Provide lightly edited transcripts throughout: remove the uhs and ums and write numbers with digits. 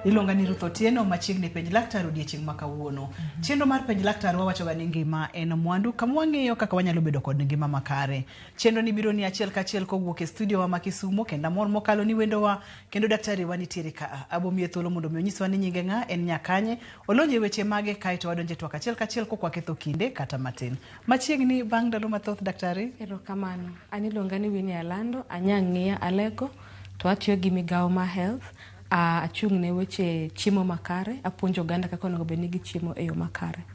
Iluonga ni Ruth Otieno machiegni penj laktar odiechieng' ma kawuono. Chenro mar penj laktar wawacho ga ni ngima en mwandu kama wang'eyo kaka wanyalo bedo kod ngima makare. Chenro ni biro ni achiel kachiel kowuok e studio wa ma Kisumu kendo amor mokalo ni wendowa kendo daktari wa nitiere ka. Abomiye thuolo mondo mi onyiswa ni nyinge ng'a, en nyakanye, olonje weche mage kae to wadonje twak achiel kachiel kokwa ketho kinde kata matin. Machiegni bang' ndalo mathoth daktari. Erokamano. An iluonga ni Winnie Alando, Anyang'ia Alego, to atiyo gi migawo ma health. Achung' ne weche chiemo makare, apuonjo oganda kaka onego bed ni gichiemo e yo makare.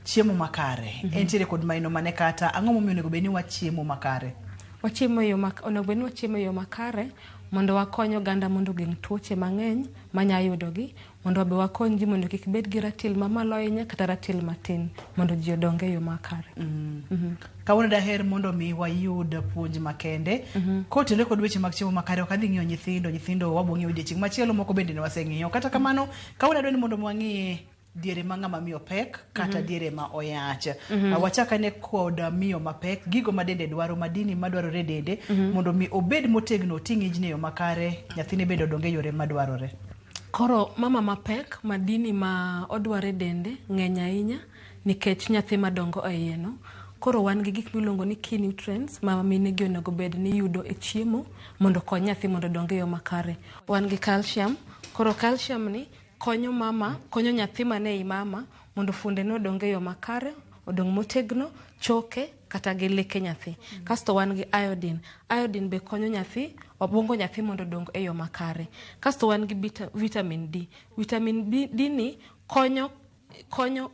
Chiemo makare. Entiere kod maino mane kata ang'o momiyo onego bed ni wachiemo makare? Wachiemo e yo onego bed ni wachiemo e yo makare mondo wakony oganda mondo ogeng' tuoche mang'eny manya yudogi, mondo be wakony ji mondo kik bed gi ratil mamalo ahinya kata ratil matin mondo ji odong e yo makare. Kawuono daher mondo mi wayud puonj makende kotenore kod weche mag chiemo makare. Ok adhi ng'iyo nyithindo wabo ng'iyo odiechieng' machielo, moko bende ne waseng'iyo. Kata kamano kawuono adwani mondo wang'iye diere ma ng'ama miyo pek kata diere ma oyach. Wachakane kod miyo mapek, gigo ma dende dwaro, madini madwarore dende mondo mi obed motegno ting' ijni e yo makare, nyathine bende odonge e yore madwarore. Koro mama mapek, madini ma odware dende ng'eny ahinya nikech nyathi madongo e iye no. Koro wan gi gik miluongo ni key nutrients ma mine gi onego bed ni yudo e chiemo mondo kony nyathi mondo odong e yo makare. Wan gi calcium. Koro calcium ni konyo nyathi mane i mama mondo fuonde ne odong e yo makare, odong motegno, choke kata gi leke nyathi. Kasto wan gi iodine. Iodine be konyo nyathi, obwongo nyathi mondo odong e yo makare. Kasto wan gi vitamin D. Vitamin D ni konyo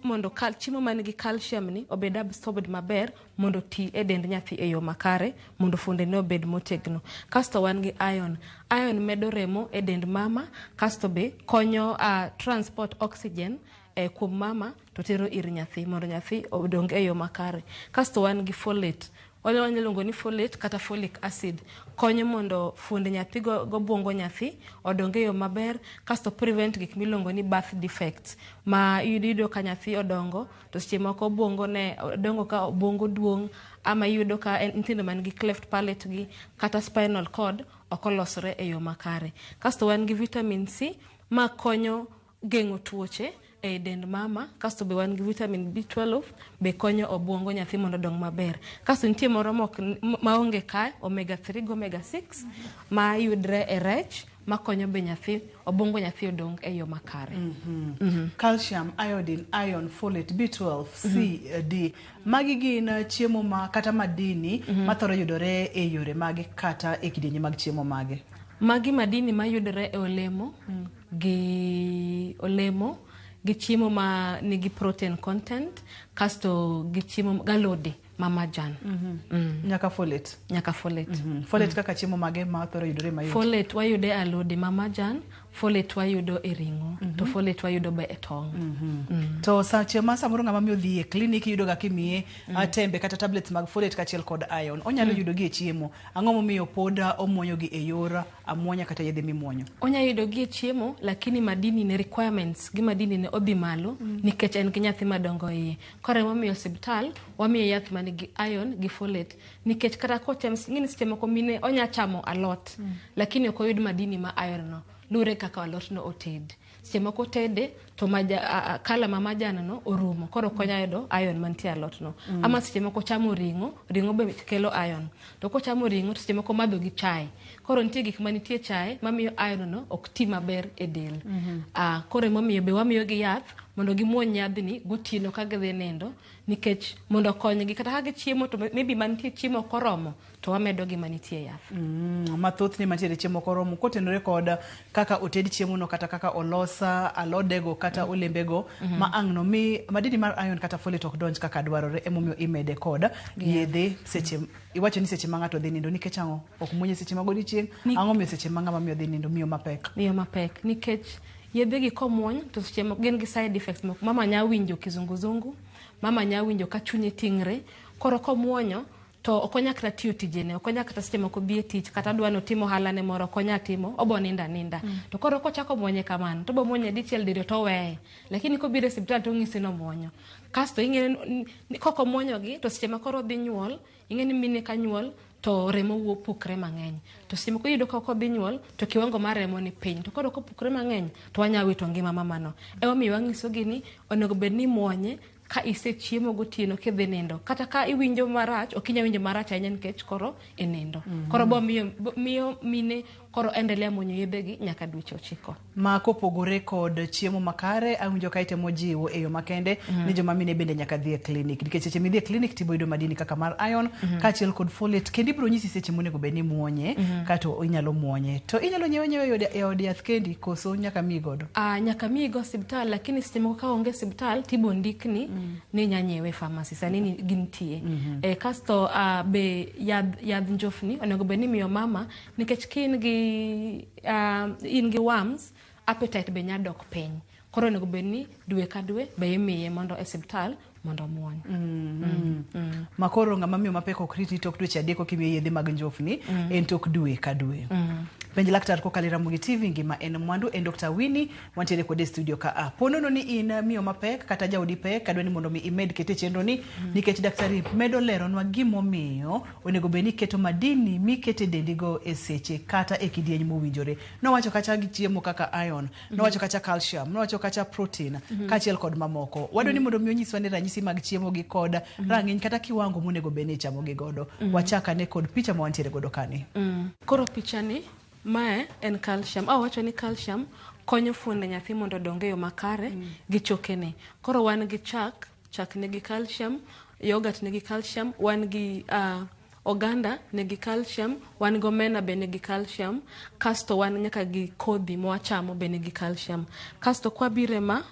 mondo chiemo man gi calcium ni obed absorbed maber mondo ti e dend nyathi e yo makare mondo fuonde ne obed motegno. Kasto wan gi iron. Iron medo remo e dend mama, kasto be konyo transport oxygen kuom mama to tero ir nyathi mondo nyathi odong e yo makare. Kasto wan gi folate. Wanyalongo ni folate kata folic acid. Konyo mondo fuonde nyathi gobwongo nyathi odong e yo maber, kasto prevent gik milongo ni birth defects. Ma yudo ka nyathi odongo to seche moko obwongo ne odongo ka obwongo duong', ama yudo ka nyithindo man gi cleft palate gi kata spinal cord okolosore e yo makare. Kasto wan gi vitamin C ma konyo geng'o tuoche e dend mama. Kasto be wan gi vitamin B12 be konyo obwongo nyathi mondo odong maber. Kasto nitie moro maonge ka, omega 3 gi omega 6 ma yudre e rech ma konyo be nyathi, obwongo nyathi odong e yo makare. Calcium, iodine, iron, folate, B12, C, D. Magi gin chiemo ma kata madini mathoro yudore e yore mage kata e kidienje mag chiemo mage. Magi madini ma yudore e olemo gi chiemo ma nigi protein content, kasto gi chiemo galode ma majan. Nyaka folate. Folate kaka chiemo mage ma thoro yudore mayot. Folate wayude alode ma majan, folate wayudo e ring'o, to folate wayudo be e tong'. To sache ma samoro ng'ama miyo dhi e klinik yudo ga kimiye tembe kata tablets mag folate kachiel kod iron, onyalo yudo gi e chiemo. Ang'o momiyo pod omuonyo gi e yor amuonya kata yedhe mimuonyo? Onya yudo gi e chiemo, lakini madini ne requirements gi madini ne odhi malo nikech en gi nyathi madongo iye. Koro momiyo osiptal wamiyo yath man gi iron gi folate nikech kata kotem ng'ini seche moko mine onya chamo alot lakini ok oyud madini ma iron no. Lure kaka alot no oted. Seche moko tede to kala ma majan no orumo, koro konya yudo iron mantie alot no. Ama seche moko chamo ring'o be kelo iron. To kochamo ring'o to seche moko madho gi chai. Koro nitie gik manitie chai mamiyo iron no ok ti maber e del. Koro momiyo be wamiyo gi yath mondo gimuony yadhni gotieno ka gidhi nindo nikech mondo konygi kata ka gichiemo to maybe manitie chiemo koromo to wamedo gi manitie yath. Mathoth ni mantiere chiemo koromo kotenore kod kaka oted chiemo no kata kaka olosa alodego kata olembego ma ang' no mi madini mar iron kata folate ok donj kaka dwarore, emomiyo imede kod yedhe seche iwacho ni seche ma ng'ato dhi nindo nikech ang'o ok muonye seche mag odiechieng', ang'o miyo seche ma ng'ama miyo dhi nindo miyo mapek nikech yedhe gi komuony to seche moko gin gi side effects moko. Mama nya winjo kizunguzungu, mama nya winjo ka chunye tingre. Koro komuonyo to okonya kata tiyo tijene, okonya kata seche moko bi e tich kata dwano timo ohalane moro okonya timo, obo ninda. To koro kochako muonye kamano to bo muonye dichiel diriyo to weye, lakini kobiro e osiptal to ng'isi no muonyo. Kasto ing'e koko muonyo gi to seche ma koro dhi nyuol, ing'e ni mine ka nyuol to remo wuok pukre mang'eny. To simo ko yudo ka kodhi nyuol to kiwango mar remo ni piny. To koro kopukre mang'eny to wanya wito ngima mamano. Omiyo wang'iso gi ni onego bed ni muonye ka chiemo gotieno kidhi nindo. Kata ka iwinjo marach, ok inya winjo marach ahinya nikech koro e nindo. Koro bo miyo mine koro endelea muonyo yedhegi nyaka dweche 9. Ma kopogore kod chiemo makare, awinjo ka itemo jiwo e yo makende ni joma mine bende nyaka dhi e clinic. Nikech seche midhi e clinic tibo yudo madini kaka mar iron, kaachiel kod folate, kendo ibiro nyisi seche monego bed ni muonye, kato inyalo muonye. To inyalo nyiewo e od yath kendi koso nyaka mi godo? Nyaka mi go hospital, lakini seche moko ka onge hospital tibo ndikni ni nya nyiewe pharmacy sani ni gintie. Kasto be yadh njofni onego bed ni miyo mama nikech in gi worms, appetite be nya dok piny. Koro onego bed ni dwe ka dwe be imiye mondo e hospital mondo muony. Makoro ng'ama miyo mapek ok riti tok dweche 3 kimiye yedhe mag njofni en tok dwe ka dwe. Penj laktar kokalo Ramogi TV ngima en mwandu en Dr. Winnie wantiere kode studio ka ponono ni in miyo mapek kata jaodi pek kadwa ni mondo mi imed kete chenro ni nikech daktari medo leronwa gimomiyo onego bed ni keto madini mikete dendigo e seche kata e kidieny mowinjore. Nowacho kacha gi chiemo kaka iron, nowacho kacha calcium, nowacho kacha protein, kaachiel kod mamoko. Wadwa ni mondo mi onyiswa ni ranyisi mag chiemo gi kod rang'iny kata kiwango monego bed ni chamo gi godo. Wachaka ne kod picha ma wantiere godo kani. Koro picha ni mae en calcium. Wacho ni calcium konyo fuonde nyathi mondo donge yo makare gi chokene. Koro wan gi chak nigi calcium, yogurt nigi calcium, wan gi oganda nigi calcium, wan go omena be nigi calcium, kasto wan nyaka gi kodhi mwachamo be nigi calcium. Kasto kwa bire ma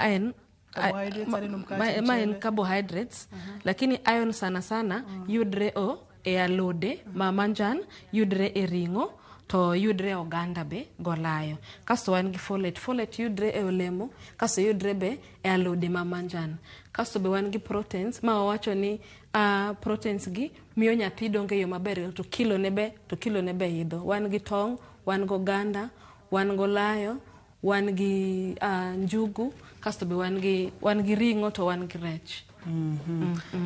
en carbohydrates, lakini iron sana yudre e alode ma manjan, yudre e ringo, to yudre oganda be golayo. Kasto wan gi folate yudre e olemo, kasto yudre be e alode ma manjan. Kasto be wan gi proteins, ma wawacho ni proteins gi miyo nyathi donge yo maber to kilo ne be idho. Wan gi tong', wan go oganda, wan go layo, wan gi njugu, kasto be wan gi ringo to wan gi rech.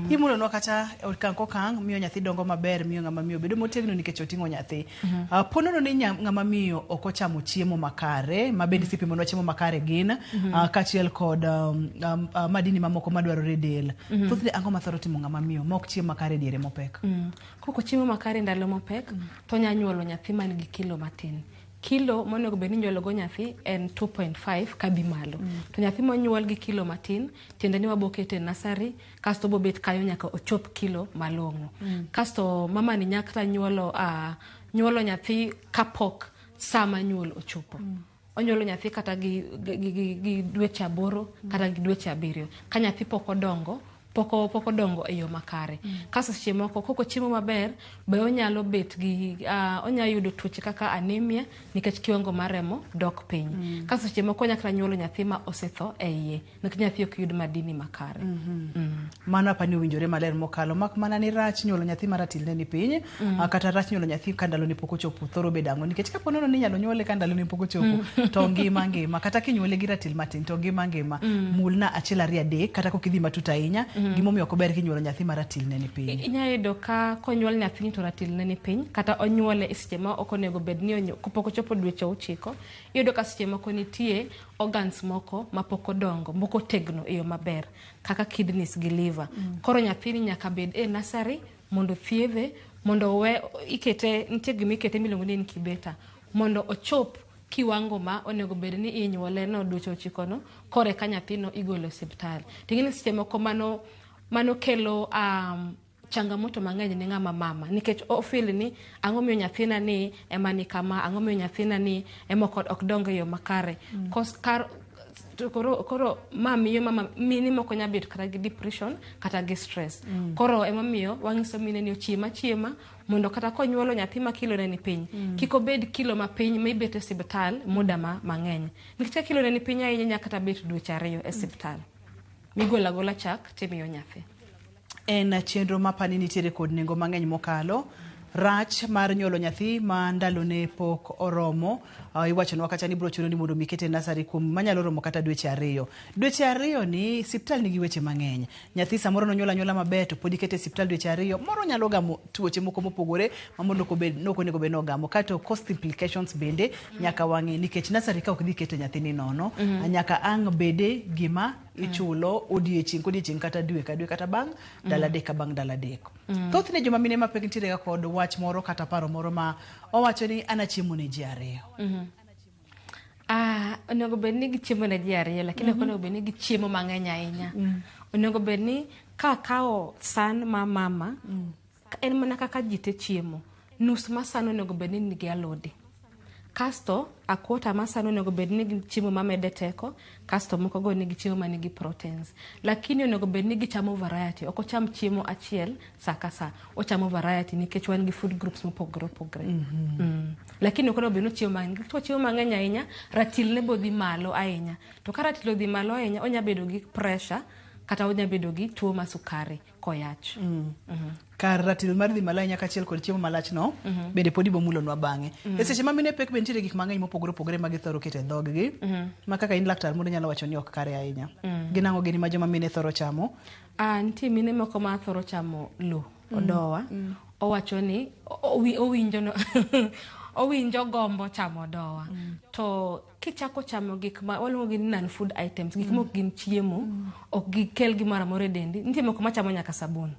Himulo no kacha okang' kokang' miyo nyathi dongo maber, miyo ng'ama miyo bedo motegno nikech oting'o nyathi. Ponono ni ng'ama miyo ok ochamo chiemo makare, mabende sipimonwa chiemo makare gin kaachiel kod madini mamoko madwarore del. Thothne ang'o mathoro timo ng'ama miyo ma ok chiemo makare diere mopek? Koko chiemo makare ndalo mopek to nya nyuolo nyathi man gi kilo matin. Kilo monego bed ni nyuolo go nyathi en 2.5 kadhi malo. To nyathi monyuol gi kilo matin tiende ni wabokete nursery, kasto bobet kayo nyaka ochop kilo malong'o. Kasto mama ni nyaka nyuolo nyathi kapok sama nyuol ochopo. Onyuolo nyathi kata gi dweche 8 kata gi dweche 7 ka nyathi poko dongo e yo makare. Kaso seche moko koko chiemo maber be onyalo bet gi onyalo yudo tuoche kaka anemia nikech kiwango mar remo dok piny. Kaso seche moko nyaka nyuolo nyathi ma osetho e iye nikech nyathi ok yud madini makare. Mano apani owinjore maler mokalo mak mana ni rach nyuolo nyathi maratilne ni piny kata rach nyuolo nyathi ka ndalo ni pok ochopo thoro bedango nikech kaponono ni nyalo nyuole ka ndalo ni pok ochopo to ngima kata kinyuole gi ratil matin to ngima mulna 1 2 3 kata kokidhi matut ahinya gimomiyo ok ber kinyuolo nyathi maratilne ni piny. Inyayudo ka konyuol nyathi to ratilne ni piny kata onyuole e seche ma ok onego bed ni pok ochopo dweche 9, iyudo ka seche moko nitie organs moko ma pok odongo, moko tegno e yo maber kaka kidneys gi liver. Koro nyathi ni nyaka bed e nursery mondo thiedhe, mondo nitie gimikete miluongo ni incubator mondo ochop kiwango ma onego bed ni inyuole no dweche 9 no kore ka nyathino igolo hospital. Tingini seche moko mano kelo changamoto mang'eny ne ng'ama mama nikech ofeel ni ang'o miyo nyathina ni ema ni kama, ang'o miyo nyathina ni ema ok dongo yo makare. Koro mama mini moko nya bet kata gi depression kata gi stress. Koro ema miyo wang'iso mine ni chiema mondo kata konyuolo nyathi ma kilo ne ni piny kiko bed kilo ma piny ma ibet e hospital muda mang'eny. Nikech kilo ne ni piny ahinya nyaka kata bet dweche 2 e hospital. Migola chak timiyo nyathi. En chenro mapani nitiere kod nengo mang'eny mokalo rach mar nyuolo nyathi ma ndalone pok oromo. Iwachonwa kacha ni biro chuno ni mondo mikete nasari kuom manyalo romo kata dweche 2. Dweche 2 ni siptal nigi weche mang'eny. Nyathi samoro nonyola maber to pod ikete siptal dweche 2 moro nyalo gamo tuoche moko mopogore mamondo nokonego bed nogamo kato cost implications bende nyaka wang'e nikech nasari ka ok dhi kete nyathini nono nyaka ang' bede gima ichulo odiechieng' kata dwe ka dwe kata bang' dala dek ka bang' dala dek. Thothne joma mine mapek nitiere kod wach moro kata paro moro ma owacho ni ana chiemo ne ji 2. Onego bed ni gichiemo ne ji 2 lakini ok onego bed ni gichiemo mang'eny ahinya. Onego bed ni ka kao san ma mama en mana kaka jite chiemo. Nus ma san onego bed ni nigi alode. Kasto akwota ma san onego bed ni chiemo mamede teko, kasto moko go nigi chiemo manigi proteins. Lakini onego bed ni gichamo variety. Ok ocham chiemo achiel saa ka saa. Ochamo variety nikech wan gi food groups mopogore opogore. Lakini ok onego bed ni chiemo mang'eny ahinya, ratil ne bodhi malo ahinya. To ka ratil odhi malo ahinya, onya bedo gi pressure kata onya bedo gi tuo ma sukari koyach. Kar ratil mar dhi malo ahinya kachiel kod chiemo malach no bende podi bomulonwa bang'e. E seche ma mine pek bende nitiere gik mang'eny mopogore opogore ma githoro keto e dhoggi ma kaka in laktar mondo nyalo wacho ni ok kare ahinya. Ginang'o gini ma joma mine thoro chamo? Nitie mine moko ma thoro chamo lo, odowa. Owacho ni owinjo gombo chamo dowa. To kichako chamo gik ma waluongo gi non food items, gik mok gin chiemo, ok gikel gimoro amora e dendi. Nitie moko machamo nyaka sabun.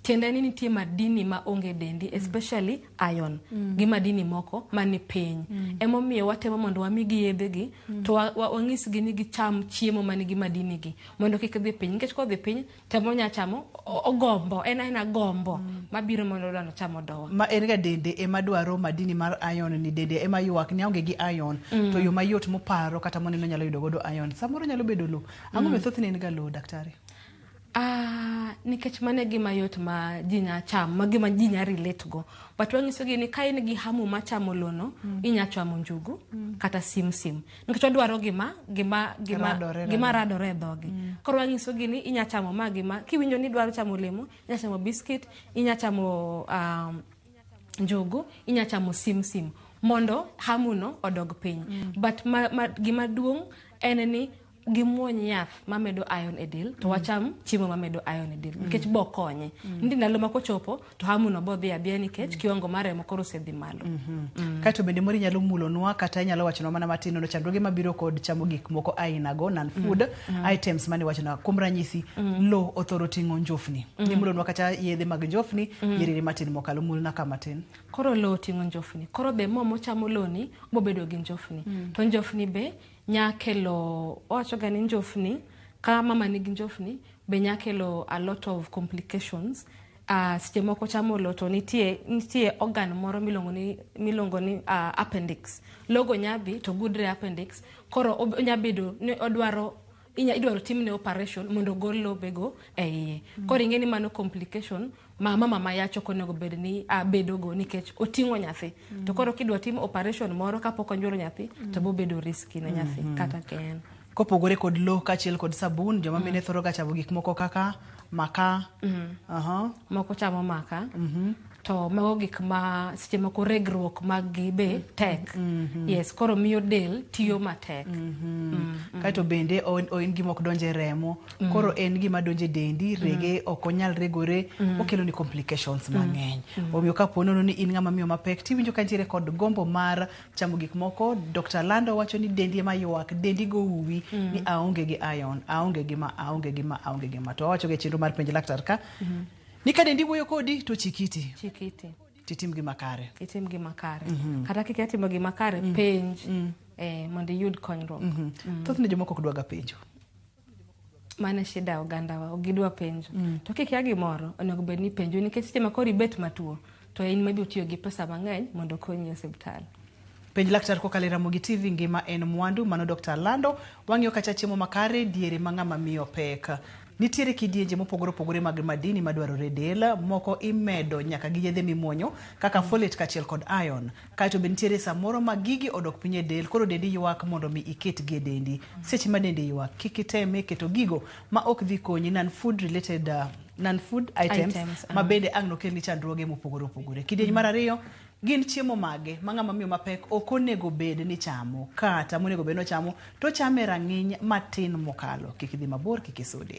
Tiende ni nitie madini ma onge dendi, especially iron. Gi madini moko mani piny. Emomiyo watemo mondo wamigi yedhe gi to wang'is gi ni gicham chiemo manigi madini gi mondo kik dhi piny. Nikech ko dhi piny temo nya chamo ogombo, en gombo mabiro mondo dwano chamo dowa. Ma en ga dende ema dwaro madini mar iron ni dende ema yuak ni aonge gi iron to yo mayot moparo kata moneno nyalo yudo godo iron. Samoro nyalo bedo lo. Ang'o methothne en ga lo daktari? Nikech mane gima yot ma ji nya cham, ma gima ji nya relate go. But wang'iso gi ni ka in gi hamu ma chamo lono, inya chamo njugu kata simsim. Nikech wadwaro gima radore e dhogi. Koro wang'iso gi ni inya chamo ma gima kiwinjo ni dwaro chamo olemo, inya chamo biscuit, inya chamo njugu, inya chamo simsim mondo hamu no odog piny. But gima duong' en ni gimuony yath mamedo iron e del to wacham chiemo mamedo iron e del nikech bo konye. Ndi ndalo ma kochopo to hamu no bo dhi abia nikech kiwango mar remo koro osedhi malo. Kato bende mori nyalo mulonwa kata nyalo wachonwa mana matin no chandruoge mabiro kod chamo gik moko aina go non food items mane wachona kuom ranyisi lo othoro ting'o njofni. Ni mulonwa kata yedhe mag njofni nyiriri matin mokalo mulna kama tin. Koro lo ting'o njofni. Koro be momo chamo loni bo bedo gi njofni. To njofni be nyakelo owacho ga ni njofni ka mama nigi njofni be nyakelo a lot of complications. Seche moko chamo lo to nitie organ moro milongo ni appendix. Logo nyabi to gudre appendix. Koro onyabedo ni idwaro timne operation mondo gol lobego e iye. Koro ing'e ni mano complication mama yacho konego bed ni bedo go nikech oting'o nyathi. To koro kidwa tim operation moro kapok onyuolo nyathi to bo bedo risky ne nyathi kata ken. Kopogore kod lo kachiel kod sabun, joma mine thoro ga chamo gik moko kaka maka. Moko chamo maka. To mago gik ma seche moko regruok mag gi be tek. Yes, koro miyo del tiyo matek. Kaito bende en gima ok donje remo. Koro en gima donje dendi, rege ok onyal regore, okelo ni complications mang'eny. Omiyo ka ponono ni in ng'ama miyo mapek, tiwinjo ka nitiere kod gombo mar chamo gik moko, Dr. Lando wacho ni dendi ema yuak, dendi go uwi ni aonge gi iron, aonge gima. To wacho ge chenro mar penj laktar ka ni ka dendi wuoyo kodi to chikiti. Titim gima kare. Itim gima kare. Kata kik atimo gima kare penj mondo yud konyruok. Thothne jomoko ok dwaga penjo. Mane shida oganda wa ogidwa penjo. To kik ya gimoro onego bed ni penjo nikech seche ma koro ibet matuo to in maybe utiyo gi pesa mang'eny mondo konyi e osiptal. Penj laktar kokalo Ramogi TV ngima en mwandu. Mano Dr. Lando wang'iyo kacha chiemo makare diere ma ng'ama miyo pek. Nitiere kidienje mopogore opogore mag madini madwarore del, moko imedo nyaka gi yedhe mimuonyo kaka folate kachiel kod iron. Kaito be nitiere samoro ma gigi odok piny e del, koro dendi yuak mondo mi iket gi dendi. Seche ma dendi yuak, kik iteme keto gigo ma ok dhi konyi non food related non-food items ma bende ang' nokelni chandruoge mopogore opogore. Kidieny mar ariyo, gin chiemo mage ma ng'ama miyo mapek ok onego bed ni chamo, kata monego bed ni ochamo to chame rang'iny matin mokalo. Kik idhi mabor, kik isudi.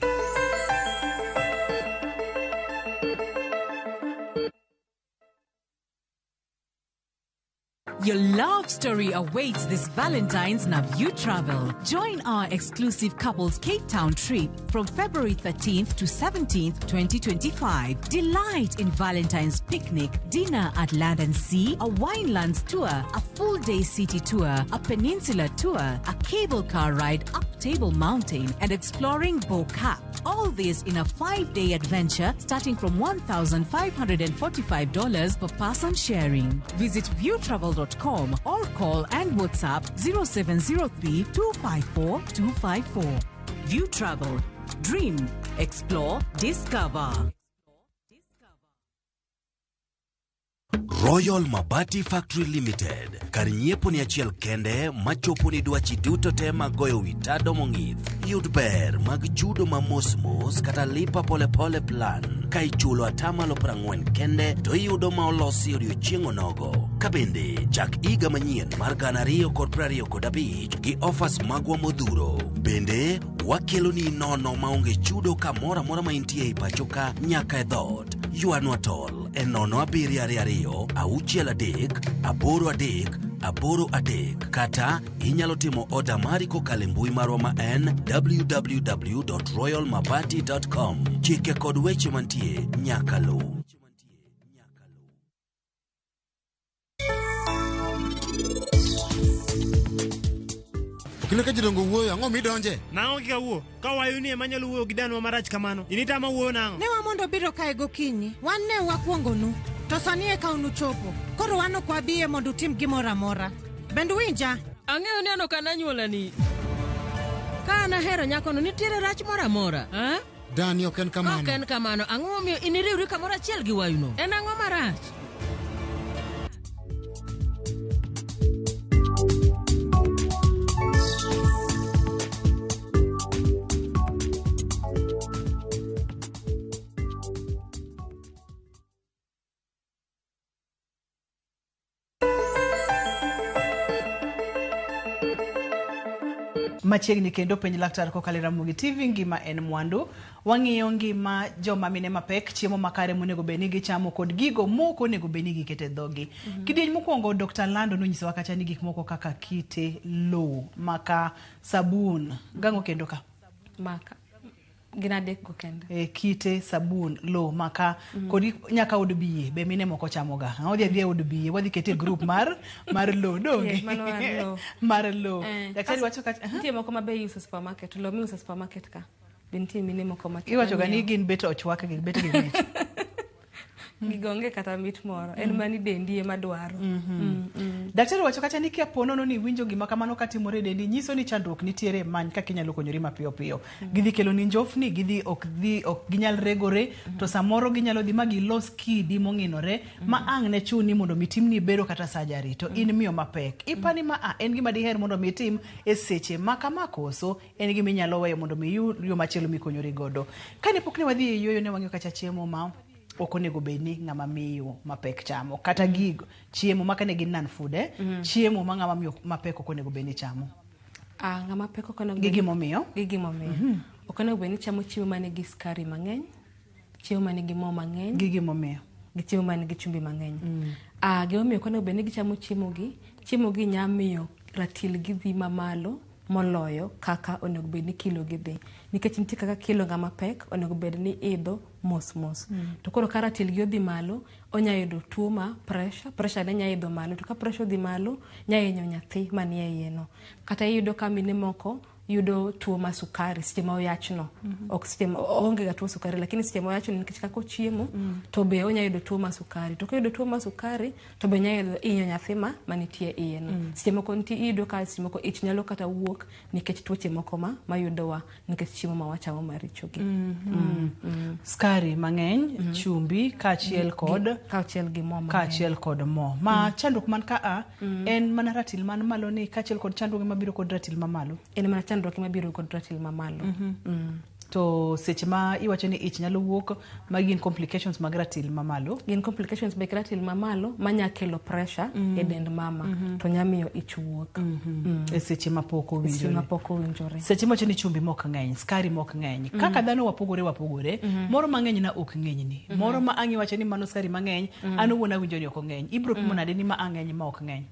Your love story awaits this Valentine's na View Travel. Join our exclusive couples Cape Town trip from February 13th to 17th, 2025. Delight in Valentine's picnic, dinner at Land and Sea, a winelands tour, a full-day city tour, a peninsula tour, a cable car ride up Table Mountain, and exploring Bo Cap. All this in a 5-day adventure starting from $1,545 per person sharing. Visit viewtravel.com or call and WhatsApp 0703 254 254. View Travel. Dream. Explore. Discover. Royal Mabati Factory Limited. Kar nyiepo ni achiel kende machopo ni dwachi duto te magoyo witado mong'ith. Yud ber mag chudo ma mos kata lipa pole pole plan. Ka ichulo atamalo 40 kende to iyudo ma olosi odiochieng' onogo. Kabende chak iga manyien mar 2025 gi offers magwa modhuro. Bende wakelo ni nono maonge chudo kamora mora ma intie ipachoka nyaka e dhot. Yuanwa tol e 0726383 kata inyalo timo order mari kokalo mbui marwa ma en www.royalmabati.com. Chike kod weche mantie nyaka lu. Kile ka jidongo wuoyo ang'o midonje? Nang'o kika wuo? Ka wayo ni emanyalo wuoyo gi danwa marach kamano. Initama wuoyo nang'o? Ne wamondo biro kae gokinyi. Wan ne wakwongonu. To sani e kaunu chopo. Koro wano kwa biye mondo utim gimoro amora. Bendu winja? Ang'eyo ni ano kana nyuolani. Ka anahero nyakono nitiere rach moro amora. Dani ok en kamano. Ok en kamano. Ang'o momiyo iniriwri kamoro achiel gi wayuno? En ang'o marach? Machiegni kendo penj laktar kokalo Ramogi TV ngima en mwandu. Wang'iyo ngima joma mine mapek, chiemo makare monego beni gichamo kod gigo moko onego beni gikete dhogi. Kidieny mokwongo Dr. Lando nonyisowa kacha ni gik moko kaka kite, lo, maka, sabun, gang'o kendo ka? Maka. Gina dek go kende. Kite, sabun, lo, maka, kodi nyaka od biye, be mine moko chamoga. Odhi adhi od biye, wadhi kete group mar lo, donge? Mar lo. Daktari wacho kacha. Nitie moko mabe use supermarket, lo mi use supermarket ka. Bintie mine moko matin. Iwacho gani gin beto ochwak gi beto gi mit. Gigonge kata mit moro. En mani dendi ema dwaro. Daktari wacho kacha ni kia ponono ni winjo gima kamano katimore dendi nyiso ni chandruok nitiere many kaka inyalo konyori mapiyo piyo. Gidhi kelo ni njofni, ok ginyal regore, to samoro ginyalo dhi magi los kidi mong'inore ma ang' ne chuni mondo mitimni bero kata surgery to in miyo mapek. Ipani ma en gima diher mondo mitim e seche makama koso en gima inyalo weyo mondo mi yo machielo mikonyori godo. Kane pok ne wadhi yoyo ne wang'iyo kacha chiemo ma ok onego bedni ng'ama miyo mapek chamo kata gigo chiemo makane gin non-food chiemo ma ng'ama miyo mapek ok onego bedni chamo. Ng'ama pek ok onego gigimomiyo ok onego bedni chamo chiemo manigi skari mang'eny, chiemo manigi mo mang'eny, gigimomiyo chiemo manigi chumbi mang'eny. Gimomiyo ok onego bedni gichamo chiemo gi nya miyo ratil gi dhi mamalo moloyo kaka onego bedni kilo gi dhi. Nikech nitie kaka kilo ng'ama pek onego bedni idho mos. To koro ka ratil gi odhi malo, onya yudo tuo ma pressure ne nya idho malo. To ka pressure odhi malo, nya hinyo nyathi manie iye no. Kata iyudo ka mine moko yudo tuo ma sukari seche ma oyachno. Ok seche onge ga tuo sukari, lakini seche ma oyachno nikech kako chiemo to be onya yudo tuo ma sukari. To ka yudo tuo ma sukari to be nya hinyo nyathi ma manitie iye no. Seche moko nitie iyudo ka seche moko ich nyalo kata wuok nikech tuoche moko ma yudowa nikech chiemo ma wachamo maricho gi. Skari mang'eny, chumbi kaachiel gi mo mang'eny. Kaachiel kod mo. Ma chandruok man ka en mana ratil man malo ni kaachiel kod chandruok mabiro kod ratil mamalo. En mana chandruok mabiro kod ratil mamalo. To seche ma iwacho ni ich nyalo wuok ma gin complications mag ratil mamalo. Gin complications mag ratil mamalo manya kelo pressure e dend mama to nyamiyo ich wuok. E seche ma pok owinjore. Seche ma pok owinjore. Seche ma chuni chumbi mok ng'eny, skari mok ng'eny. Kaka dhano wapogore. Moro mang'eny na ok ng'enyni. Moro ma angi wacho ni mano skari mang'eny, an owuon awinjo ni ok ng'eny. Ibro pimo nade ni ma ang'eny ma ok ng'eny.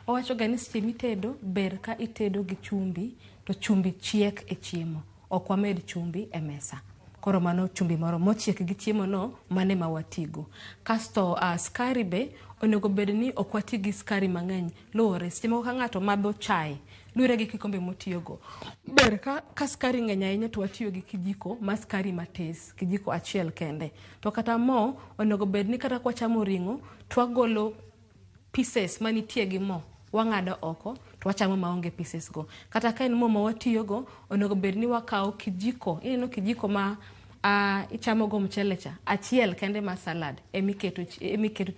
Owacho ga ni seche mitedo ber ka itedo gi chumbi to chumbi chiek e chiemo. Ok wamed chumbi e mesa. Koro mano chumbi moro mochiek gi chiemo no mane ma watigo. Kasto skari be onego bed ni ok wati gi skari mang'eny. Lore seche moko ka ng'ato madho chai lure gi kikombe motiyogo. Ber ka skari ng'eny ahinya to watiyo gi kijiko ma skari matis, kijiko achiel kende. To kata mo onego bed ni kata kwa chamo ring'o to wagolo pieces manitie gi mo wang'ado oko to wachamo maonge pieces go. Kata ka en mo ma watiyogo onego bed ni wakawo kijiko, kijiko ma ichamo go mchele cha achiel kende ma salad emiketo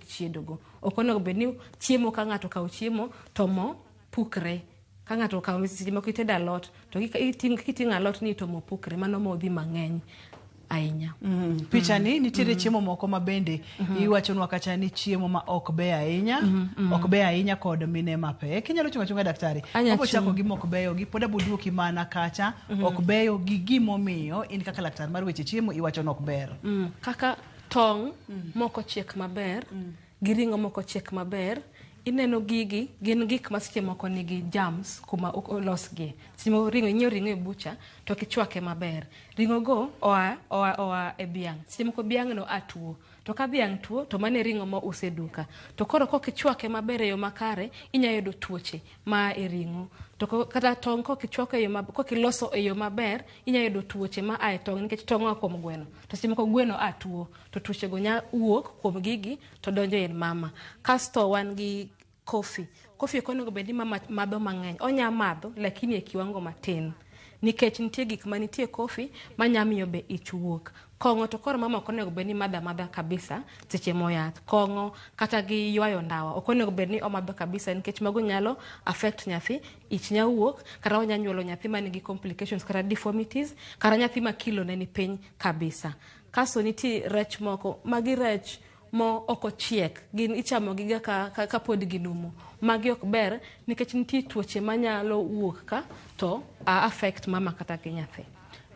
chiedo go. Ok onego bed ni chiemo ka ng'ato kawo chiemo to mo pukre. Ka ng'ato kawo chiemo kitedo alot to kiting'o alot ni to mo pukre, mano modhi mang'eny ahinya. Picha ni nitiere chiemo moko ma bende iwacho nwa kacha ni chiemo ma ok be ahinya, ok be ahinya kod mine mapek. Inyalo chunga daktari. Obo chako gi mok beyo gi poda buduoki mana kacha, ok beyo gi gimomiyo in kaka laktar mar weche chiemo iwacho nok ber. Kaka tong' moko chiek maber, gi ring'o moko chiek maber. Ineno gigi gin gik ma seche moko nigi germs kuma olosgi. Seche moko inyiewo ring'o e bucha to kichwake maber. Ring'o go oa e dhiang'. Seche moko dhiang' no atuo. To ka dhiang' tuo to mane ring'o mo use duka. To koro kokichwake maber e yo makare inya yudo tuoche ma e ring'o. To kata tong' kokiloso e yo maber inya yudo tuoche ma ae tong' nikech tong' oa kuom gweno. To seche moko gweno atuo to tuoche go nya wuok kuom gigi to donjo e mama. Kasto wan gi coffee ok onego bed ni mama madho mang'eny. Onya madho lakini e kiwango matin. Nikech nitie gik manitie coffee manya miyo be ich wuok. Kong'o to koro mama ok onego bed ni madha kabisa seche moyath. Kong'o kata gi ywayo ndawa ok onego bed ni omadho kabisa nikech mago nyalo affect nyathi, ich nya wuok, kata onya nyuolo nyathi manigi complications kata deformities, kata nyathi ma kilo ne ni piny kabisa. Kaso nitie rech moko, magi rech mo oko chiek, gin ichamo giga ka pod ginumu. Magi ok ber nikech nitie tuoche manyalo wuok ka to affect mama kata gi nyathi.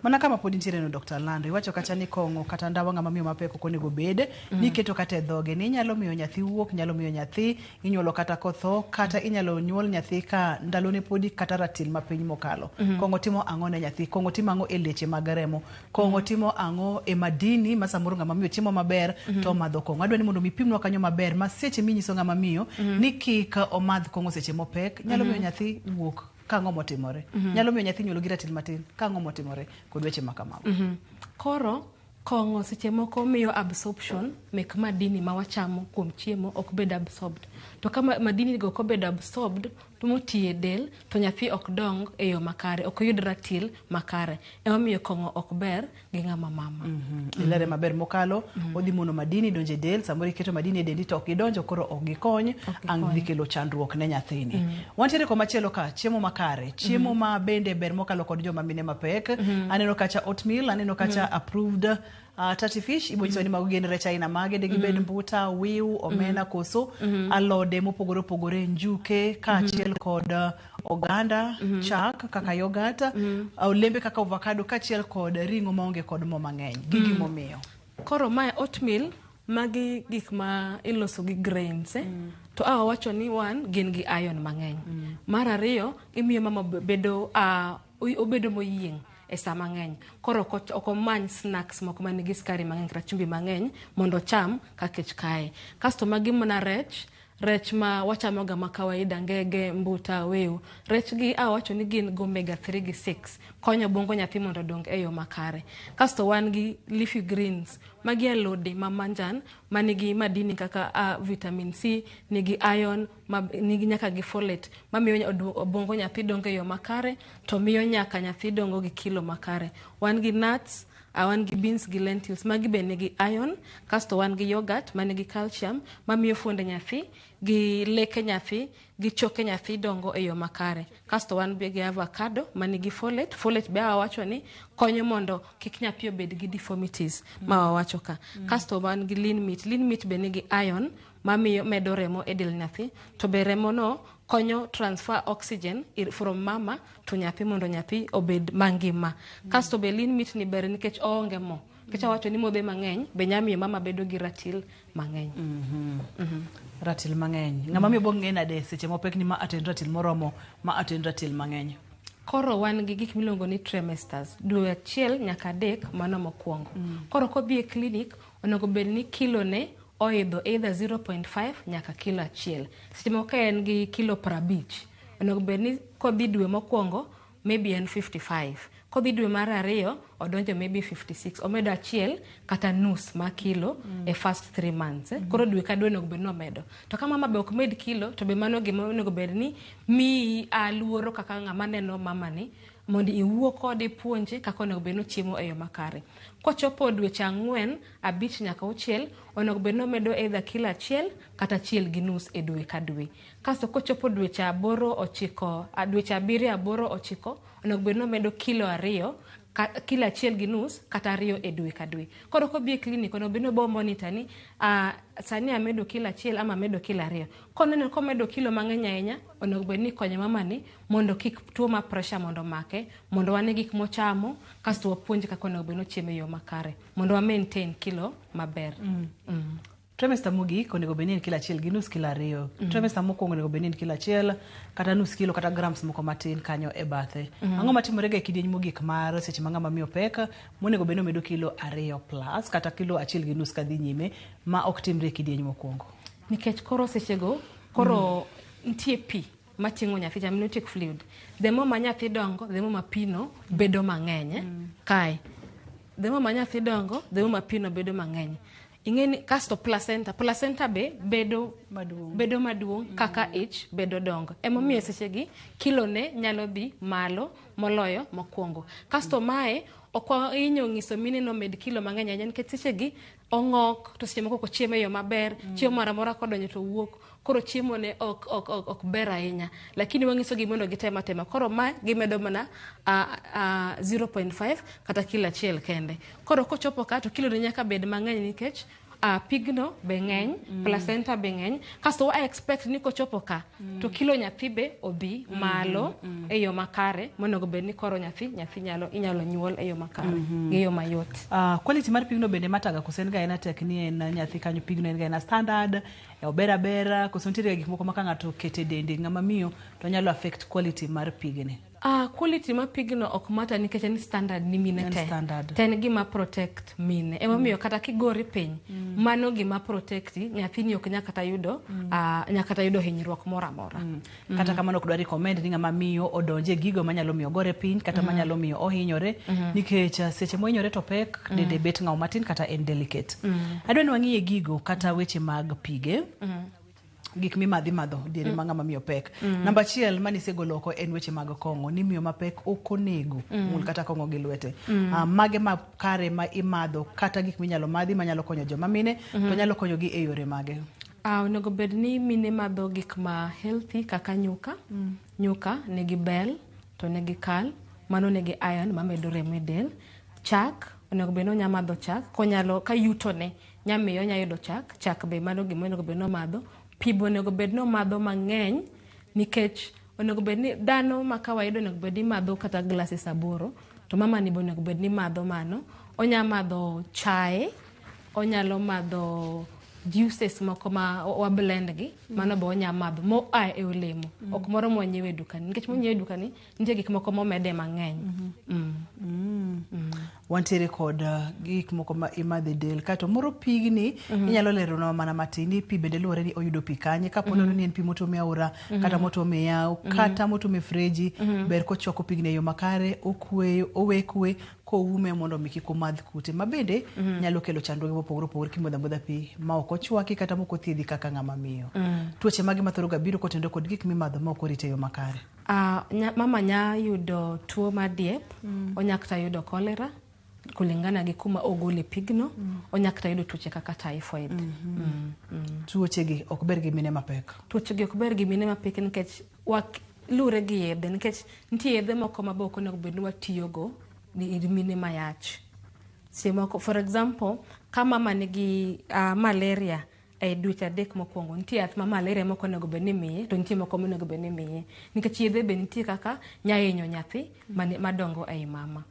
Mana kama pod nitiere no Dr. Lando, iwacho kacha ni kong'o kata ndawa ng'ama miyo mapek ok onego bed ni keto kata e dhoge ni nyalo miyo nyathi wuok, nyalo miyo nyathi inyuolo kata kotho, kata inyalo nyuol nyathi ka ndalone podi kata ratil mapiny mokalo. Kong'o timo ang'o ne nyathi? Kong'o timo ang'o e leche mag remo? Kong'o timo ang'o e madini ma samoro ng'ama miyo chiemo maber to madho kong'o? Adwa ni mondo mipimnwa kanyo maber ma seche minyiso ng'ama miyo ni kik omadh kong'o seche mopek nyalo miyo nyathi wuok. Kang'o motimore? Nyalo miyo nyathi nyuolo gi ratil matin. Kang'o motimore kod weche makamago? Koro kong'o seche moko miyo absorption mek madini ma wachamo kuom chiemo ok bed absorbed. To kama madini go ko bed absorbed to moti e del to nyathi ok dong e yo makare, ok yud ratil makare. Ema miyo kong'o ok ber gi ng'ama mama. Ilere maber mokalo, odhi mono madini donje del, samoro iketo madini e dendi to ok gidonjo, koro ok gikony, ang' dhi kelo chandruok ne nyathini. Wantiere komachielo ka, chiemo makare, chiemo ma bende ber mokalo kod joma mine mapek. Aneno kacha oatmeal, aneno kacha approved Tati Fish, ibo nyiso ni mago gin rech aina mage, de gibed mbuta, wiu, omena, koso, alode mopogore njuke, kaachiel kod oganda, chak, kaka yogurt, olembe kaka avocado, kaachiel kod ring'o maonge kod mo mang'eny. Gigi momiyo. Koro mae oatmeal magi gik ma iloso gi grains to wacho ni one gin gi iron mang'eny. Mar ariyo imiyo mama bedo obedo moyieng e saa mang'eny. Koro ok omany snacks moko manigi skari mang'eny kata chumbi mang'eny mondo cham ka kech kae. Kasto magi mana rech ma wachamo ga ma kawaida, ngege, mbuta, weu. Rech gi wacho ni gin omega 3 gi 6 konyo bongo nyathi mondo dong e yo makare. Kasto wan gi leafy greens magi alode ma manjan manigi madini kaka vitamin C, nigi iron, nigi nyaka gi folate mamiyo bongo nyathi dongo e yo makare to miyo nyaka nyathi dongo gi kilo makare. Wan gi nuts, wan gi beans gi lentils magi be nigi iron. Kasto wan gi yogurt manigi calcium mamiyo fuonde nyathi gi leke nyathi gi choke nyathi dongo e yo makare. Kasto wan be gi avocado manigi folate be wawacho ni konyo mondo kik nyathi obed gi deformities ma wawacho ka. Kasto wan gi lean meat be nigi iron mamiyo medo remo e del nyathi, to be remo no konyo transfer oxygen from mama to nyathi mondo nyathi obed mangima. Kasto be lean meat ni ber nikech oonge mo. Kecha wacho ni modhe mang'eny be nyamiyo mama bedo gi ratil mang'eny. Ratil mang'eny. Ng'ama miyo bong ng'ena de seche mopek ni ma atend ratil moromo, ma atend ratil mang'eny. Koro wan gi gik miluongo ni trimesters, dwe 1 nyaka 3 mano mokwongo. Koro kodhi e clinic onego bed ni kilo ne oidho either 0.5 nyaka kilo 1. Seche moko en gi kilo 50, onego bed ni kodhi dwe mokwongo maybe en 55. Kodhi dwe mar 2 odonjo maybe 56. Omedo 1 kata nus ma kilo e first 3 months. Koro dwe ka dwe onego bed no medo. To kama mama be ok med kilo, to be mano gima onego bed ni mi aluoro kaka ng'ama neno mama ni mondo iwuo kode puonje kaka onego bed no chiemo e yo makare. Kochopo dweche 4, 5 nyaka 6, onego bed no medo either kilo 1 kata 1.5 e dwe ka dwe. Kasto kochopo dweche 8, 9, dweche 7, 8, 9, onego bed no medo kilo 2, kilo 1.5 kata 2 e dwe ka dwe. Koro kodhi e clinic onego bed no bo monitor ni sani amedo kilo 1 ama amedo kilo 2. Koneno komedo kilo mang'eny ahinya, onego bed ni konyo mama ni mondo kik tuo ma pressure mondo make, mondo wane gik mochamo, kasto wapuonje kaka onego bed no chiemo e yo makare, mondo wa maintain kilo maber. Trimester mogik onego bed ni kilo 1.5 kilo 2. Trimester mokwongo onego bed ni kilo 1 kata nus kilo kata grams moko matin kanyo e bathe. Ang'o matimore ga kidieny mogik mar seche ma ng'ama miyo pek monego bed no medo kilo 2 plus kata kilo 1.5 kadhi nyime ma ok timre kidieny mokwongo? Nikech koro sechego koro nitie pi mating'o nyathi, amniotic fluid. Demo ma nyathi dongo, demo ma pino bedo mang'eny kae. Demo ma nyathi dongo, demo ma pino bedo mang'eny. Ingeni kasto placenta be bedo maduong kaka ich bedo dongo. Emomiyo sechegi kilo ne nyalo dhi malo moloyo mokwongo. Kasto mae okwa inyo ngiso mine no med kilo mang'eny ahinya nikech sechegi ong'ok, to seche moko ko chiemo yo maber, chiemo mara kodonjo to wuok, koro chiemo ne ok ber ahinya. Lakini wangiso gi mondo gitema. Koro ma gimedo mana 0.5 kata kilo 1 kende. Koro kochopo ka to kilo ne nyaka bed mang'eny nikech pigno be ng'eny, placenta be ng'eny. Kasto I expect ni kochopo ka to kilo nyathi be odhi malo e yo makare, monego bed ni koro nyathi inyalo nyuol e yo makare, e yo mayot. Quality mar pigno bende mataga kosen ga ena tek ni en nyathi kanyo pigno en ga ena standard e obera kosen tire gik moko maka ng'ato kete dende ng'ama miyo to nyalo affect quality mar pigne. Quality ma pigno ok mata nikech ni standard ni mine te. Ten gima protect mine. Emomiyo kata kigori piny, mano gima protect nyathi ni ok nyakata yudo hinyruok moro amora. Kata kamano ok dwa recommend ni ng'ama miyo odonje gigo manyalo miyo gore piny kata manyalo miyo ohinyore nikech seche mohinyore to pek dende bet ng'aw matin kata en delicate. Adwa ni wang'iye gigo kata weche mag pige. Gik madho diere ma ng'ama miyo pek. Namba 1 manisegolo oko en weche mag kong'o, ni miyo mapek okonego mul kata kong'o gi lwete. Mage ma kare ma imadho kata gik minyalo madhi manyalo konyo joma mine to nyalo konyo gi e yore mage. Onego bed ni mine madho gik ma healthy kaka nyuka. Nyuka nigi bel to nigi kal, mano nigi iron mamedo remo e del. Chak, onego bed no nya madho chak, konyalo ka yuto ne nyamiyo nya yudo chak be mano gima onego bed no madho. Pi onego bed no madho mang'eny nikech onego bed ni dhano ma kawaida onego bed ni madho kata glasses 8, to mama ni onego bed ni madho mano. Onya madho chai, onyalo madho juices moko ma wa blend gi, mano be onya madho mo e olemo, ok moro monyiewe e dukani nikech monyiewe e dukani nitie gik moko momede mang'eny. Wantiere kod gik moko ma imadhe del kato moro pigni inyalo lero na mana matini pi bende luore ni oyudo pi kanye kapo ni en pi motome aora kata motome yaw kata motome freji ber ko choko pigni e yo makare, okweyo owekwe koume mondo miki komadh kute mabende nyalo kelo chandruoge mopogore kimodha pi ma ok ochwaki kata moko thiedhi kaka ng'ama miyo. Tuoche mage mathoro ga biro kotendo kod gik mimadho ma ok orite yo makare. Mama nya yudo tuo mar diep, onya kata yudo cholera, kulingana gi kuma ogole pigno onyakta yudo tuoche kaka typhoid. Tuoche gi ok ber gi mine mapek. Tuoche gi ok ber gi mine mapek nikech lure gi yedhe, nikech nitie yedhe moko ma boko onego bed ni watiyogo ni mine mayach. For example, kama mama nigi malaria dweche 3 mokwongo, nitie yath ma malaria moko onego bed ni miye, to nitie moko monego bed ni miye. Nikech yedhe be nitie kaka nyahinyo nyathi madongo ei mama.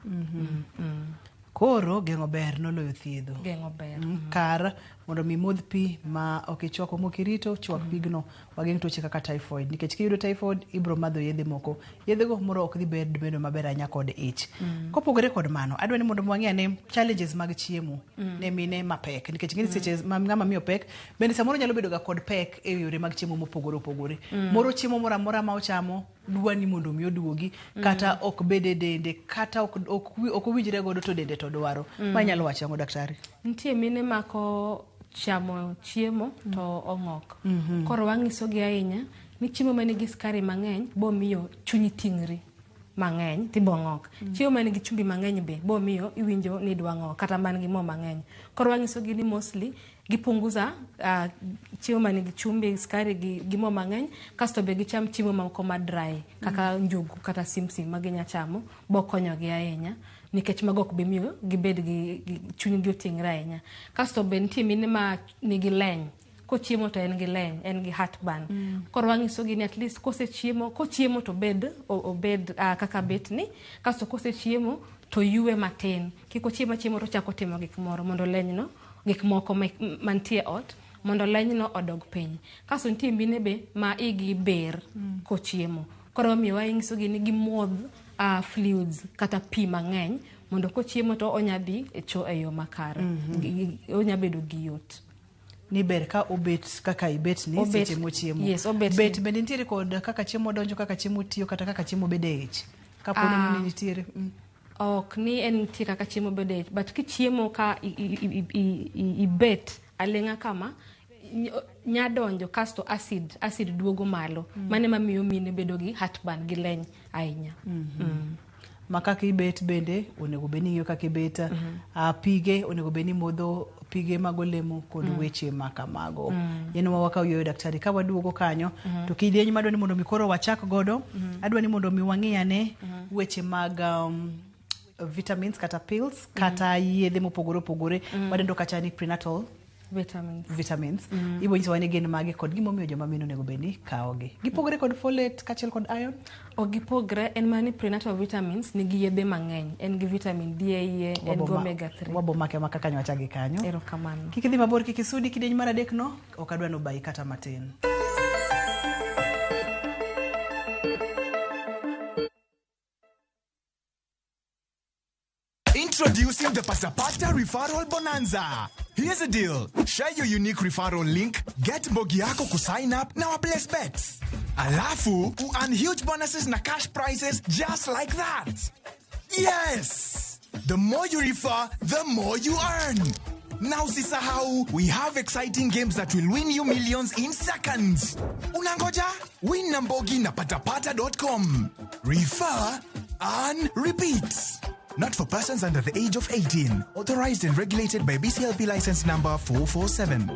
Koro geng'o ber noloyo thiedho. Geng'o ber. Kar mondo mi modh pi ma okichwako mokirito, chwak pigno wageng' tuoche kaka typhoid. Nikech kiyudo typhoid, ibro madho yedhe moko. Yedhe go moro ok dhi bedo maber ahinya kod ich. Kopogore kod mano, adwa ni mondo mwang'e ane challenges mag chiemo ne mine mapek. Nikech ng'ini seche ng'ama miyo pek, bende samoro nyalo bedo ga kod pek e yore mag chiemo mopogore opogore. Moro chiemo moro amora ma ochamo dwa ni mondo mi oduogi, kata ok bede dende, kata ok owinjre godo to dende to dwaro. Ma nyalo wacho ang'o daktari? Nitie mine mako chamo chiemo to ong'ok. Koro wang'iso gi ahinya ni chiemo manigi skari mang'eny bo miyo chunyi ting'ri mang'eny tibo ng'ok. Chiemo manigi chumbi mang'eny be bo miyo iwinjo ni dwa ng'ok kata manigi mo mang'eny. Koro wang'iso gi ni mostly gipunguza chiemo manigi chumbi, skari gi mo mang'eny, kasto be gicham chiemo moko ma dry kaka njugu kata simsim ma ginya chamo bo konyo gi ahinya. Nikech mago ok bi miyo gibed gi chuny gi oting're ahinya. Kasto be nitie mine ma nigi leny. Kochiemo to en gi leny, en gi heartburn. Koro wang'iso gi ni at least kochiemo to obed kaka betni. Kasto kosechiemo to yue matin. Kik ochiemo to chako timo gik moro mondo lenyno, gik moko mantie ot, mondo lenyno odog piny. Kasto nitie mine be ma igi ber kochiemo. Koro miyo wang'iso gi ni gimodh fluids kata pi mang'eny mondo kochiemo to onya dhi e yo makare. Onya bedo gi yot. Ni ber ka obet kaka ibet ni seche mochiemo. Yes, obet. Bet bende nitiere kod kaka chiemo donjo, kaka chiemo tiyo, kata kaka chiemo bede ich. Kapono ni nitiere. Ok ni en nitie kaka chiemo bede ich, but kichiemo ka ibet aleng'a kama nya donjo kasto acid duogo malo. Mane mamiyo mine bedo gi heartburn gi leny ahinya. Ma kaka ibet bende onego bed ni ng'iyo kaka ibeta. Pige onego bed ni modho pige mag olemo kod weche ma kamago. Yeno wakaw yoyo daktari ka waduogo kanyo to kidieny madwa ni mondo mi koro wachak godo, adwa ni mondo mi wang'iyane weche mag vitamins kata pills kata yedhe mopogore opogore wadendo kata ni prenatal vitamins. Ibo nyiso wani gin mage kod gimomiyo joma mino nego beni kaogi. Gipogre kod folate kachel kod iron? O gipogre en mani prenatal vitamins nigi yedhe mang'eny. En gi vitamin D, en gi omega 3. Wabo make maka kanyo wachagi kanyo. Erokamano. Kik idhi mabor, kik isudi kidieny mar adek no, ok adwa no bai kata matin. Introducing the Pasapata Referral Bonanza. Here's the deal. Share your unique referral link, get Mbogi yako kusign up na place bets. Alafu, earn huge bonuses na cash prizes just like that. Yes! The more you refer, the more you earn. Now sisahau, we have exciting games that will win you millions in seconds. Unangoja? Win na Mbogi na patapata.com. Refer, earn, repeat. Not for persons under the age of 18. Authorized and regulated by BCLP license number 447.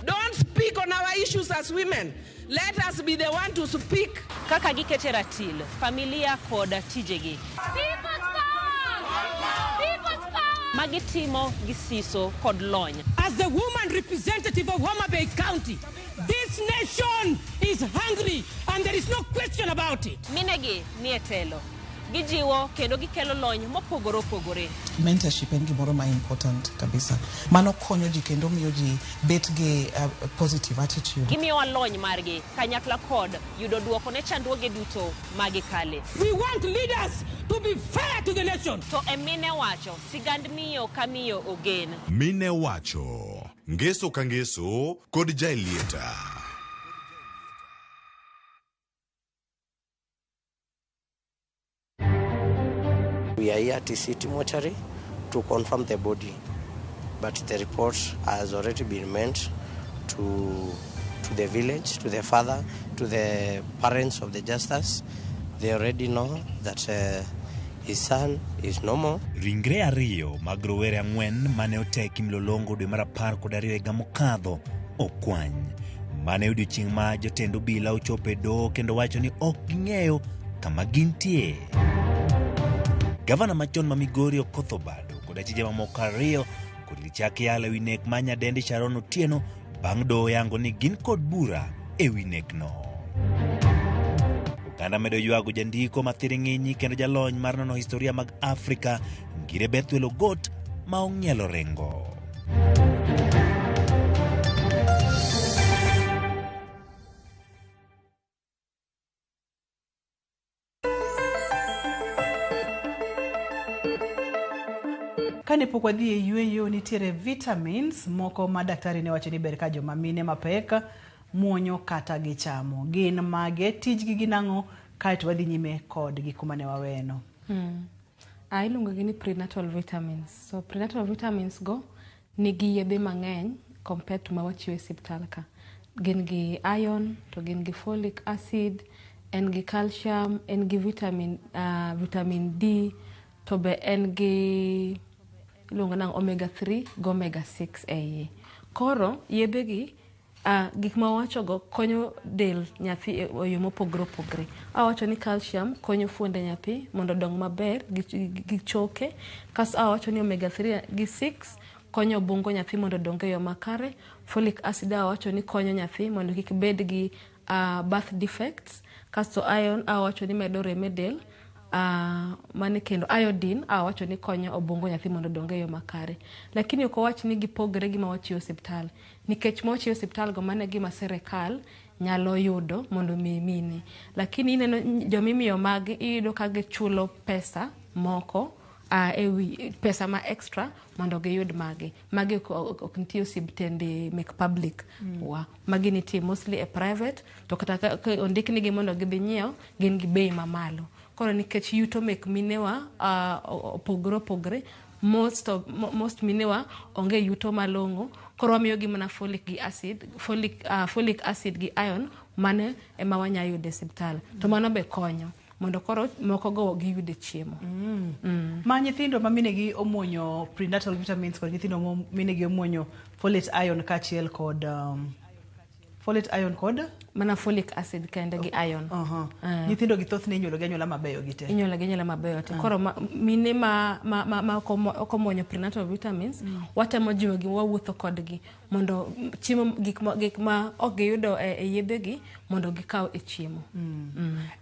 Don't speak on our issues as women. Let us be the one to speak. Kaka giketera til, familia koda tijegi. People's power! People's power! Magitimo gisiso kod lony. As the woman representative of Homa Bay County, this nation is hungry and there is no question about it. Minegi nietelo. Gijiwo kendo gikelo lony mopogore opogore. Mentorship en gimoro ma important kabisa. Mano konyo ji kendo miyo ji bet gi positive attitude. Gimiyo lony margi kanyakla kod yudo duoko ne chandruoge duto magikale. We want leaders to be fair to the nation. To emine wacho sigand miyo kamiyo ogen. Mine wacho ngeso kangeso kod jailieta. We are here at City Mortuary to confirm the body, but the report has already been meant to the village, to the father, to the parents of the Justus. They already know that his son is no more. Ringre ariyo mag rowere ang'wen mane oteki Mlolongo dwe mar 12 higa mokadho okwany. Mane odiochieng' ma jotend obila ochopo e doho kendo wacho ni ok ging'eyo kama gintie. Gavana machon ma Migori Okoth Obado kod achije mamoko ariyo kod gichak yalo ewi nek ma nyadendi Sharon Otieno bang' doho yango ni gin kod bura ewi nekno. Uganda medo ywago jandiko Mathiri Ng'inyi kendo jalony mar nono historia mag Afrika Ngire Bethwel Ogot ma ong'ielo rengo. Kane pok wadhi e yweyo nitiere vitamins moko ma daktari ne wacho ni ber ka joma mine mapek muonyo kata gichamo. Gin mage, tijgi gin ang'o, kaeto wadhi nyime kod gi kuma ne waweno. Iluongo gi ni prenatal vitamins. So prenatal vitamins go nigi yedhe mang'eny compared to ma wachiwo e osiptal ka. Gin gi iron, to gin gi folic acid, en gi calcium, en gi vitamin D, to be en gi iluongo nang omega 3 go omega 6 e. Koro yedhe gi gik ma wacho go konyo del nyathi e yo mopogore opogore. Awacho ni calcium konyo fuonde nyathi mondo dong maber gi choke. Kaso awacho ni omega 3 gi 6 konyo obwongo nyathi mondo dong e yo makare. Folic acid awacho ni konyo nyathi mondo kik bed gi birth defects. Kaso iron awacho ni medo rem e del. Mane kendo iodine awacho ni konyo obwongo nyathi mondo dong e yo makare. Lakini ok owach ni gipogre gi ma wachiwo e osiptal. Nikech ma wachiwo e osiptal go mane gima sirikal nyalo yudo mondo mine. Lakini ineno jomimiyo magi iyudo ka gichulo pesa moko ewi pesa ma extra mondo giyud magi. Magi ok nitie osiptende mek public wa. Magi nitie mostly e private, to kata ondiknigi mondo gidhi nyiew gin gi bei mamalo. Koro nikech yuto mek minewa opogore opogore, most minewa onge yuto malong'o. Koro wamiyo gi mana folic acid gi iron mane ema wanya yudo e osiptal. To mano be konyo mondo koro moko go giyude chiemo. Ma nyithindo ma minegi omuonyo prenatal vitamins kod nyithindo ma minegi omuonyo folate iron kachiel kod folate iron kod mana folic acid kende gi iron. Nyithindo gi thothne inyuolo gi anyuola mabeyo gi te. Inyuolo gi anyuola mabeyo te. Koro mine ma okomuonyo prenatal vitamins watemo jiwo gi, wawuotho kodgi mondo chiemo gik ma ok giyudo e yedhe gi mondo gikaw e chiemo.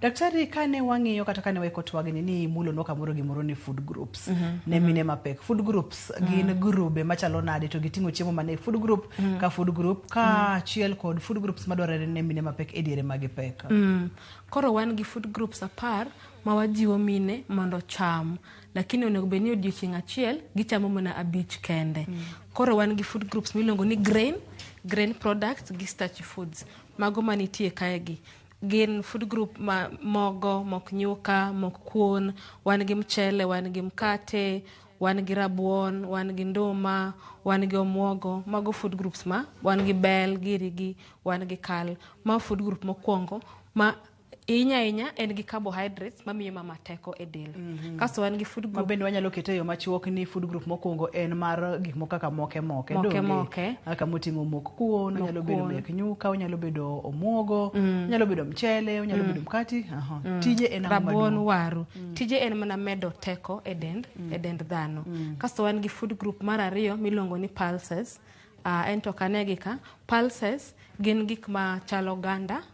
Daktari, kane wang'iyo kata kane weko twagni ni mulo no kamoro gimoro ni food groups ne mine mapek. Food groups gin grube machalo nade to giting'o chiemo mane food group ka food group ka chiel kod food groups madwarore ne mine mapek e diere magi pek. Koro wan gi food groups 10 ma wajiwo mine mondo cham, lakini onego bed ni odiochieng' achiel gichamo mana 5 kende. Koro wan gi food groups miluongo ni grain products gi starchy foods. Mago manitie kae gi gin food group mogo, mok nyuka, mok kuon, wan gi mchele, wan gi mkate, wan gi rabuon, wan gi nduma, wan gi omwogo. Mago food groups ma wan gi bel, girigi, wan gi kal. Ma food group mokwongo ma inya en gi carbohydrates mamiyo mama teko e del. Kaso wan gi food group mabende wanyalo kete yo machuok ni food group mokwongo en mar gik moko kaka moke kaka moting'o mok kuon, onyalo bedo mek nyuka, onyalo bedo omwogo, onyalo bedo mchele, onyalo bedo mkati. Tije en rabuon, waru. Tije en mana medo teko e dend dhano. Kaso wan gi food group mar ariyo miluongo ni pulses. Ento kanegi ka pulses gin gik ma chalo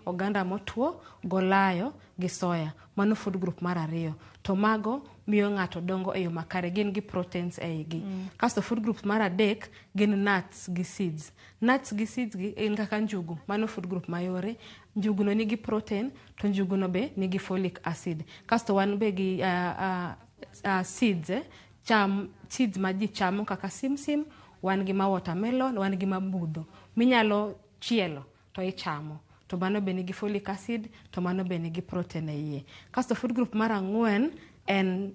oganda motuo, golayo gi soya. Mano food group mar ariyo. To mago miyo ng'ato dongo e yo makare, gin gi proteins e igi. Kasto food group mar adek gin nuts gi seeds. Nuts gi seeds gi en kaka njugu. Mano food group mayore. Njugu no nigi protein, to njugu no be nigi folic acid. Kasto wan be gi seeds, seeds ma ji chamo kaka simsim, wan gi ma watermelon, wan gi ma budho. Minyalo chielo to ichamo. To mano be nigi folic acid, to mano be nigi protein e iye. Kasto food group mar ang'wen en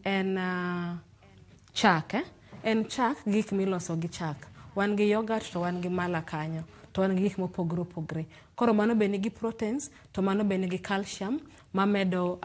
chak. En chak, gik miloso gi chak. Wan gi yogurt to wan gi mala kanyo. to wan gi gik mopogore opogore. Koro mano be nigi proteins, to mano be nigi calcium mamedo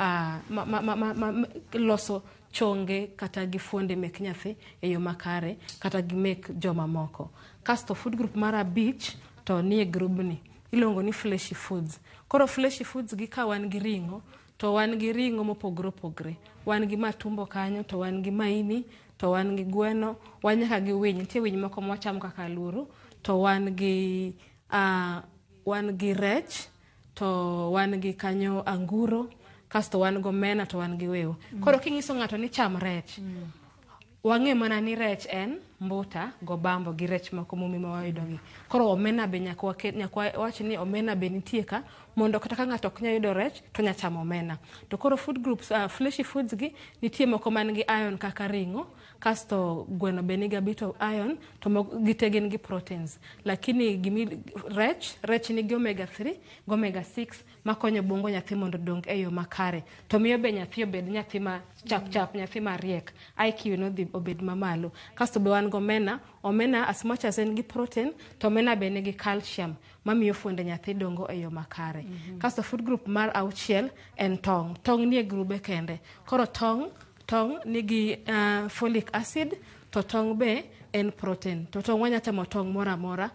loso chonge kata gi fuonde mek nyathi e yo makare kata gi mek joma moko. Kasto food group mar abich to nie grubni ilongo ni fleshy foods. Koro fleshy foods gi ka wan gi ringo, to wan gi ringo mopogore opogore. Wan gi matumbo kanyo, to wan gi maini, to wan gi gweno, wan nyaka gi winy. Nitie winy moko mwachamo kaka aluru, to wan gi rech, to wan gi kanyo anguro, kasto wan go omena, to wan gi wewo. Koro kinyiso ng'ato ni cham rech, wang'e mana ni rech en mbuta, gobambo gi rech moko mumi ma wayudogi. Koro omena be nyaka wach ni omena be nitie ka, mondo kata ka ng'ato ok nya yudo rech to nya chamo omena. To koro food groups, fleshy foods gi nitie moko man gi iron kaka ringo, kasto gweno be nigi a bit of iron, to gite gin gi proteins. Lakini rech nigi omega 3 gi omega 6 makonyo obwongo nyathi mondo odong e yo makare. To miyo be nyathi obed nyathi ma chap, nyathi mariek, IQ no dhi obed mamalo. Kasto be wan go omena as much as en gi protein, to omena be nigi calcium mamiyo fuonde nyathi dongo e yo makare. Kasto food group mar auchiel en tong'. Tong' nie grube kende. Koro tong' nigi folic acid, to tong' be en protein. To tong' wanya chamo tong' mora mora,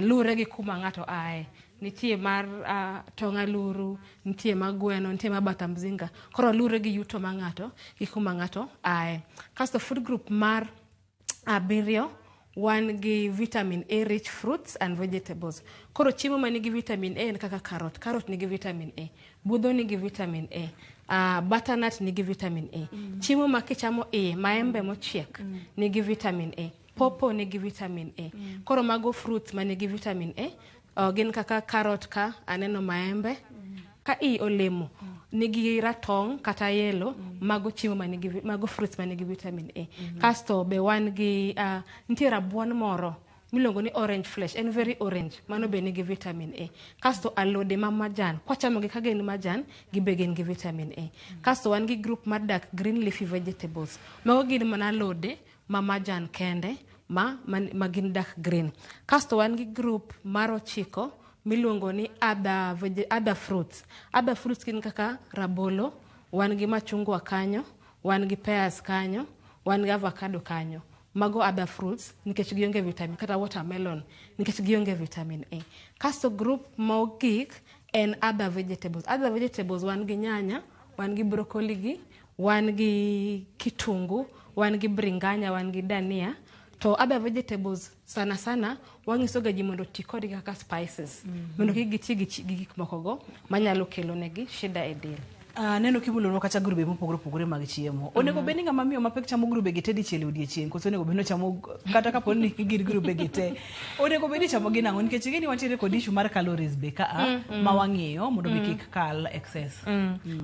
lure gi kuma ng'ato ae. Nitie mar tong' aluru, nitie mar gweno, nitie mar bata mzinga. Koro lure gi yuto ma ng'ato gi kuma ng'ato ae. Kasto food group mar abiriyo wan gi vitamin A rich fruits and vegetables. Koro chiemo ma nigi vitamin A en kaka carrot nigi vitamin A, budho nigi vitamin A, butternut nigi vitamin A. Chiemo ma kichamo maembe mochiek nigi vitamin A, popo nigi vitamin A. Koro mago fruits ma nigi vitamin A, gin kaka carrot ka aneno maembe, ka olemo nigi ratong kata yellow, mago chiemo mago fruits ma nigi vitamin A. Kasto be wan gi nitie rabuon moro milongo ni orange flesh, en very orange, mano be nigi vitamin A. Kasto alode ma majan, kwachamo gi ka gin majan, gibe gin gi vitamin A. Kasto wan gi group mar dark green leafy vegetables, mago gin mana alode ma majan kende ma gin dark green. Kasto wan gi group mar ochiko miluongo ni other fruits. Other fruits gin kaka rabolo, wan gi machungwa kanyo, wan gi pears kanyo, wan gi avocado kanyo. Mago other fruits nikech gionge vitamin, kata watermelon nikech gionge vitamin A. Kasto group mogik en other vegetables. Other vegetables wan gi nyanya, wan gi broccoli gi, wan gi kitungu, wan gi bringanya, wan gi dania. To other vegetables sana wangiso ga ji mondo ti kodgi kaka spices, mondo giti gi gik moko go manyalo kelo negi shida e del. Neno kibulo kata grube mopogore opogore mag chiemo. Onego bed ni ng'ama miyo mapek chamo grube gite dichiel odiechieng', koso onego bed ni chamo kata kapo ni gin grube gite. Onego bed ni chamo gi nang'o nikech gini wantiere kod issue mar calories be ka ma wang'iyo mondo kik kal excess.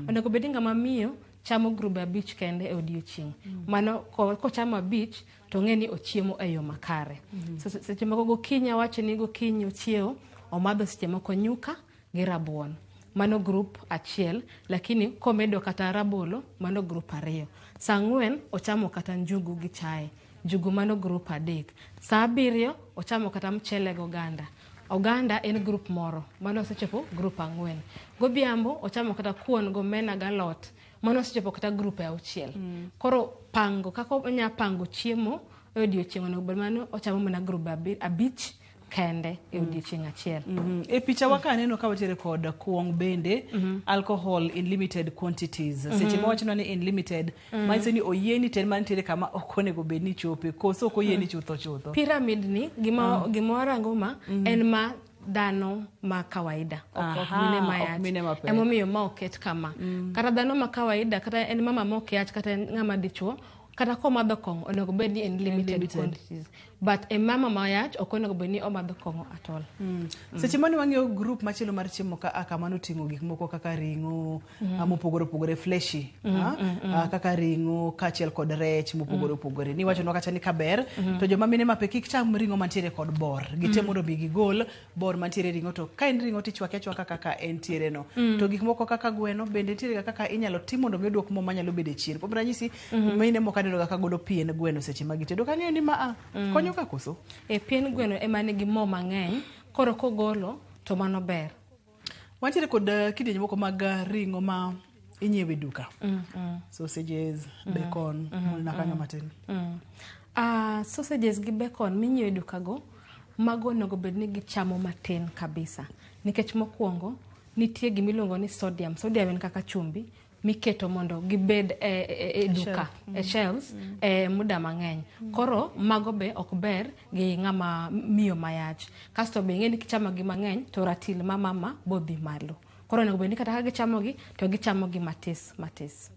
Onego bed ni ng'ama miyo chamo grube abich kende e odiechieng'. Mano kochamo abich to ng'eni ochiemo e yo makare. Seche moko gokinyi wacho ni gokinyi ochiewo, omadho seche moko nyuka gi rabuon. Mano group achiel, lakini komedo kata rabolo, mano group ariyo. Saa 4 ochamo kata njugu gi chai, njugu mano group adek. Saa 7 ochamo kata mchele gi oganda. Oganda en group moro, mano osechopo group 4. Godhiambo ochamo kata kuon gomena galot, mano osechopo kata group 6. Koro pango, kaka onya pango chiemo e odiechieng' onego bed mano ochamo mana group abich kende e odiechieng' achiel. E picha waka neno ka watiere kod kuong bende, alcohol in limited quantities. Seche ma wachino ni in limited, manyiso ni oyieni ten mantiere kama ok onego bed ni chope, koso ok oyieni chutho. Pyramid ni gimoro angoma en ma dhano ma kawaida, ok mine ma pek. Emomiyo ma oket kama. Kata dhano ma kawaida, kata en mama ma ok yach, kata ng'ama dichuo, kata komadho kong'o onego bed ni en limited quantities. But a mama ma yach ok onego bed ni omadho kong'o at all. Seche mane wang'iyo group machielo mar chiemo ka kamano ting'o gik moko kaka ring'o mopogore opogore, fleshy, kaka ring'o kachiel kod rech mopogore opogore. Ni wacho no kacha ni kaber, to joma mine mapek kik cham ring'o mantiere kod bor. Gitemo mondo bi gigol bor mantiere ring'o, to ka en ring'o tichwake achwaka kaka entiere no. To gik moko kaka gweno bende nitiere kaka inyalo tim mondo mi duok mo manyalo bedo chien. Kuom ranyisi mine moko aneno kaka godo pien gweno seche ma gitedo. Kang'eyo ni ma konyo ka koso? Pien gweno ema nigi mo mang'eny koro kogolo to mano ber. Wantiere kod kidienje moko mag ring'o ma inyiewe duka. Sausages, bacon, na kanyo matin. Sausages gi bacon minyiewe duka go, mago onego bed ni gichamo matin kabisa. Nikech mokwongo nitie gimiluongo ni sodium. Sodium en kaka chumbi miketo mondo gibed e duka, e shelves, muda mang'eny. Koro mago be ok ber gi ng'ama miyo mayach. Kasto be ng'eni kichamo gi mang'eny to ratil ma mama bodhi malo. Koro onego bed ni kata ka gichamo gi to gichamo gi matis matis.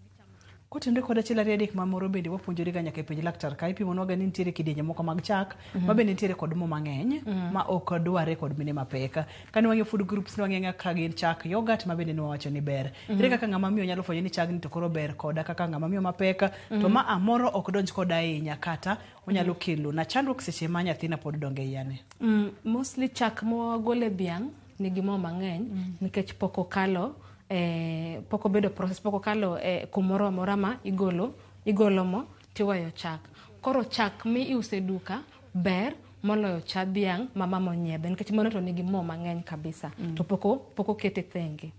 Kotende kod achiel ariyo adek mamoro bende wapuonjore ga nyaka e penj laktar ka ipimonwa ga ni nitiere kidienje moko mag chak ma bende nitiere kod mo mang'eny ma ok dware kod mine mapek. Kane wang'e food groups ne wang'e ka gin chak, yogurt ma bende wawacho ni ber. Ere kaka ng'ama miyo nyalo fwenyo ni chagni to koro ber koda kaka ng'ama miyo mapek to ma amoro ok donj koda ahinya kata onyalo kelo na chandruok seche ma nyathina pod donge yane. Mostly chak mogole dhiang' nigi mo mang'eny nikech pok okalo poko bedo process, poko kalo kumoro amora ma igolo mo tiwayo chak. Koro chak mi iuse duka ber moloyo cha dhiang' ma mama onyiedho nikech mano to nigi mo mang'eny kabisa to poko kete thenge.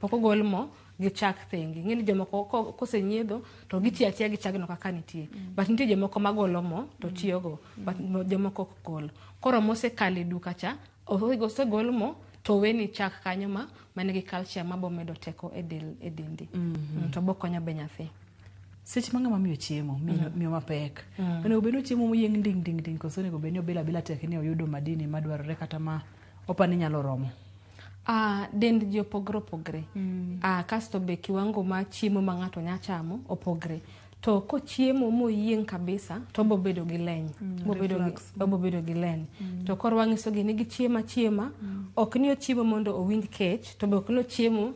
Poko gol mo gi chak thenge. Ng'eni jomoko kosenyiedho to gitiyo atiya gi chagno kaka nitie. But nitie jomoko magolo mo to tiyogo, but jomoko ok golo. Koro mosekale duka cha osegol mo to weni chak kanyo ma manigi calcium ma bo medo teko e dendi. To bo konyo be nyathi. Seche ma ng'ama miyo chiemo, miyo mapek. Onego bed ni chiemo moyieng ding ding ding koso onego bed ni obila bila tek ni oyudo madini madwarore kata ma opani nyalo romo. Dend ji opogre. Kasto be kiwango ma chiemo ma ng'ato nya chamo opogre. To ko chiemo moyieng kabisa to bo bedo gi leny. Bo bedo gi leny. To koro wang'iso gi ni gichiema ok ni ochiemo mondo owinj kech, to be ok ni ochiemo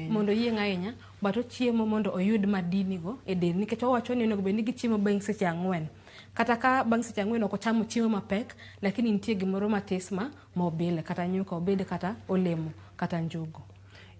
mondo yieng ahinya, but ochiemo mondo oyud madini go e del nikech owacho ni onego bed ni gichiemo bang' seche 4. Kata ka bang' seche 4 ok ochamo chiemo mapek, lakini nitie gimoro matis ma obile kata nyuka obede kata olemo kata njugu.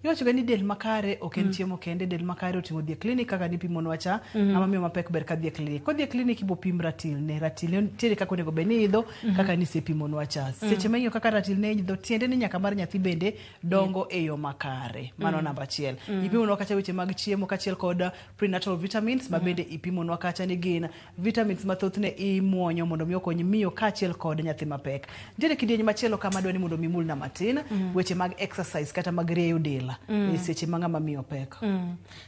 Iwacho ga ni del makare ok en chiemo kende, del makare oting'o dhi e klinik kaka nipimonwa cha, ng'ama miyo mapek ber ka dhi e klinik. Kodhi e klinik ibo pim ratil ne nitiere kaka onego bed ni idho kaka nisepimonwa cha. Seche ma ing'iyo kaka ratil ne idho, tiende ni nyaka mar nyathi bende dongo e yo makare. Mano namba 1. Ipimonwa kacha weche mag chiemo kachiel kod prenatal vitamins ma bende ipimonwa kacha ni gin vitamins mathothne imuonyo mondo mi okony miyo kachiel kod nyathi mapek. Nitiere kidienje machielo kama dwani mondo mimulna matin, weche mag exercise kata mag rieyo del. Seche ma ng'ama miyo pek.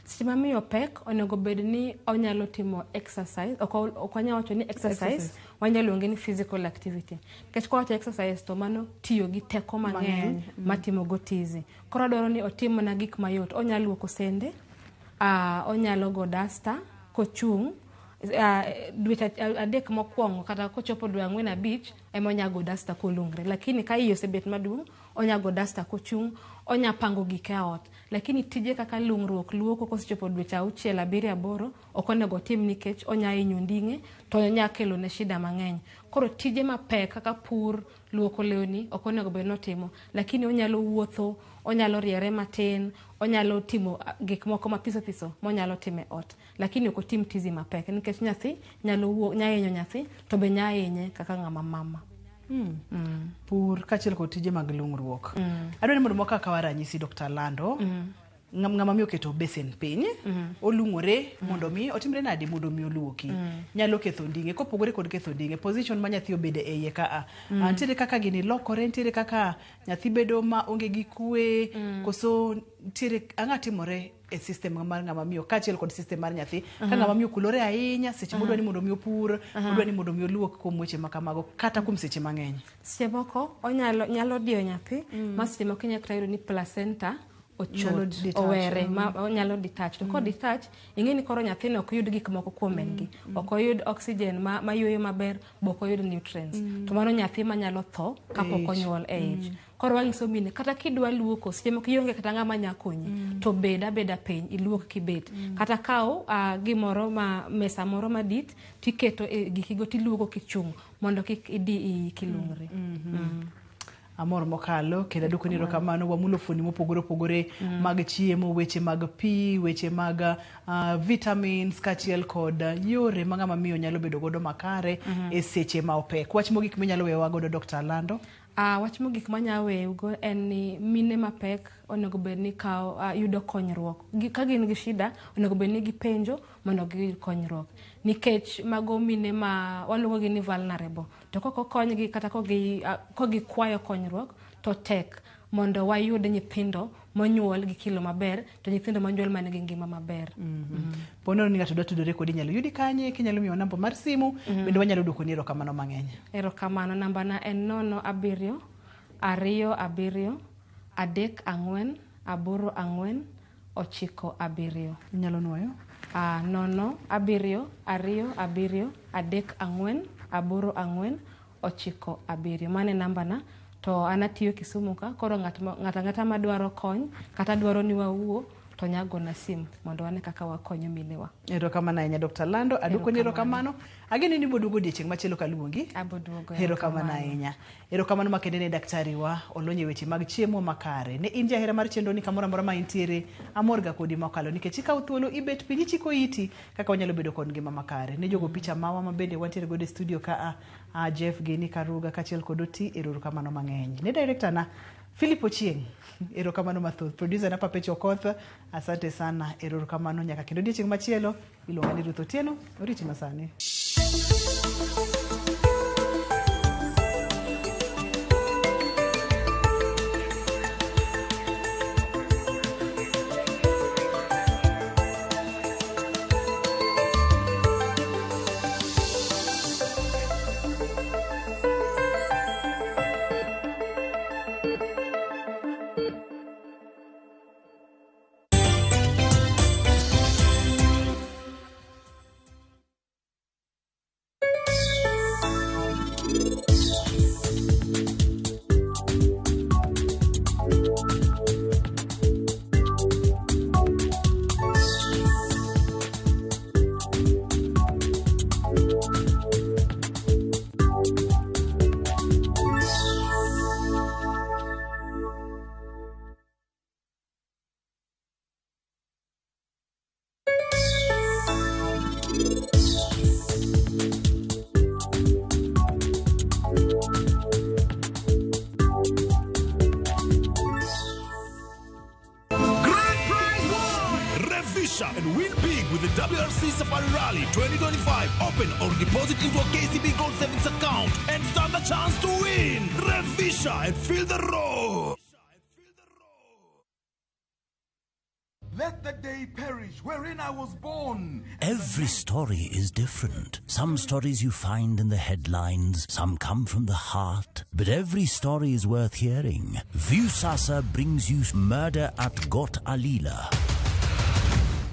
Seche ma miyo pek onego bed ni onyalo timo exercise. Ok wanyalo wacho ni exercise, wanyalo luonge ni physical activity. Nikech kwa wacho exercise to mano tiyo gi teko mang'eny matimo go tizi. Koro dwaro ni otim na gik mayot. Onyalo luoko sende, onyalo go dasta kochung', dweche 3 mokwongo kata kochopo dwe 4-5 ema onyago dasta kolungre. Lakini ka iye osebet maduong' onyago dasta kochung', onya pango gike ot. Lakini tije kaka lungruok, luoko kosechopo dweche 6-7-8 ok onego tim nikech onya hinyo nding'e to onya kelo ne shida mang'eny. Koro tije mapek kaka pur, luoko lewni ok onego bed notimo, lakini onyalo wuotho, onyalo riere matin, onyalo timo gik moko mapiso monyalo time ot. Lakini ok otim tizi mapek nikech nyathi nyalo hinyo nyathi to be nya hinye kaka ng'ama mama. Pur kachiel kod tije mag lungruok. Adwani mondo mwaka kawa ranyisi Dr. Lando. Ng'ama miyo keto besen piny, olung'ore mondo mi otimre nadi mondo mi oluoki. Nyalo ketho nding'e, kopogore kod ketho nding'e, position ma nyathi obede e iye ka nitiere kaka gini lokore, nitiere kaka nyathi bedo ma onge gi kwe, koso nitiere ang'a timore e system mar ng'ama miyo kachiel kod system mar nyathi. Ka ng'ama miyo kulore ahinya seche modwani mondo mi opur, odwani mondo mi oluok kuom weche makamago kata kuom seche mang'eny. Seche moko nyalo diyo nyathi, ma seche moko inyalo yudo ni placenta ochot, owere ma onyalo detach. To kod detach, ing'eni koro nyathino ok yud gik moko kuom gi. Ok oyud oxygen ma yueyo maber, ok oyud nutrients. To mano nyathi manyalo tho kapok onyuol e ich. Koro wang'iso mine kata kidwa luoko, seche moko ionge kata ng'ama nya konyi, to beda piny iluok kibet. Kata kaw gimoro mesa moro madit tiketo gikigo tiluoko kichung' mondo kik idi kilungre. Amor mokalo kendo adwoko ni erokamano. Wamulo fuoni mopogore mag chiemo, weche mag pi, weche mag vitamins kachiel kod yore ma ng'ama miyo nyalo bedo godo makare e seche ma opek. Wach mogik minyalo wewa godo Dr. Lando? Wach mogik manyawego en ni mine mapek onego bed ni yudo konyruok. Ka gin gi shida onego bed ni gipenjo mondo giyud konyruok. Nikech mago mine ma waluongogi ni vulnerable. To koko konygi kata kogikwayo konyruok to tek mondo wayud nyithindo monyuol gi kilo maber to nyithindo monyuol man gi ngima maber. Pono ni ng'ato dwa tudore kodi nyalo yudi kanye kinyalo miyo namba mar simu bende wanyalo dwoko ni erokamano mang'eny. Erokamano, namba na en 07 27 34 84 97. Inyalo nuoyo 07 27 34 84 97. Mane namba na to anatiyo Kisumu ka, koro ng'ata madwaro kony kata dwaro ni wawuo to nyago na simu mondo wane kaka wakonyo minewa. Erokamano ahinya Dr. Lando, aduoko ni erokamano. Ageni ni boduogo odiochieng' machielo kaluongi. Aboduogo. Erokamano ahinya. Erokamano makende ne daktari wa olonye weche mag chiemo makare. Ne in jahera mar chenro ni kamoro amora ma intiere, amor ga kodi mokalo nikech ikaw thuolo ibet piny chiko iti kaka wanyalo bedo kod ngima makare. Ne jogo picha mawa mabende wantiere go e studio ka Jeff Geni Karuga kachiel kod Oti. Erokamano mang'eny. Ne director na Philip Ochieng, erokamano mathoth. Producer na Pape Chokoth, asante sana. Erokamano nyaka kendo odiochieng' machielo. Iluonga ni Ruth Otieno, oriti masani. And win big with the WRC Safari Rally 2025. Open or deposit into a KCB Gold Savings account and stand a chance to win. Revisha and feel the road. Let the day perish wherein I was born. Every story is different. Some stories you find in the headlines, some come from the heart, but every story is worth hearing. Viusasa brings you Murder at Got Alila.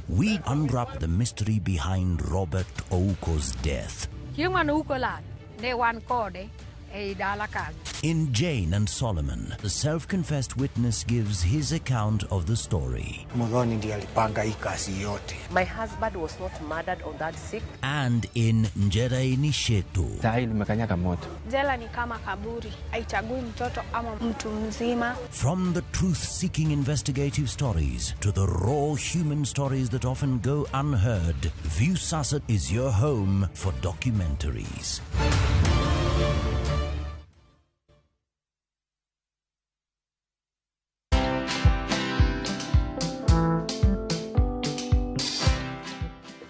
We unwrap the mystery behind Robert Ouko's death. In Jane and Solomon, the self-confessed witness gives his account of the story. My husband was not murdered on that sick. And in Njera Nishetu, Jela ni kama kaburi, haichagui mtoto ama mtu mzima. From the truth-seeking investigative stories to the raw human stories that often go unheard, Viusasa is your home for documentaries.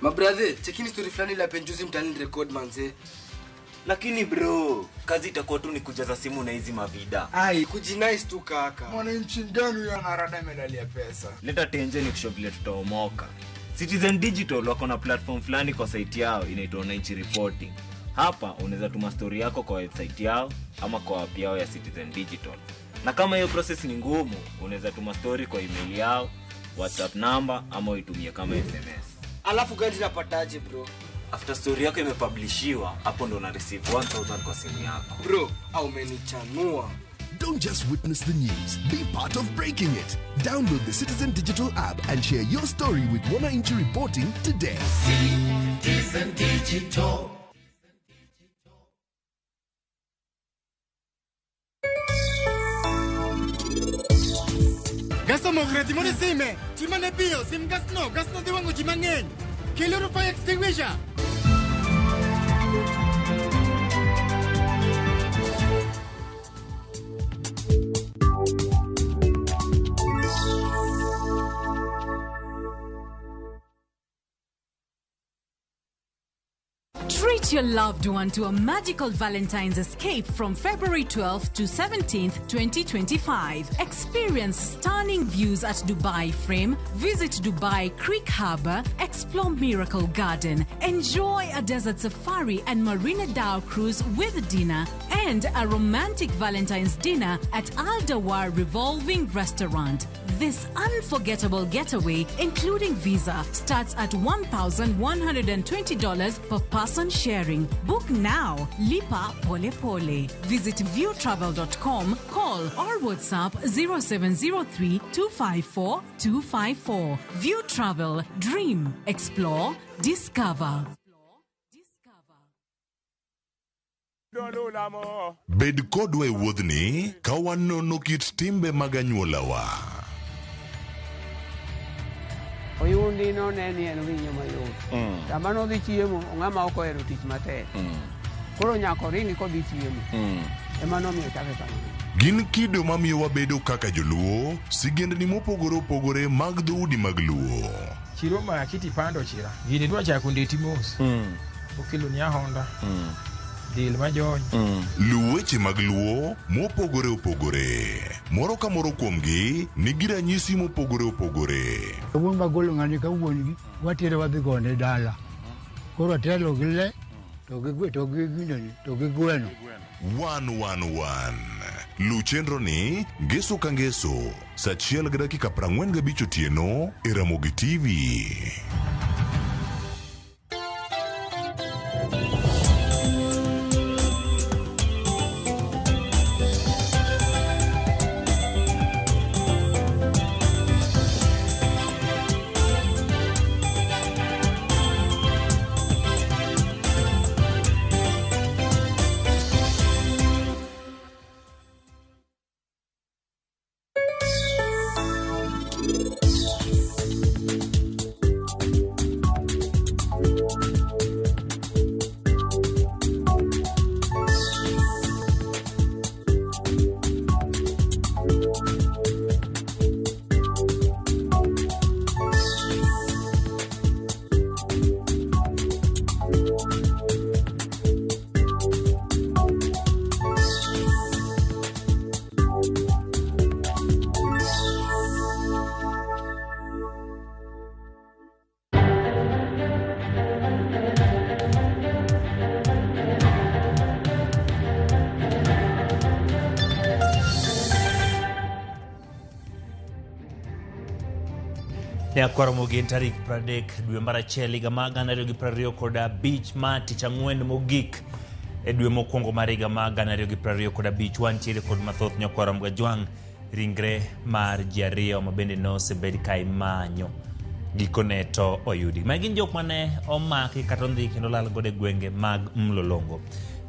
Mabrother, chekini story fulani la penjuzi mtani record manze. Lakini bro, kazi itakuwa tu ni kujaza simu na hizi mavida. Ai, kujinice tu kaka. Mwananchi gani ya narada medali ya pesa? Leta tenje ni kushobile tutaomoka. Citizen Digital wako na platform fulani kwa site yao inaitwa Wananchi Reporting. Hapa unaweza tuma story yako kwa website yao ama kwa app yao ya Citizen Digital. Na kama hiyo process ni ngumu, unaweza tuma story kwa email yao, WhatsApp number ama uitumie kama SMS. Alafu gani napataje bro? After story yako imepublishiwa, hapo ndo una receive 1000 kwa simu yako. Bro, au umenichanua. Don't just witness the news, be part of breaking it. Download the Citizen Digital app and share your story with Wananchi Reporting today. Citizen Digital. Gasto mogreti mo sime. Chimane pio, sim gasno de wango chimangeng. Kilo fire extinguisher. Treat your loved one to a magical Valentine's escape from February 12th to 17th, 2025. Experience stunning views at Dubai Frame, visit Dubai Creek Harbour, explore Miracle Garden, enjoy a desert safari and Marina Dow cruise with dinner, and a romantic Valentine's dinner at Al Dawar Revolving Restaurant. This unforgettable getaway, including visa, starts at $1,120 per person sharing. Book now. Lipa Pole Pole. Visit viewtravel.com, call or WhatsApp 0703 254 254. View Travel. Dream. Explore. Discover. Bed kodwa e wuodhni ka wanono kit timbe mag anyuolawa. Oyundi no neni en winyo mayot. Sama no dhi chiemo, ng'ama ok ohero tich matek. Koro nyako ringi kodhi chiemo. Ema nomiyo chake kamano. Gin kido mamiyo wabedo kaka joluo, sigendni mopogore opogore mag dhoudi mag luo. Chiro ma kiti pando chira. Gini dwa chako ndeti mos. Okelo nya Honda. Dil majony. Luweche mag luo mopogore opogore. Moro ka moro kuomgi nigi ranyisi mopogore opogore. Wuon magolo ng'ani ka wuongi watire wadhi gone dala. Koro telo gi le to gi gweno. 111 Luchenro ni ngeso ka ngeso saa 1:45 otieno e Ramogi TV. Ne akwaro mogin tarik 30 dwe mar achiel higa mag 2025 ma tich ang'wen mogik e dwe mokwongo mar higa mag 2025 wantiere kod mathoth nyakwaro mga jwang' ringre mar ji ariyo ma bende nosebed ka imanyo gikone to oyudi. Magi gin jok mane omaki kata ondhi kendo lal godo e gwenge mag Mlolongo.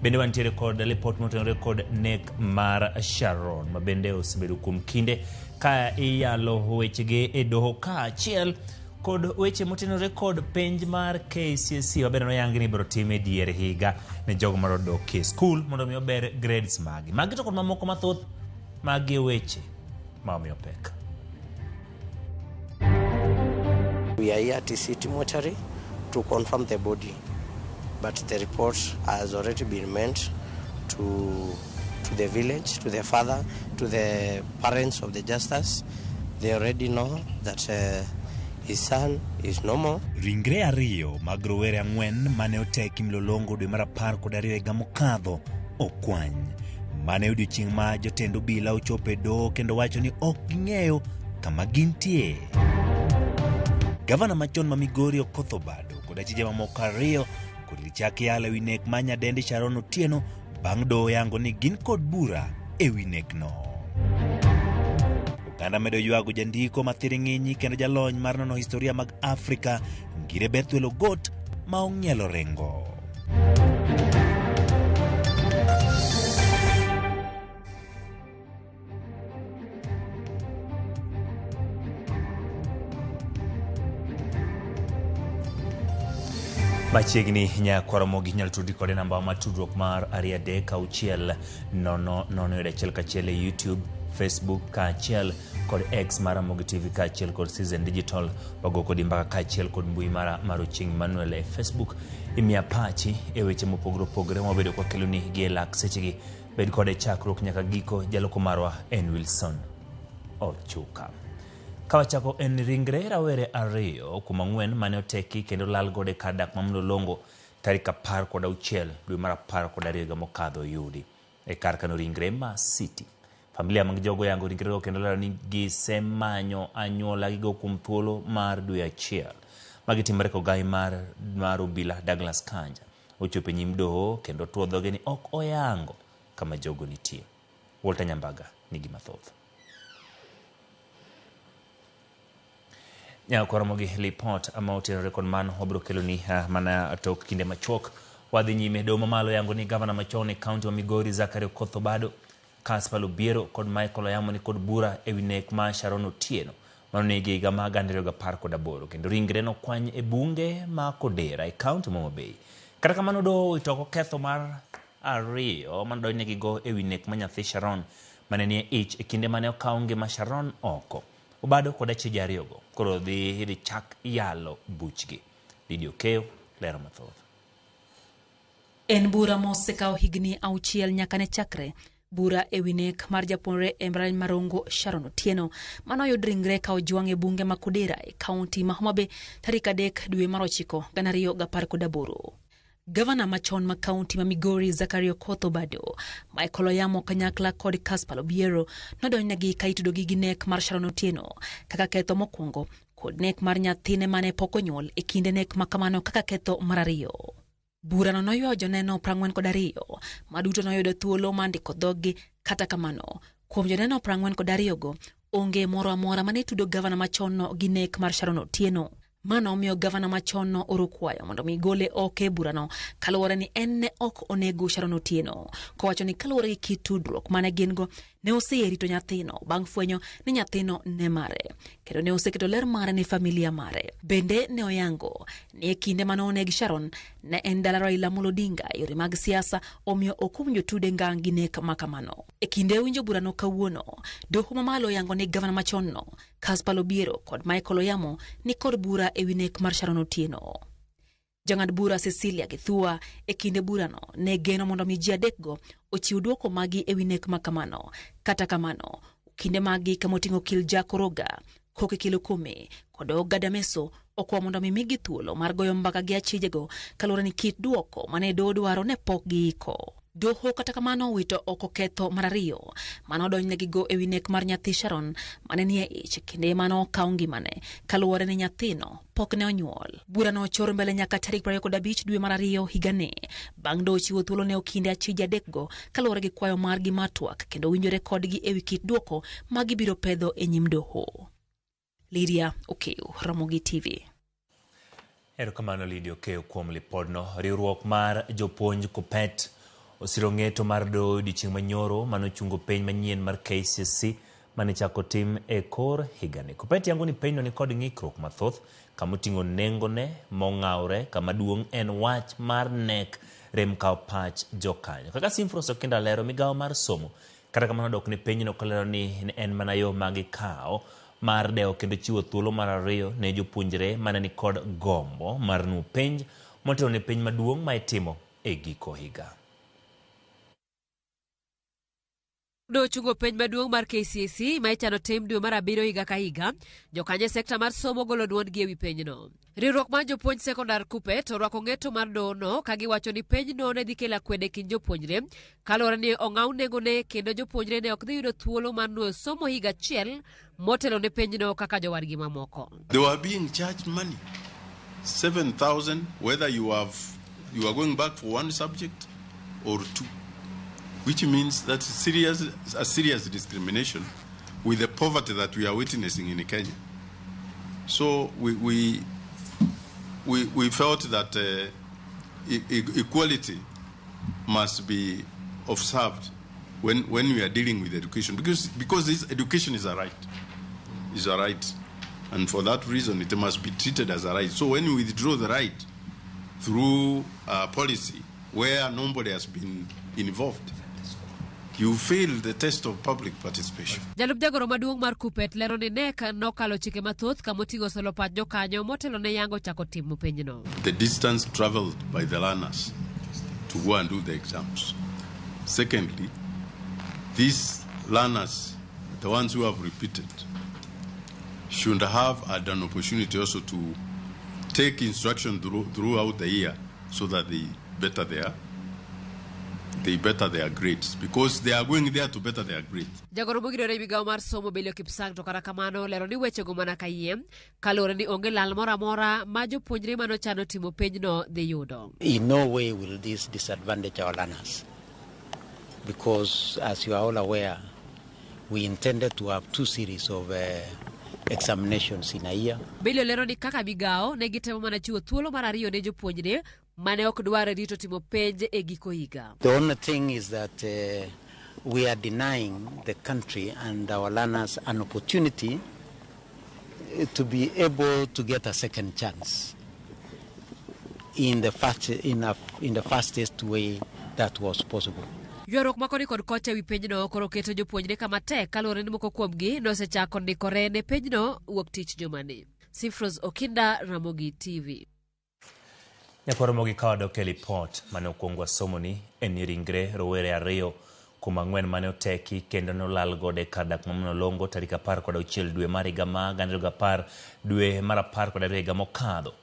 Bende wantiere kod lipot motenore kod nek mar Sharon ma bende osebedo kuom kinde ka iyalo wechege e doho ka achiel kod weche motenore kod penj mar KCSE wabende noyangi ni biro time dier higa ne jogo marodok e skul mondo mi ober grades magi. Magi to kod mamoko mathoth magi weche ma omiyo pek. We are here at City Mortuary to confirm the body, but the report has already been meant to the village, to the father, to the parents of the justice. They already know that his son is no more. Ringre ariyo mag rowere ang'wen mane oteki Mlolongo dwe mar 12 higa mokadho okwany. Mane odiochieng' ma jotend obila ochopo e doho kendo wacho ni ok ging'eyo kama gintie. Gavana machon ma Migori Okoth Obado kod achije mamoko ariyo kod gichak yalo ewi nek ma nyadendi Sharon Otieno bang' doho yango ni gin kod bura ewi nekno. Oganda medo ywago jandiko Mathiri Ng'inyi kendo jalony mar nono historia mag Afrika Ngire Bethwel Ogot ma ong'ielo rengo. Machiegni nyakwaro mogi nyalo tudi kode namba ma tudruok mar 3-6-0-0-1 e YouTube, Facebook kaachiel kod X mar Ramogi TV kaachiel kod Citizen Digital wago kodi mbaka kaachiel kod mbui mar Oching Manuel e Facebook Imiya pachi e weche mopogore opogore mabedo kwa keloni gi lak sechegi. Bed kode chakruok nyaka giko. Jaloko marwa en Wilson Ochuka. Kawachako en ringre rawere ariyo kuom ang'wen mane oteki kendo lal gode kar dak mamlolongo tarik 16 dwe mar 12 mokadho yudi e kar kano ringre ma City. Familia mag jogo yango ringrego kendo lero ni gisemanyo anyuola gigo kuom thuolo mar dwe achiel. Magitimore kogai mar obila Douglas Kanja ochopo e nyim doho kendo tuodhoge ni ok oyango kama jogo nitie. Walter Nyambaga nigi mathoth. Nyakoromogi lipot ama otenore kod mano wabiro keloni mana tok kinde machuok. Wadhi nyime. Doho mamalo yango ni gavana machon e kaunti ma Migori Zachary Okoth Obado, Caspar Obiero kod Michael Oyamo ni kod bura ewi nek ma Sharon Otieno manonegi higa ma 2018 kendo ringre nokwany e bunge ma Kodera e kaunti ma Homa Bay. Kata kamano doho itoko ketho mar ariyo manodonjnegigo ewi nek ma nyathi Sharon mane nie ich e kinde mane okaw ngima Sharon oko. Obado kod achije ariyogo koro dhi chak yalo buchgi. Didi Okeo lero mathoth. En bura mosekawo higni 6 nyaka ne chakre. Bura ewi nek mar japonre Embrane Marongo Sharon Otieno manoyud ringre ka ojwang' e bunge ma Kodera e kaunti ma Homa Bay tarik 3 dwe mar 9 2018. Gavana machon ma kaunti ma Migori Zachary Okoth Obado, Michael Oyamo kanyakla kod Caspar Obiero nodonjnegi ka itudogi gi nek mar Sharon Otieno kaka ketho mokwongo kod nek mar nyathine mane pok onyuol e kinde nek makamano kaka ketho mar ariyo. Burano noywayo joneno 42 maduto noyudo thuolo mar ndiko dhoggi. Kata kamano, kuom joneno 42 go onge moro amora mane tudo gavana machon no gi nek mar Sharon Otieno. Mano omiyo gavana machon no oro kwayo mondo mi gole oko e burano kaluwore ni en ne ok onego Sharon Otieno, kowacho ni kaluwore gi kit tudruok mane gin go ne oserito nyathino bang' fwenyo ni nyathino ne mare kendo ne oseketo ler mare ni familia mare. Bende ne oyango ni e kinde mane onegi Sharon ne en dala Raila Amolo Odinga e yore mag siasa, omiyo ok owinjo tude ngang' gi nek makamano. E kinde winjo burano kawuono, doho mamalo oyango ni gavana machon no Caspar Obiero kod Michael Oyamo ni kod bura ewi nek mar Sharon Otieno. Jang'ad bura Cecilia Githua e kinde burano ne geno mondo mi ji adekgo ochiw duoko magi ewi nek makamano. Kata kamano, kinde magi kamoting'o Kil Jack Oroga, Koke Kilokome kod Ogada Meso okwa mondo mi migi thuolo mar goyo mbaka gi achijego kaluwore ni kit duoko mane doho dwaro ne pok giiko. Doho kata kamano wito oko ketho mar ariyo manodonjnegigo ewi nek mar nyathi Sharon mane nie ich kinde mane okaw ngimane kaluwore ni nyathino pok ne onyuol. Burano ochor mbele nyaka tarik 25 dwe mar 2 higani bang' doho chiwo thuolo ne okinde achije adekgo kaluwore gi kwayo margi mar twak kendo winjore kodgi ewi kit duoko ma gibiro pedho e nyim doho. Lydia Okeo, Ramogi TV. Erokamano Lydia Okeo kuom lipodno. Riwruok mar jopuonj Kuppet osiro ng'eto mar doho odiechieng' manyoro manochungo penj manyien mar KCSE mane chako tim e kor higani. Kuppet yango ni penjno ni kod ng'ikruok mathoth kamoting'o nengone mong'awre kama duong' en wach mar nek rem kawo pach jokanyo. Kaka Simfros Okinda lero, migawo mar somo kata kamano dok ni penjno kolero ni en mana yo magikawo mar dewo kendo chiwo thuolo mar ariyo ne jopuonjre mane ni kod gombo mar nuo penj motelo ne penj maduong' ma itimo e giko higa. Dochungo penj maduong' mar KCSE ma ichano tim dwe mar 7 higa ka higa, jokanye sekta mar somo golo duondgi ewi penjno. Riwruok mar jopuonj sekondar Kuppet orwako ng'eto mar dohono ka giwacho ni penjno ne dhi kelo akwede kind jopuonjre kaluwore ni ong'aw nengone kendo jopuonjre ne ok dhi yudo thuolo mar nuo somo higa achiel motelo ne penjno kaka jowadgi mamoko. They were being charged money, 7,000, whether you are going back for one subject or two, which means that's a serious discrimination with the poverty that we are witnessing in Kenya. So we felt that equality must be observed when we are dealing with education, because this education is a right, and for that reason it must be treated as a right. So when we withdraw the right through a policy where nobody has been involved, you fail the test of public participation. Jalup jagoro maduong' mar Kupet lero ni NEC nokalo chike mathoth kamoting'o solo pach jokanyo motelo ne yango chako timo penjno. The distance traveled by the learners to go and do the exams. Secondly, these learners, the ones who have repeated, should have had an opportunity also to take instruction throughout the year so that they better their grades, because they are going there to better their grades. Jagoro mogirore migawo mar somo Belio Kipsang to kata kamano lero ni wechego mana kayiem kalore ni onge lal moro amora ma jopuonjre manochano timo penjno dhi yudo. In no way will this disadvantage our learners, because as you are all aware, we intended to have 2 series of examinations in a year. Belio lero ni kaka migawo ne gitemo mana chiwo thuolo mar ariyo ne jopuonjre mane ok dware rito timo penj e giko higa. The only thing is that we are denying the country and our learners an opportunity to be able to get a second chance in the fastest way that was possible. Ywaruok makoni kod kocha wi penjno koro keto jopuonjre kama tek kalore ni moko kuomgi nosechako ndikore ne penjno wuok tich jumani. Sifros Okinda, Ramogi TV. Nyaporo mogi kawado ke report mane okuongwa somoni en ringre rowere ariyo kuma ng'wen mane oteki kendo nolal gode kar dak mamnolongo tarik 16 dwe mar higa ma 2010 dwe mar 12 higa mokadho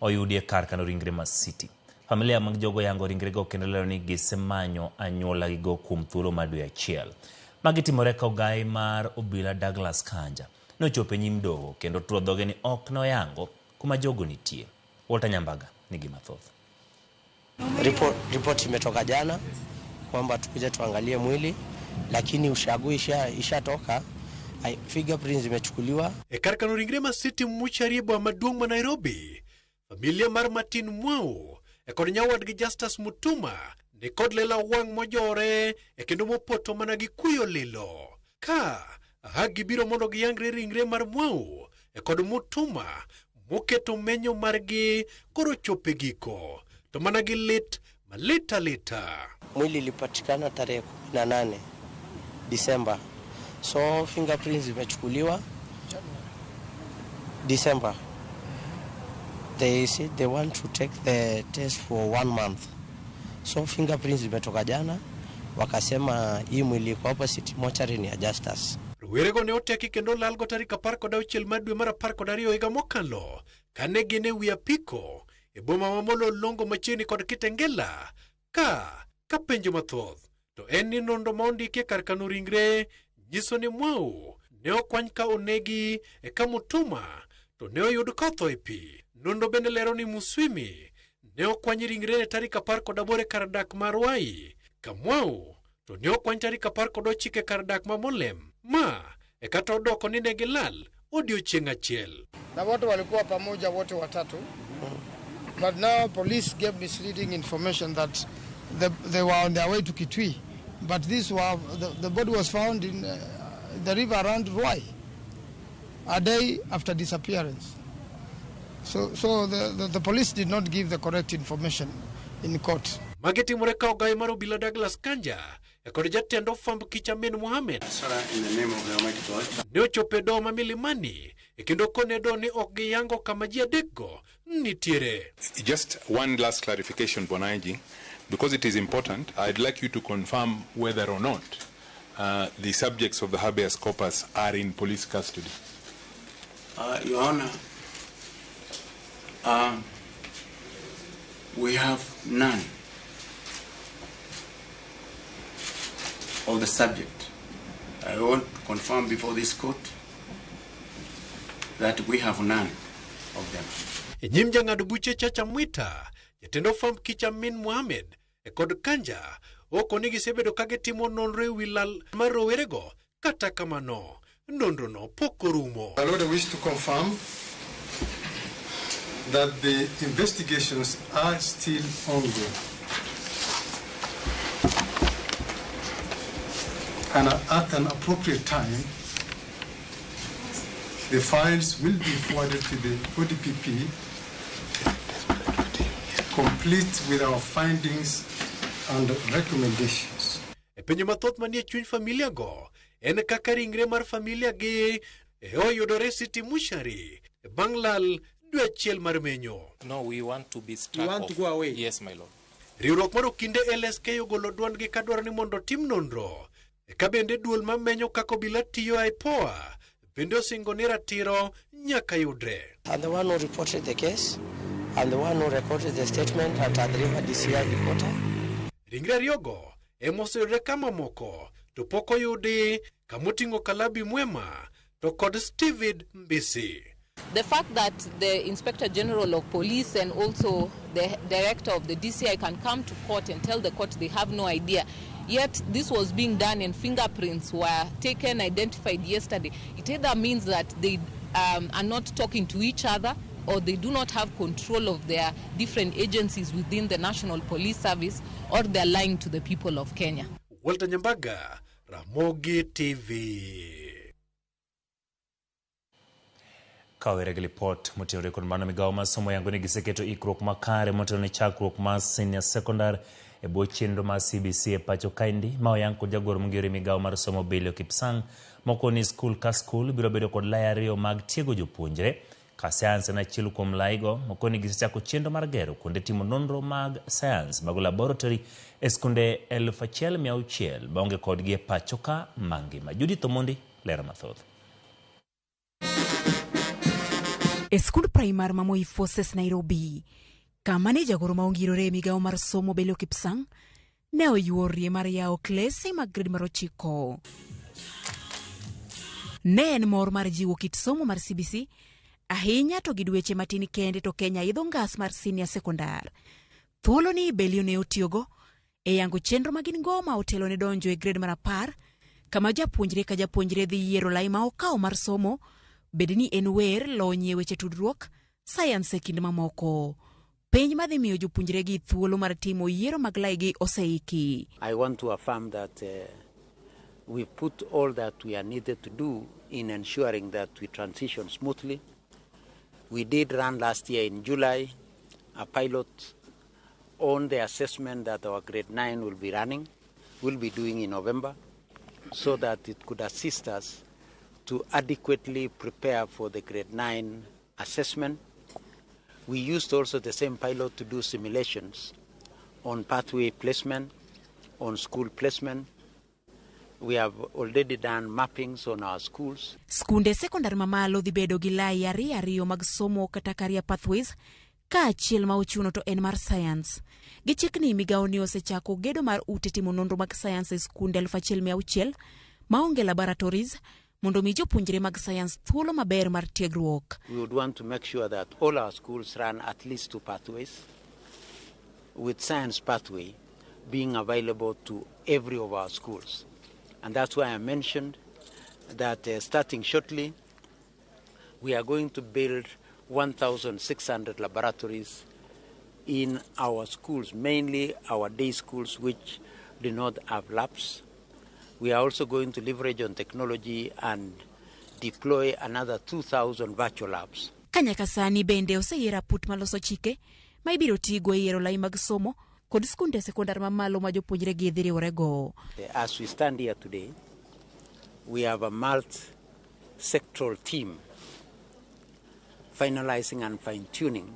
oyudie kar kano ringre ma City. Familia mag jogo yango ringre go kendo lero ni gisemanyo anyuola gigo kuom thuolo mar dwe achiel. Magi timore ka ogai mar obila Douglas Kanja nochopo nyim doho kendo tuo dhoge ni ok noyango kuma jogo nitie. Walter Nyambaga nigi mathoth. Report imetoka jana kwamba tukuje tuangalie mwili, lakini ushagu ishatoka, fingerprints imechukuliwa. Kar kano ringre ma City muchari boma maduong' ma Nairobi, familia mar Martin Mwau kod nyawadgi Justus Mutuma ni kod lela wang' mojore kendo mopoto mana gi kuyo lilo ka gibiro mondo giyangre ringre mar Mwau kod Mutuma moketo menyo margi koro chope giko to mana gi lit malita. Mwili ilipatikana tarehe 18 Disemba, so fingerprints imechukuliwa December. They said they want to take the test for 1 month, so fingerprints imetoka jana, wakasema hii mwili kwa hapa City Mortuary ni Justus. Werego ne oteki kendo lalgo tarik 16 dwe mar 12 higa mokalo kane gine wi apiko e boma mamolo longo machiegni kod Kitengela ka penjo mathoth to en ni nondo ma ondiki kar kano ringre nyiso ni Mwau ne okwany ka onegi ka Mutuma to ne oyud kotho e pi. Nondo bende lero ni Muswimi ne okwany ringre tarik 18 kar dak mar Wai ka Mwau to ne okwany tarik 19 kar dak ma Molem ma kata odoko ni ne gilal odiochieng' achiel. Na wote walikuwa pamoja wote watatu. But now police gave misleading information that they were on their way to Kitui, but the body was found in the river around Ruai a day after disappearance. So the police did not give the correct information in court. Mageti mureka ogai mar obila Douglas Kanja kod jatend ofwamb Kichamin Mohammed In the name of the Almighty God. ne ochopo do ma Milimani kendo kone do ni ok giyango kama ji adekgo nitiere. Just one last clarification, Bonaji, because it is important. I'd like you to confirm whether or not the subjects of the habeas corpus are in police custody. Your Honor, we have none of the subject. I want to confirm before this court that we have none of them. Nyim jang'ad buche Chacha Mwita, jatend ofwamb Kichamin Mohammed kod Kanja oko ni gisebedo ka gitimo nonro e wi lal mar rowerego, kata kamano nonro no pok orumo. My Lord, I wish to confirm that the investigations are still ongoing. And at an appropriate time, the files will be forwarded to the ODPP, complete with our findings and recommendations. penjo mathoth manie chuny familia go en kaka ringre mar familia gi oyudore City Mushari Banglal dwe achiel mar menyo. No, we want to be struck You want off. to go away? Yes, my lord. Riwruok mar okinde LSK ogolo duond gi kadwaro ni mondo tim nonro ka bende duol mamenyo kako bila tiyo IPOA bende osingo ni ratiro nyaka yudre. And the one who reported the case and the one who recorded the statement at the River DCI reporter. Ringre ariyogo emoseyudre kama moko to pok oyudi kamoting'o Kalabi Mwema to kod Steven Mbisi. The fact that the Inspector General of Police and also the Director of the DCI can come to court and tell the court they have no idea, yet this was being done and fingerprints were taken, identified yesterday, it either means that they are not talking to each other or they do not have control of their different agencies within the National Police Service, or they're lying to the people of Kenya. Walter Nyambaga, Ramogi TV. Kawere gi report motenore kod mano migawo mar somo yango ni giseketo ikruok makare motenore chakruok mar senior secondary e bwo chenro mar CBC e pacho kaendi ma oyang kod jagoro mong'ere migawo mar somo Belio Kipsang moko ni skul ka skul biro bedo kod lai ariyo mag tiego jopuonjre ka sayans en achiel kuom laigo. Moko ni gisechako chenro mar gero kuonde timo nonro mag sayans mag laboratory e skunde 1600 baonge kodgi e pacho ka mangima. Judith Omondi lero mathoth. E skund primar ma Moi Forces Nairobi, kama ne jagoro ma ongirore migawo mar somo Belio Kipsang ne oyuorie mar yawo klese mag grade mar 9. Ne en mor mar jiwo kit somo mar CBC ahinya to gi dweche matin kende to Kenya idho ngas mar senior secondary. Thuolo ni Belio ne otiyogo e yango chenro magin go ma otelo ne donjo e grade mar 10 kama japuonjre ka japuonjre dhi yiero lai ma okawo mar somo bedi ni en wer lony e weche tudruok science e kind mamoko. Penj madhi miyo jopuonjre gi thuolo mar timo yiero mag lai gi oseiki. I want to affirm that we put all that we are needed to do in ensuring that we transition smoothly. We did run last year in July a pilot on the assessment that our grade 9 will be running, will be doing in November, so that it could assist us to adequately prepare for the grade 9 assessment. We used also the same pilot to do simulations on pathway placement, on school placement. We have already done mappings on our schools. Skunde sekondari mamalo dhi bedo gi lai ariyo mag somo kata career pathways ka achiel ma ochuno to en mar science. Gichikni migawo ni osechako gedo mar ute timo nonro mag science e skunde 1600 maonge laboratories mondo mi jopuonjre mag science thuolo maber mar tiegruok. We would want to make sure that all our schools run at least 2 pathways, with science pathway being available to every of our schools. And that's why I mentioned that starting shortly, we are going to build 1,600 laboratories in our schools, mainly our day schools, which do not have labs. We are also going to leverage on technology and deploy another 2,000 virtual labs. Kanyaka sani bende oseyiera put maloso chike ma ibiro tigo e yiero lai mag somo kod skunde sekondari mamalo ma jopuonjre gi dhiriworego. As we stand here today, we have a multi-sectoral team finalizing and fine-tuning.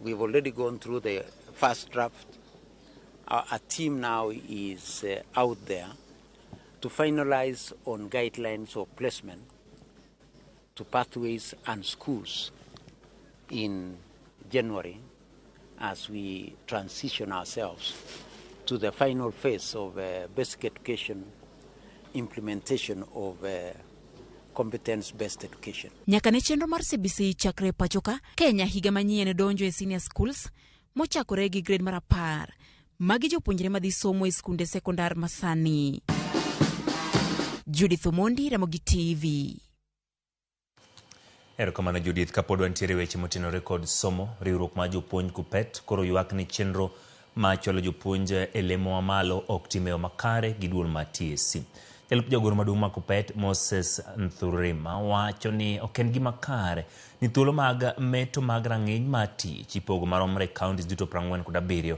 We've already gone through the first draft. Our team now is out there to finalize on guidelines of placement to pathways and schools in January as we transition ourselves to the final phase of basic education implementation of competence-based education. Nyaka ne chenro mar CBC chakre pachoka, Kenya higa manyien donjo e senior schools mochakore gi grade mar 10 magi jopuonjre madhi somo e skunde sekondar masani. Judith Omondi, Ramogi TV. Erokamano Judith, kapod wantiere weche motenore kod somo, riwruok mar jopuonj KUPPET koro ywak ni chenro ma chwalo jopuonj e lemo mamalo ok timeo makare gi duol mar TSC. Jalup jagoro maduong' mar KUPPET Moses Nthurima wacho ni ok en gima kare ni thuolo mag meto mag rang'iny mar tich ipogo maromre counties duto 47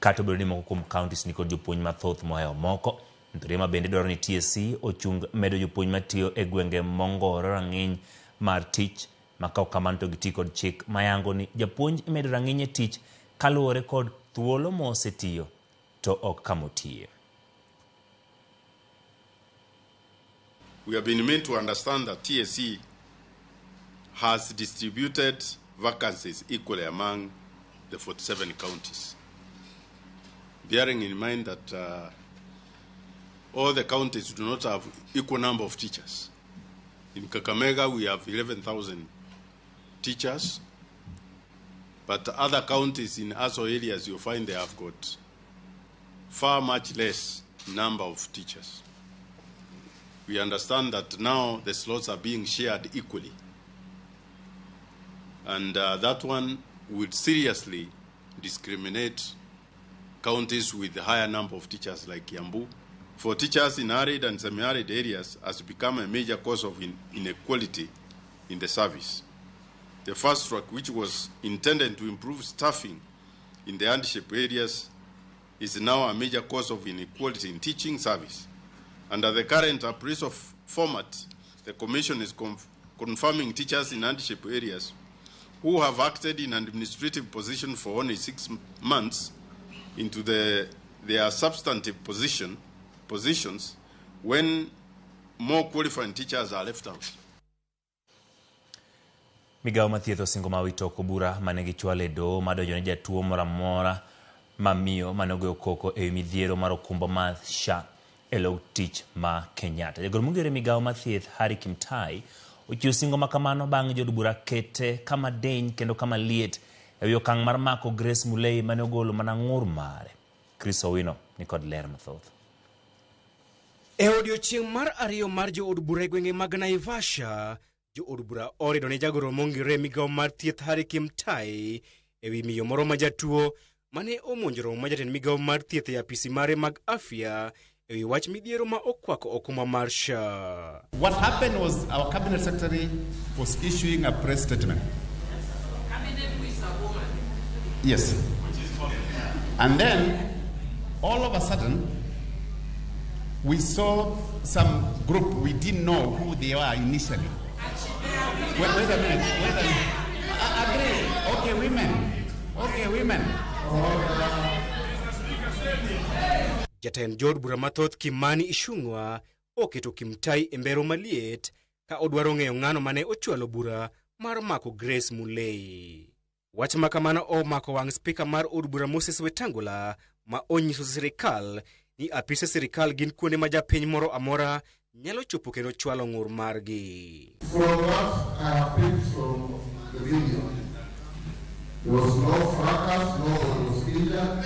Kata obedo ni moko kuom counties ni kod jopuonj mathoth mohewo moko, Nturema bende dwaro ni TSC ochung medo jopuonj matiyo e gwenge mongoro rang'iny mar tich, makaw kamano to giti kod chik mayango ni japuonj imedo rang'iny e tich kaluwore kod thuolo mosetiyo to ok kamotiye. We have been meant to understand that TSC has distributed vacancies equally among the 47 counties, bearing in mind that all the counties do not have equal number of teachers. In Kakamega, we have 11,000 teachers, but other counties in other areas, you find they have got far much less number of teachers. We understand that now the slots are being shared equally. And that one would seriously discriminate counties with a higher number of teachers like Kiambu. For teachers in arid and semi-arid areas has become a major cause of inequality in the service. The first track, which was intended to improve staffing in the hardship areas, is now a major cause of inequality in teaching service. Under the current appraisal format, the Commission is confirming teachers in hardship areas who have acted in an administrative position for only 6 months into their substantive positions when more qualified teachers are left out. Migao mathietho singo mawito kubura manegi chwale do madonjo ne jatuo moramora mamiyo manogoyo koko e midhiero mar okumba mar SHA elo tich ma Kenyatta. Jagoro mongere migao mathieth Harry Kimtai ochiwo singo makamano bang' jod bura kete kama deny kendo kama liet e okang' mar mako Grace Mulei mane ogolo mana ng'ur mare. Chris Owino ni kod ler mathoth. E odiochieng' mar ariyo mar jo od bura e gwenge mag Naivasha, jo od bura orido ne jagoro mongere migao mar thieth Harry Kimtai ewi miyo moro ma jatuo mane omonjoro ma jatend migao mar thieth e apisi mare mag afya ewi wach midhiero ma okwako okuma mar SHA. What happened was our cabinet secretary was issuing a press statement. Cabinet with a woman. Yes. And then all of a sudden we saw some group, we didn't know who they were initially. Wait a minute. Agree. Okay, women. Jatend jod bura mathoth Kimani Ichung'wa oketo Kimtai e mbero maliet ka odwaro ng'eyo ng'ano mane ochwalo bura mar mako Grace Mulei. Wach makamano omako wang' spika mar od bura Moses Wetangula ma onyiso sirikal ni apise sirikal gin kuonde ma japiny moro amora nyalo chopo kendo chwalo ng'ur margi. From what I have picked from the video, there was no fracas, no one was injured,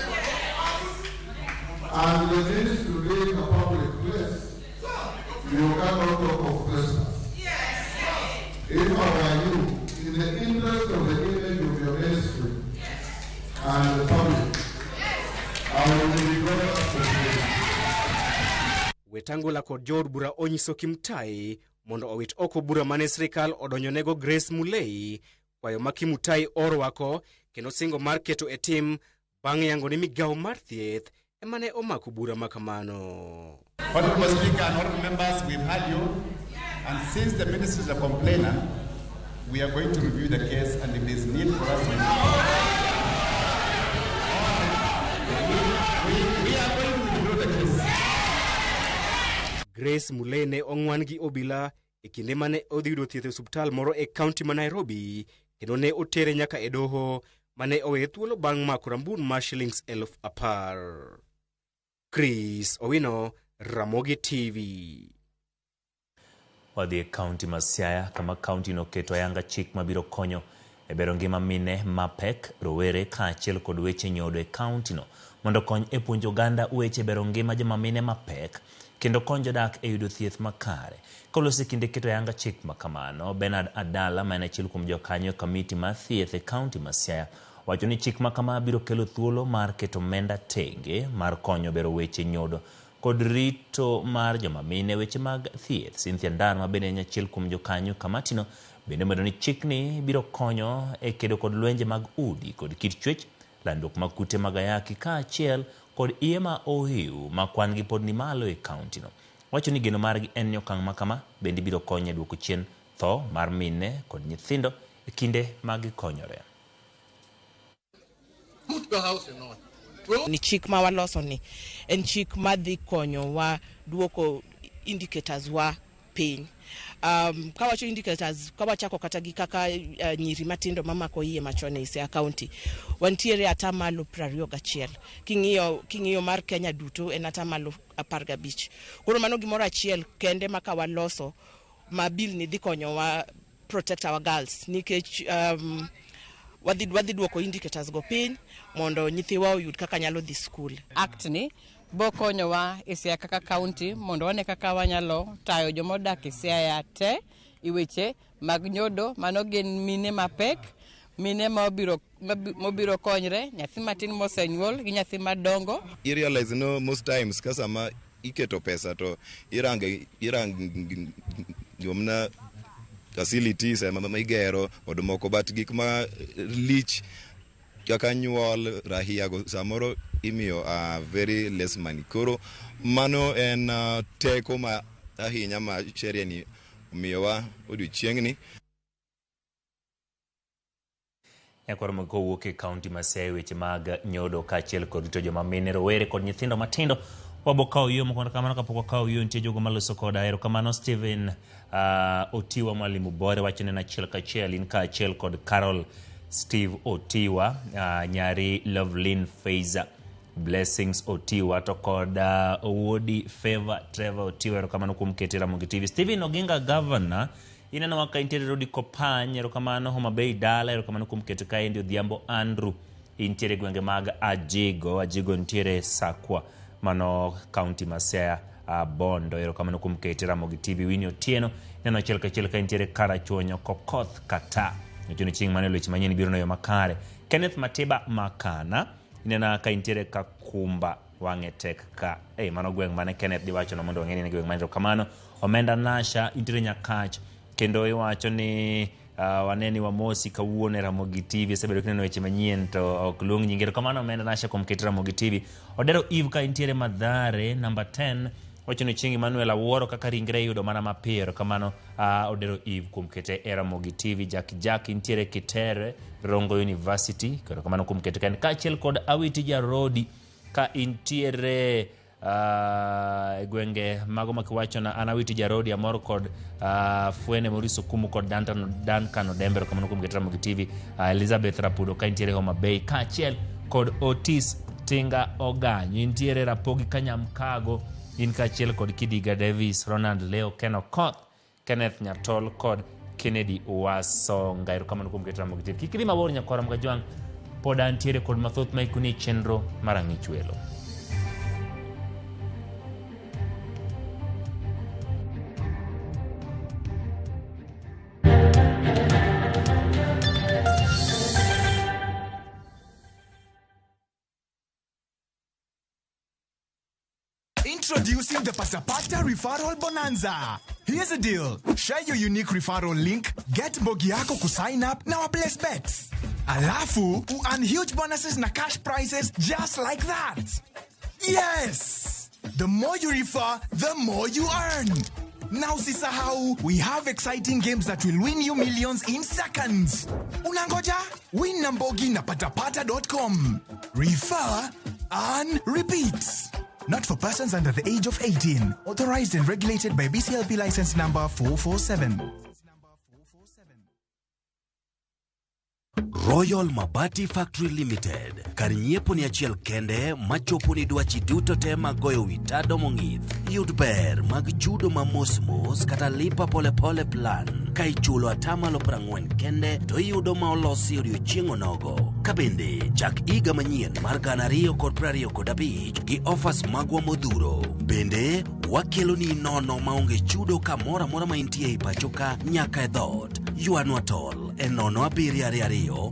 and the needs to be in a public place, you cannot talk of Christmas. If I were you, in the interest of the image of your ministry and the public, I will be going to Wetangula kod jod bura onyiso Kimtai mondo owit oko bura mane sirikal odonjonego Grace Mulei, kwayo ma Kimtai orwako kendo singo mar keto e tim bang' yango ni migao mar thieth emane omako bura makamano. Honorable Speaker and honorable members, we've heard you, and since the minister is a complainant, we are going to review the case, and if there is need for us to we are going to review the case. Grace Mulei ne ong'wan gi obila e kinde mane odhi yudo thieth e osuptal moro e kaunti ma Nairobi, kendo ne otere nyaka e doho mane oweye thuolo bang' mako rambun mar shillings 10,000. Chris Owino, Ramogi TV. Wadhi e kaunti ma Siaya kama kaunti no keto ayanga chik mabiro konyo e bero ngima mine mapek, rowere kaachiel kod weche nyodo e kaunti no mondo kony e puonjo oganda weche bero ngima joma mine mapek kendo konyo jodak e yudo thieth makare. Kolose kinde keto ayanga chik makamano, Bernard Adala ma en achiel kuom jokanyo komiti mar thieth e kaunti ma Siaya wacho ni chik makama biro kelo thuolo mar keto omenda tenge mar konyo bero weche nyodo kod rito mar joma mine weche mag thieth. Cynthia Ndan ma bende en achiel kuom jokanyo kamatino bende medo ni chikni biro konyo e kedo kod lwenje mag udi kod kit chwech landruok mag kute mag ayaki kaachiel kod iye ma ohiu ma kwan gi pod ni malo e kaunti no. Wacho ni geno margi en ni okang' makama bende biro konyo e duoko chien tho mar mine kod nyithindo e kinde ma gikonyore. Ni chik ma waloso ni en chik madhi konyo wa duoko indicators wa piny. Kawacho indicators kawachako kata gi kaka nyiri matindo mamako iye machon e Siaya County wantiere atamalo 21. King'iyo mar Kenya duto en atamalo 15. Koro mano gimoro achiel kende ma kawaloso ma bill ni dhi konyo wa protect our girls nikech wadhi duoko indicators go piny mondo nyithiwa oyud kaka nyalo dhi school. Act ni bo konyo wa e Siaya kaka county mondo wane kaka wanyalo tayo jomodak e Siaya te iweche mag nyodo mano gin mine mapek, mine mobiro konyre, nyathi matin mosenyuol gi nyathi madongo. I realize no most times kasama iketo pesa to irang jomna facilities ma igero od moko but gik ma lich kaka nyuol rahia go samoro imiyo very less money. Koro mano en teko ma ahinya ma sheria ni miyowa odiochiengni. Ekwaro mko wuok e kaunti ma Siaya weche mag nyodo kaachiel kod rito joma mine, rowere kod nyithindo matindo. Wabokao yo mkono kamano kapoko kao yo ntie jogo maloso koda ero kamano Steven Otiwa mwalimu bore wachone na chiel kachiel in kaachiel kod Carol Steve Otiwa nyari Lovelyn Faiza Blessings Otiwa to kod Owodi Favor Trevor Otiwa ero kamano kumkete Ramogi TV. Steven Oginga governor inena waka intere Rodi Kopany ero kamano Homa Bay Dala ero kamano kumkete kaendi Odhiambo Andrew intere gwenge mag Ajigo ntiere Sakwa mano county ma Siaya Bondo ero kamano kumkete Ramogi TV. Winnie Otieno neno chiel ka intere Karachuonyo Kokoth Kata nituni ching manelo weche manyien biro no yo makare. Kenneth Matiba Makana inena ka intere Kakumba Wangetek ka mano gweng mane Kenneth diwacho no mondo wangeni ne gweng manero kamano. Omenda Nasha intere Nyakach kendo iwacho ni waneni wa mosi kawuone Ramogi TV sebedo kineno weche manyien to ok luong nyingero kamano. Omenda Nasha kumkete Ramogi TV. Odero Eve ka intere Madhare number 10 wacho ni chingi Manuel Awuoro kaka ringre yudo mana mapiero kamano. Odero Eve kumkete Ramogi TV. Jack intere Kitere Rongo University kero kamano kumkete kan kaachiel kod Awiti Jarodi ka intiere gwenge mago makiwacho na Anawiti Jarodi amor kod Fuene Moriso Kumu kod Duncan Odembero kamano kumkete Ramogi TV. Elizabeth Rapudo ka intiere Homa Bay kaachiel kod Otis Tinga Oganyo intiere Rapogi Kanyamkago in kaachiel kod Kidiga Davis, Ronald Leo, Ken Okoth, Kenneth Nyatol kod Kennedy Wasonga ero kamano kumkete Ramogi TV. Kikiri mabor nyakora mga juang poda antiere kod mathoth maikuni chenro marang'ich welo. Introducing the Pasapata Referral Bonanza. Here's the deal. Share your unique referral link, get Mbogi yako kusign up, now place bets. Alafu, earn huge bonuses na cash prizes just like that. Yes! The more you refer, the more you earn. Now sisahau, we have exciting games that will win you millions in seconds. Unangoja? Win na Mbogi na patapata.com. Refer, earn, repeat. Not for persons under the age of 18. Authorized and regulated by BCLP license number 447. Royal Mabati Factory Limited. Karinyiepo ni achiel kende machopo ni dwachi duto te magoyo witado mong'ith. Yud ber mag judo ma mos kata lipa pole pole plan. Ka ichulo atamalo 40 kende to iyudo ma olosi odiochieng' onogo. Kabende chak iga manyien mar 2025 gi offers magwa modhuro. Bende wakelo ni nono maonge chudo kamora mora ma intie i pachoka nyaka e dhot. Yuanwa tol e 0722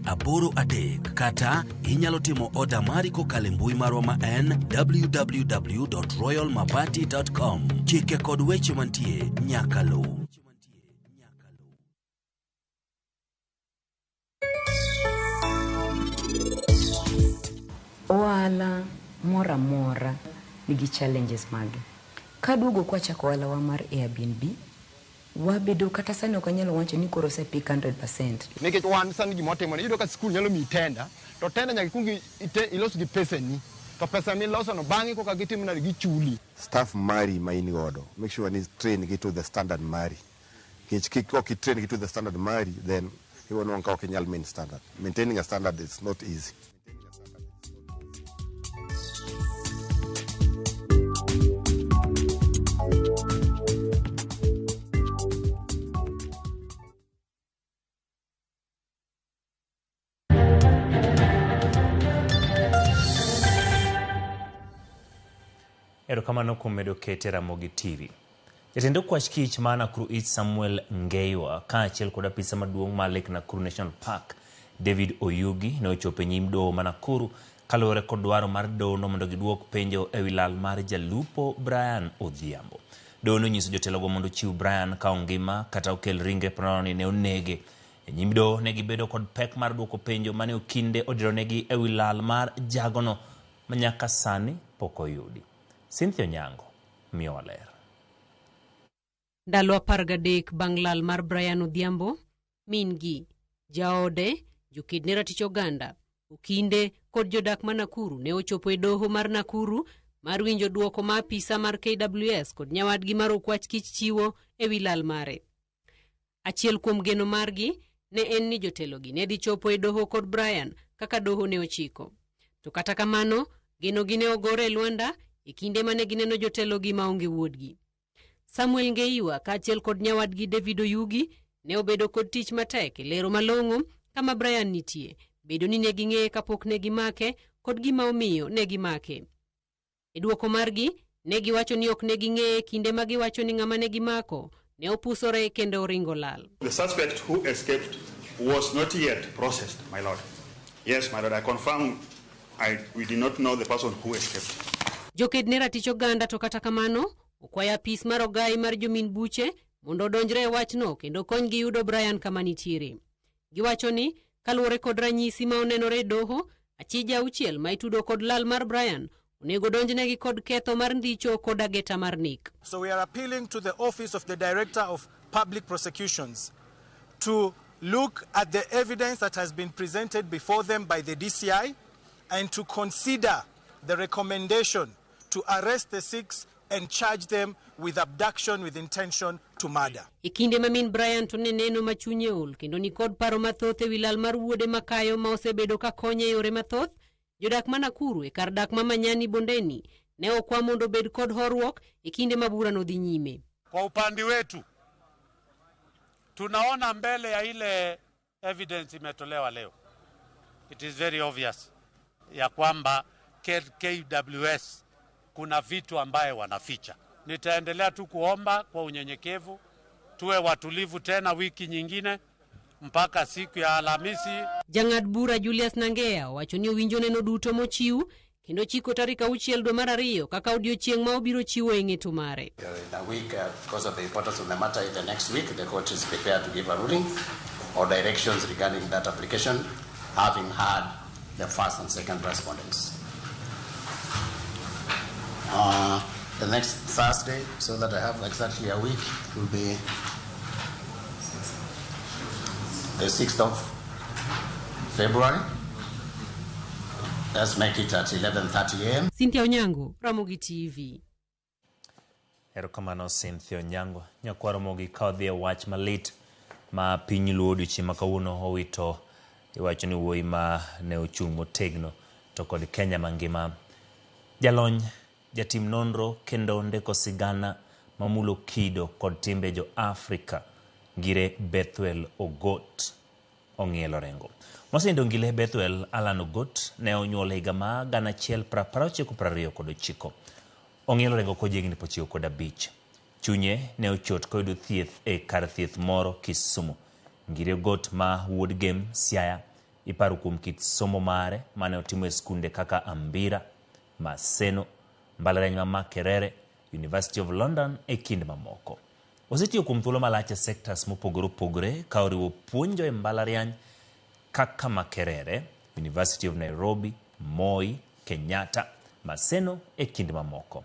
638 kata inyalo timo order mari kokalo mbui marwa ma en www.royalmabati.com. Chike kod weche mantie nyaka lu. ohala mora mora nigi challenges mage. Kaduogo kwa chako ohala wa mar Airbnb, wabedo kata sani ok anyalo wacho ni koro osepik 100%. Nikech wan sani gima otimo, iyudo ka skul nyalo miyi tenda, to tenda nyaka ikwongi ilos gi pesani. To pesa miloso no bang'e koka gitimo na gichuli. Staff mari ma in godo, make sure ni train gi to the standard mari. Nikech ok train gi to the standard mari, then you won't want to main standard. Maintaining a standard is not easy. Erokamano kuom medo kete Ramogi TV. Jatend okwach kich ma Nakuru East Samuel Ngeiwa kaachiel kod apisa maduong' mar Lake Nakuru National Park David Oyugi ne ochopo e nyim doho ma Nakuru kaluwore kod dwaro mar dohono mondo giduok penjo ewi lal mar jalupo Brian Odhiambo. Dohono nyiso jotelogo mondo chiw Brian ka ongima kata okel ringre prono ni ne onege. E nyim doho ne gibedo kod pek mar duoko penjo mane okinde odironegi ewi lal mar jagono manyaka sani pok oyudi. Cynthia Onyango miyo ler. Ndalo 13 bang' lal mar Brian Odhiambo, min gi, jaode, jokidne ratich oganda, okinde kod jodak ma Nakuru ne ochopo e doho mar Nakuru mar winjo duoko ma apisa mar KWS kod nyawadgi mar okwach kich chiwo ewi lal mare. Achiel kuom geno margi ne en ni jotelogi ne dhi chopo e doho kod Brian kaka doho ne ochiko. To kata kamano, geno gi ne ogore e Luanda e kinde mane gineno jotelogi maonge wuodgi. Samuel Ngeiwa kaachiel kod nyawadgi David Oyugi ne obedo kod tich matek e lero malong'o kama Brian nitie, bedo ni ne ging'eye kapok ne gimake kod gima omiyo ne gimake. E duoko margi, ne giwacho ni ok ne ging'eye kinde ma giwacho ni ng'ama ne gimako ne opusore kendo oringo lal. The suspect who escaped was not yet processed, my lord. Yes, my lord, I confirm we did not know the person who escaped. Jokedne ratich oganda to kata kamano, okwaya apis mar ogai mar jomin buche mondo odonjre e wachno kendo konygi yudo Brian kama nitiere. Giwacho ni kaluwore kod ranyisi ma onenore doho, achija auchiel ma itudo kod lal mar Brian onego donjnegi kod ketho mar ndicho kod ageta mar nek. So we are appealing to the Office of the Director of Public Prosecutions to look at the evidence that has been presented before them by the DCI and to consider the recommendation to arrest the six and charge them with abduction with intention to murder. Ikinde mamin Brian to ne neno machunye ol kendo ni kod paro mathoth ewi lal mar wuode makayo ma osebedo ka konye yore mathoth, jodak ma Nakuru e kar dak ma Manyani Bondeni ne okwa mondo bed kod horruok e kinde mabura no dhi nyime. Kwa upande wetu tunaona mbele ya ile evidence imetolewa leo, it is very obvious ya kwamba KWS kuna vitu ambaye wanaficha. Nitaendelea tu kuomba kwa unyenyekevu tuwe watulivu tena wiki nyingine mpaka siku ya Alhamisi. Jang'ad bura Julius Nangea wacho ni owinjo neno duto mochiw kendo chiko tarik 6 dwe mar 2 kaka odiochieng' ma obiro chiwo e ng'eto mare. In a week, because of the importance of the matter, the next week the court is prepared to give a ruling or directions regarding that application, having had the first and second respondents. The next Thursday, so that I have exactly a week, will be the 6th of February. Let's make it at 11:30 a.m. Cynthia Onyango, Ramogi TV. Erokamano Cynthia Onyango. Nyakwaro Ramogi ka odhi e wach malit ma piny luo odiochieng' ma kawuono owito iwacho ni wuoyi ma ne ochung' motegno to kod Kenya mangima. Jalony jatim nonro kendo ndeko sigana mamulo kido kod timbe jo Afrika ngire Bethuel Ogot ong'ielo rengo. Mosenindo ngile Bethuel Alan Ogot ne onyuol higa ma 1929. Ong'ielo rengo kojegni 95. Chunye ne ochot koyudo thieth e kar thieth moro Kisumu. Ngire Ogot ma wuod Game Siaya iparo kuom kit somo mare mane otimo e skunde kaka Ambira, Maseno, Mbalariany ma Makerere, University of London e kind mamoko. Osetiyo kuom thuolo malach e sectors mopogore opogore ka oriwo puonjo e mbalariany kaka Makerere, University of Nairobi, Moi, Kenyatta, Maseno e kind mamoko.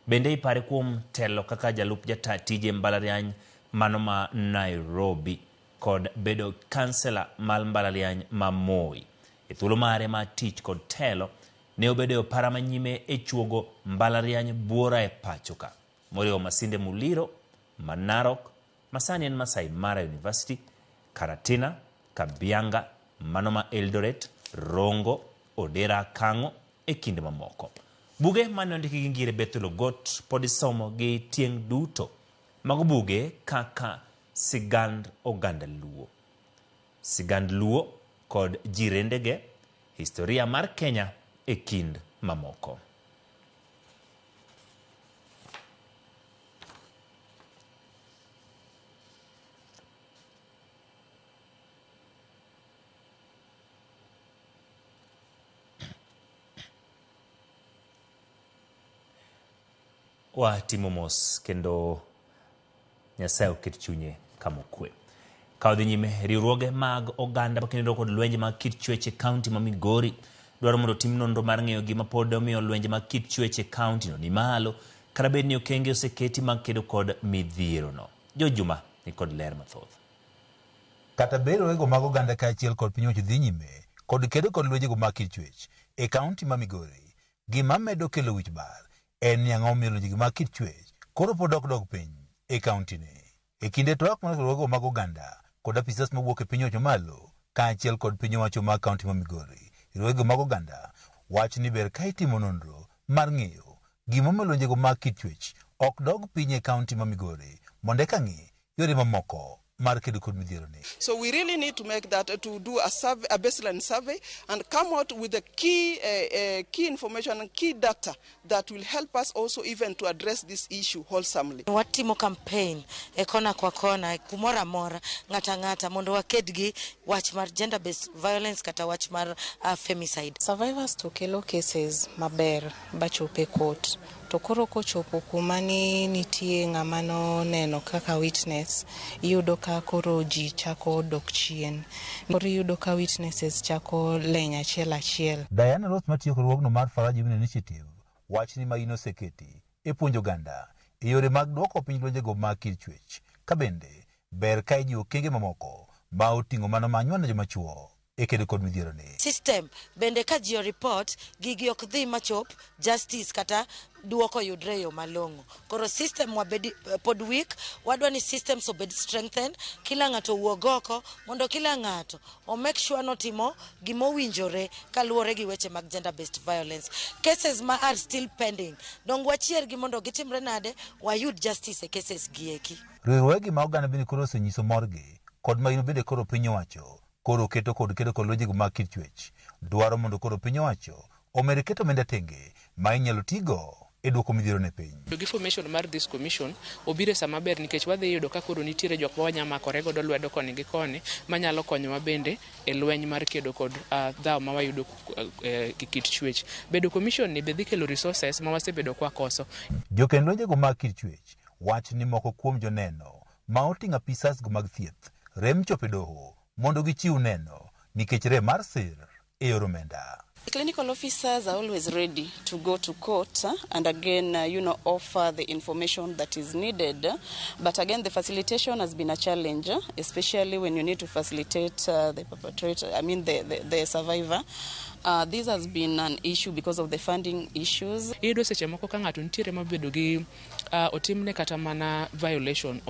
Bende ipare kuom telo kaka jalup jata tije mbalariany mano ma Nairobi kod bedo kansela mal mbalariany ma Moi. E thuolo mare ma tich kod telo ne obedo para manyime e chuogo mbalariany buora e pachoka. Moriwo Masinde Muliro, Manarok, Masani en Masai Mara University, Karatina, Kabianga, Manoma Eldoret, Rongo, Odera Kango e kinde mamoko. Buge mane ondiki gi Ngire Bethulo Got pod isomo gi tieng' duto. Mago buge kaka Sigand Oganda Luo, Sigand Luo kod Jirendege, Historia mar Kenya e kind mamoko. Watimo mos kendo Nyasaye oket chunye kama okwe. Kaodhi nyime riwruoge mag oganda makendo kod lwenje mag kit chweche kaunti ma Migori dwaro mondo tim nonro mar ng'eyo gima pod omiyo lwenje mag kit chweche kaunti no ni malo kata bed ni okenge oseketi mag kedo kod midhiero no. Jojuma ni kod ler mathoth. Kata bero ego mag oganda kaachiel kod piny owacho dhi nyime kod kedo kod lwenje go mag kit chwech e kaunti ma Migori, gima medo kelo wich bar en ni ang'o miyo lwenje mag kit chwech koro pod dok piny e kaunti ne. E kinde twak mar riwruoge mag oganda kod apisas mawuok e piny owacho malo kaachiel kod piny owacho mag kaunti ma Migori, riwruoge mag oganda wach ni ber ka itimo nonro mar ng'eyo gima omiyo lwenje go mag kit chwech ok dog piny e kaunti ma Migori mondo eka ng'e yore mamoko mar kedo kod midhiero ne. So we really need to make that, to do a survey, a baseline survey, and come out with the key information and key data that will help us also even to address this issue wholesomely. Watimo campaign kona kwa kona kumora mora ngata mondo wakedgi wach mar gender based violence kata wach mar femicide. Survivors to kelo cases maber bachope court. To koro kochopo kumani nitie ng'amano neno kaka witness, iyudo ka koro ji chako dok chien. Koro iyudo ka witnesses chako leny achiel. Diana Roth matiyo kod riwruogno mar Faraja Women Initiative wach ni ma ino seketi e puonjo oganda e yore mag duoko piny lwenje go mag kit chwech. Ka bende ber ka ijiwo okenge mamoko ma oting'o mano ma anyuola joma chuo e kedo kod midhiero ne. System bende ka ji report gigi ok dhi machop justice kata duoko yudre yo malongo. Koro system wabedi pod weak, wadwa ni systems obed strengthened, kila ng'ato wuog oko mondo kila ng'ato o make sure notimo gimo winjore kaluwore gi weche mag gender based violence. Cases ma are still pending dong wachier gi mondo gitimre nade wayud justice e cases gieki. Riwruoge ma oganda bende koro osenyiso morgi kod ma ino bende koro piny owacho koro keto kod kedo kod lwenje go mag kit chwech. Dwaro mondo koro piny owacho omed keto omenda tenge ma inyalo tigo e duoko midhiero ne piny. Gi formation mar this commission obire sama ber nikech wadhi yudo ka koro nitiere jok ma wanyamakore godo lwedo koni gi koni manyalo konyowa bende e lweny mar kedo kod dhaw ma wayudo kit chwech. Bedo commission ni be dhi kelo resources ma wasebedo kwa koso. Jokend lwenje go mag kit chwech wach ni moko kuom joneno ma oting'o apisas go mag thieth rem chope doho mondo gichiw neno nikech rem mar sir e yor omenda. Clinical officers are always ready to go to court and again, offer the information that is needed. But again, the facilitation has been a challenge, especially when you need to facilitate the perpetrator, the survivor. This has been an issue because of the funding issues. Iyudo seche moko ka ng'ato nitiere mabedo gi otimne kata mana violation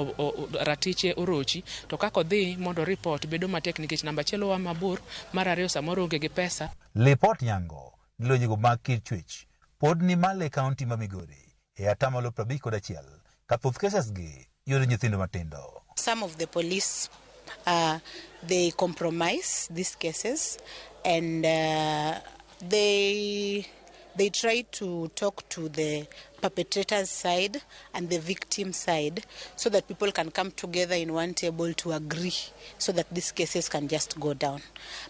ratiche orochi to kako dhi mondo report bedo matek nikech namba achiel wa mabor, mar ariyo samoro onge gi pesa. Report yango ni lwenje go mag kit chwech pod ni male kaunti ma Migori e atamalo 51 ka thoth cases gi yore nyithindo matindo. Some of the police they compromise these cases and they try to talk to the perpetrator's side and the victim side so that people can come together in one table to agree so that these cases can just go down.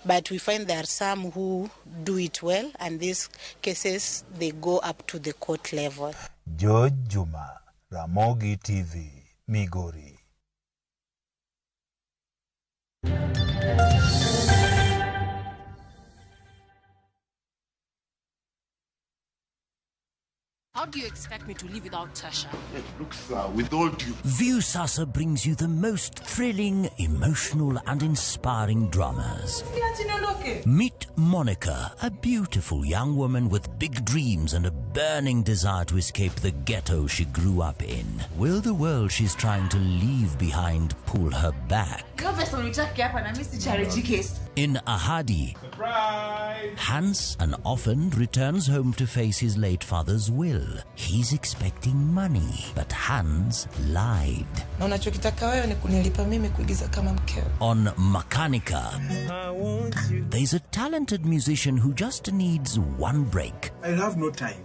But we find there are some who do it well and these cases they go up to the court level. George Juma, Ramogi TV, Migori. How do you expect me to live without Tasha? Look, sir, with all due... Viusasa brings you the most thrilling, emotional and inspiring dramas. Meet Monica, a beautiful young woman with big dreams and a burning desire to escape the ghetto she grew up in. Will the world she's trying to leave behind pull her back? In Ahadi, Surprise! Hans, an orphan, returns home to face his late father's will. He's expecting money, but Hans lied. On Makanika, there's a talented musician who just needs one break. I have no time.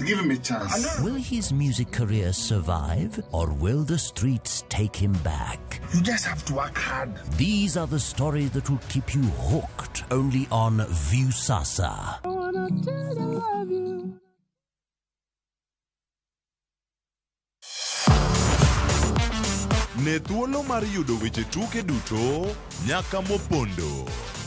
Give him a chance. Will his music career survive, or will the streets take him back? You just have to work hard. These are the stories that will keep you hooked, only on Viusasa. I wanna tell you I love you. Ne thuolo mar yudo weche tuke duto nyaka mopondo.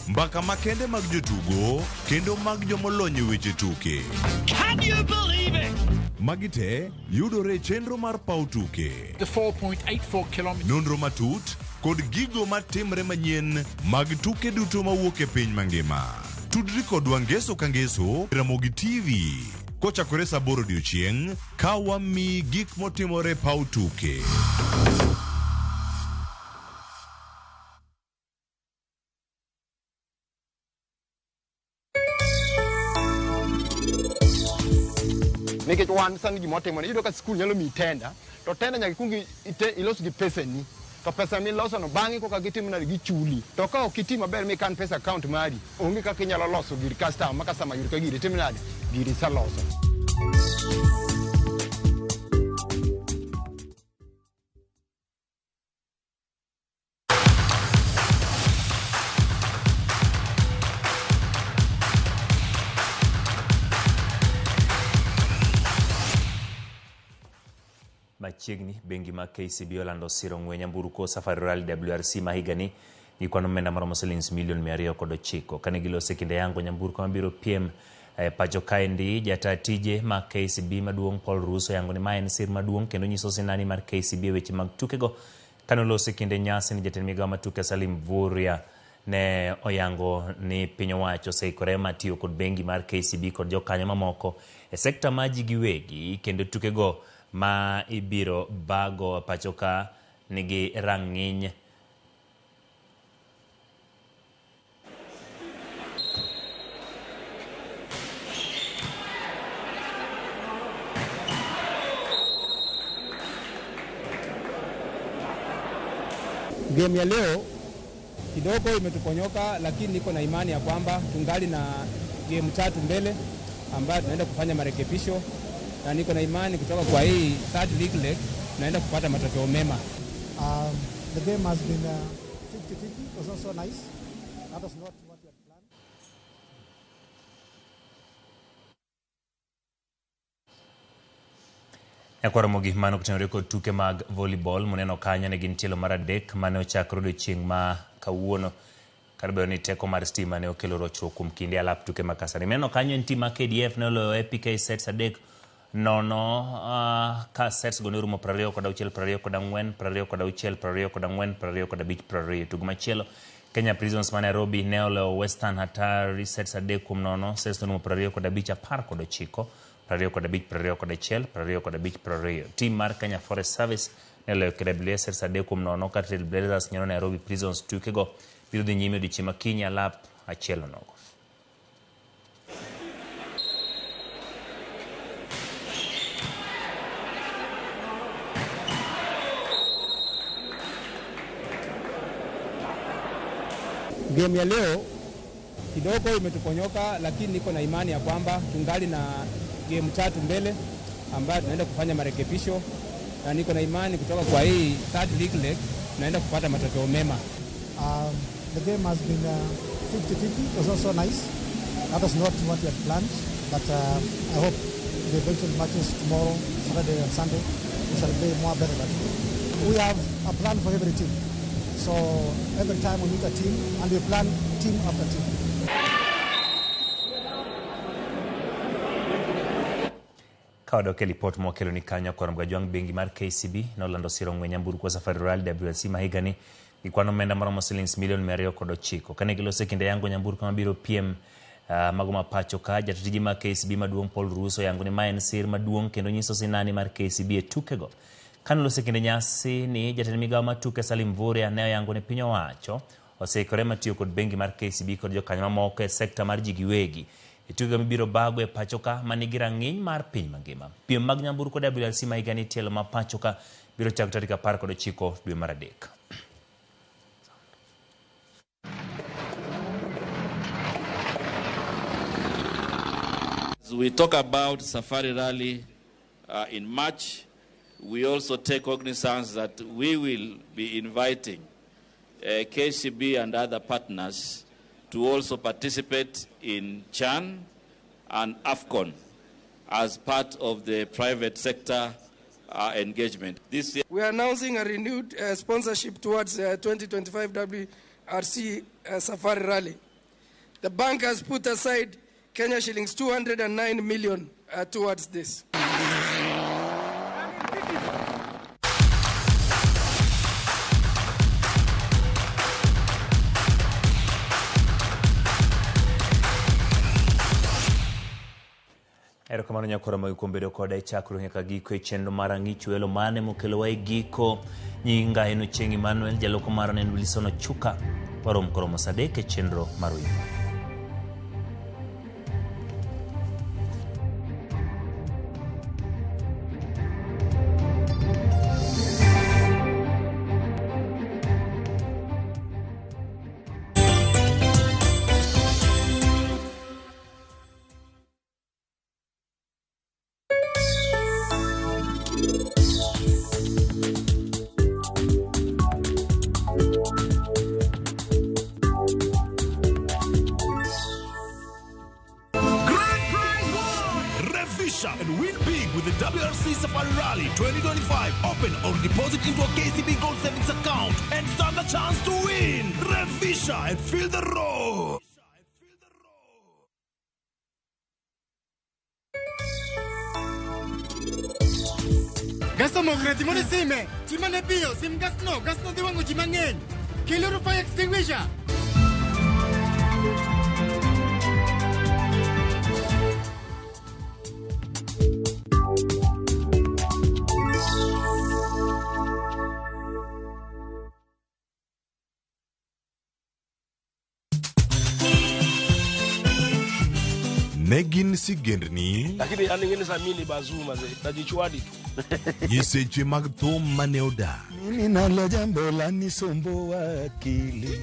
Mbaka makende mag jotugo kendo mag jomolony weche tuke. Can you believe it? Magite yudore chenro mar pau tuke. The 4.84 kilometers. Nonro matut kod gigo matimre manyien mag tuke duto mawuok e piny mangima. Tudri kodwa ngeso ka ngeso Ramogi TV. Kochakore saa 8 odiechieng' ka wami gik motimore pau tuke. Nikech wan sani gimotimo iyudo ka skul nyalo mi tenda to tenda nyaka ikungi ilos gi pesa ni to pesa miloso no bang'e koka gitimo na gichuli to ka ok iti maber mi kan pesa account mari onge kaka inyalo loso gir customer maka sama yur ka giri timo nade giri sa loso. Machiegni bengi ma KCB olando siro ng'we nyamburko Safari Rally WRC ma higani gi kwan omenda maromo silings milion 209 kane gilose kinde yango nyamburko mabiro piem pacho kaendi jata tije ma KCB maduong' Paul Russo yango ni ma en sir maduong' kendo nyiso sinani mar KCB weche mag tukego kane olose kinde nyasi ni jatend migawo matuke Salim Vuria ne oyango ni piny owacho oseikore matiyo kod bengi mar KCB kod jokanyo mamoko e sekta ma ji giwegi kendo tukego ma ibiro bago pachoka nigi rang'iny Game ya leo kidogo imetuponyoka, lakini niko na imani ya kwamba tungali na game 3 mbele ambayo tunaenda kufanya marekebisho, na niko na imani kutoka kwa hii third league leg tunaenda kupata matokeo mema. The game has been 50-50. It was also nice. That was not what we had planned. Yakwaramogi mano kutenore kod tuke mag volleyball muneno kanya ne gin tielo mar adek mane ochakore odiechieng' ma kawuono karbedo ni teko mar stima ne okelo rochruok kuom kinde alap tuke makasani. Mineno kanyo en tim ma KDF ne oloyo APK sets 3-0 ka sets go ne rumo 26, 24, 26, 24, 25. Tugo machielo Kenya Prisons ma Nairobi ne oloyo Western Hatari sets 3-0, sets no rumo 25, 19, 25, 25. Team mar Kenya Forest Service ne oloyo KWS sets 3-0 ka Trailblazers nyono Nairobi Prisons tukego biro dhi nyime odiechieng' ma kiny alap 1-0. Game ya leo kidogo imetuponyoka, lakini niko na imani ya kwamba tungali na game 3 mbele ambayo tunaenda kufanya marekebisho, na niko na imani kutoka kwa hii third league leg tunaenda kupata matokeo mema. The game has been 50-50. It was also nice. That was not what we had planned, but I hope the eventual matches tomorrow, Saturday and Sunday, we shall play more better than today. We have a plan for every team. So every time we meet a team, and we plan team after team. Kawadoke lipot mwakelo ni kanya kwa mgajwang bengi mar KCB na Orlando Siro Ngwenyamburu kwa Safari Rally WLC mahigani ikwano menda maromo shillings million 209. Kane gilose kinde yangu Nyamburu kama biro PM magoma pacho ka jatiji mar KCB maduong Paul Russo yangu ni maen sir maduong kendo nyiso sinani mar KCB e tukego. Kane lose kinde nyasi ni jatend migawo matuke Salim Vuria ne yangu ni pinyo wacho oseikore matiyo kod bengi mar KCB kod jokanyo mamoko e sekta mar ji giwegi. Ituga mibiro bago e pachoka manigira ng'iny mar piny mangima. Piem mag Nyamburu kod WLC mahigani tielo ma pachoka biro chako tarik 19 dwe mar adek. As we talk about Safari Rally in March, we also take cognizance that we will be inviting KCB and other partners to also participate in CHAN and AFCON as part of the private sector engagement. This year, we are announcing a renewed sponsorship towards 2025 WRC Safari Rally. The bank has put aside Kenya shillings 209 million towards this. Ero kamano nyakora magikuombedo koda e chakro nyaka giko e chenro mar ang'ichwelo mane mokelo wa e giko nyinga eno Chieng' Emmanuel jaloko mar en Wilson Ochuka warom koromo sadek e chenro mar wimbo. And win big with the WRC Safari Rally 2025. Open or deposit into a KCB Gold Savings account and stand a chance to win. Revisha and feel the road. Gasto mogre timone sime. Timone pio sim gasno diwango chimang'eny. Kelo fire extinguisher. Negin sigendni lakini aningeni samini bazuma ze najichwadi tu Yeseche mag thum mane oda mimi nalo jambo la nisombo wakili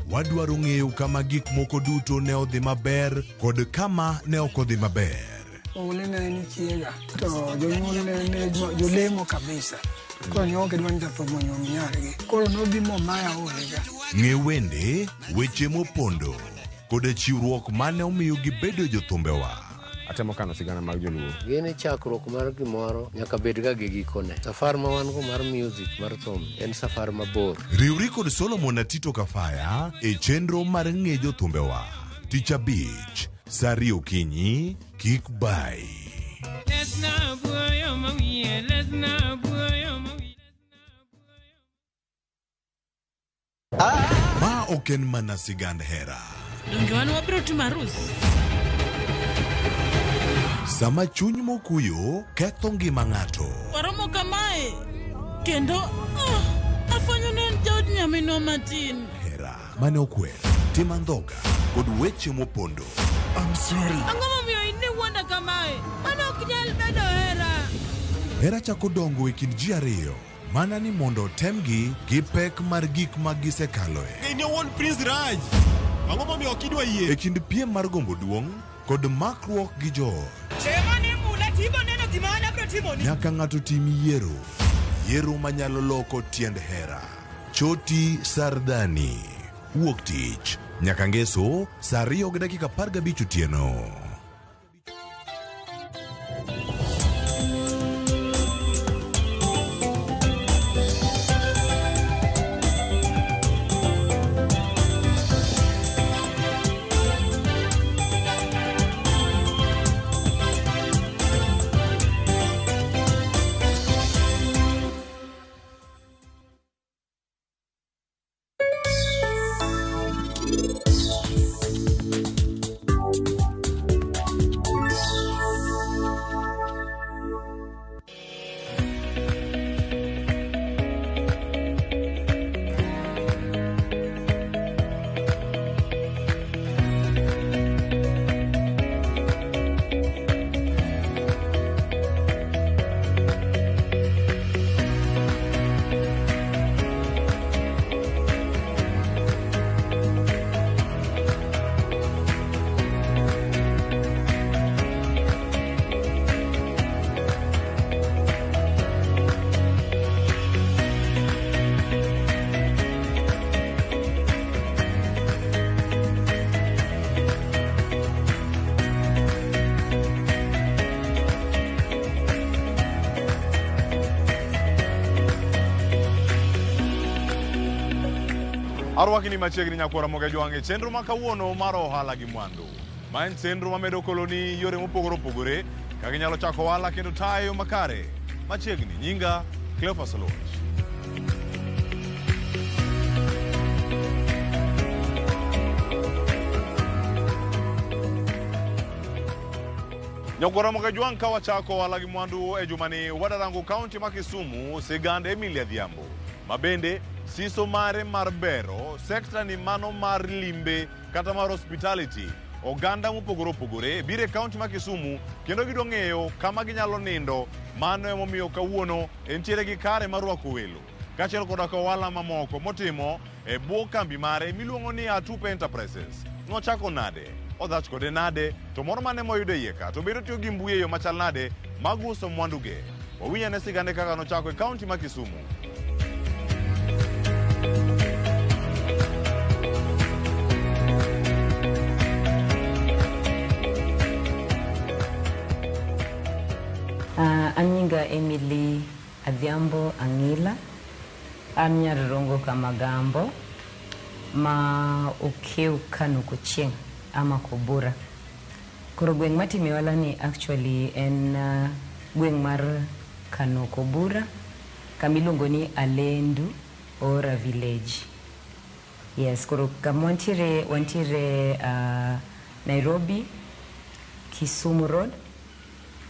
wadwaro ng'eyo kama gik moko duto ne odhi maber kod kama ne ok odhi maber. Olene ni chiega to jonyuol ne jolemo kabisa ko nyoke dwan jathomo nyomyargi koro nobimo maya olega Ng'e wende weche mopondo kod chiwruok mane omiyo gibedo jothumbewa. Atemo kano sigana mag joluo. Gini chakruok mar gimoro nyaka bed ga gi gikone. Safar ma wan go mar music mar thum en safar mabor. Riwri kod Solomon Atito Kafaya e chenro mar ng'e jothumbewa. Tich Abich, Sari Okinyi, kik bai. Ma oken mana sigand hera. Donge wan wabiro timo arus. Sama chuny mokuyo ketho ngima ng'ato. Waromo kamae kendo afanyo ne jaod nyaminwa matin. Hera mane okwer, tim andhoga kod weche mopondo. I'm sorry. Ang'o momiyo in wuonda kamae? Mano ok nyal bedo hera. Hera chako dongo e kind ji ariyo mana ni mondo temgi gi pek mar gik ma gisekaloe. ni won Prince Raj ang'o momiyo kidwa yie E kind piem mar gombo duong' kod makruok gi joot. Chemani mula tibo neno gimana bro timoni. Nyaka ng'ato tim yiero manyalo loko tiend hera. Choti Sardani, wuok tich nyaka ngeso saa 2:15 otieno. Arwakini machiegni nyakwara Mogejwang' chenro ma kawuono mar ohala gi mwandu. Ma en chenro mamedo koloni yore mopogore opogore ka ginyalo chako ohala kendo tayo makare. Machiegni nyinga Cleophas Oluoch. Nyakwara Mogejwang' ka wachako ohala gi mwandu e jumani wadarango kaunti ma Kisumu sigand Emilia Dhiambo. Mabende siso mare mar bero sekta ni mano mar limbe kata mar hospitality oganda mopogore opogore bire kaunti ma Kisumu kendo gidwa ng'eyo kama ginyalo nindo. Mano emomiyo kawuono entiere gi kare mar rwako welo kaachiel koda ohala mamoko motimo e bwo kambi mare miluongo ni Atupe Enterprises. Nochako nade, odhach kode nade, to moro mane moyudo iye ka to bedo tiyo gi mbui yo machal nade mag uso mwanduge. Wawinyane sigande kaka nochako e kaunti ma Kisumu. Anyinga Emily Adhiambo Angila. Nyarrongo Kamagambo ma okeu Kano Kochieng ama Kobura. Koro gweng' matime wala ni actually en gweng' mar Kano Kobura kamiluongo ni Alendu Ora Village. Yes, koro kamontiere wantiere Nairobi Kisumu Road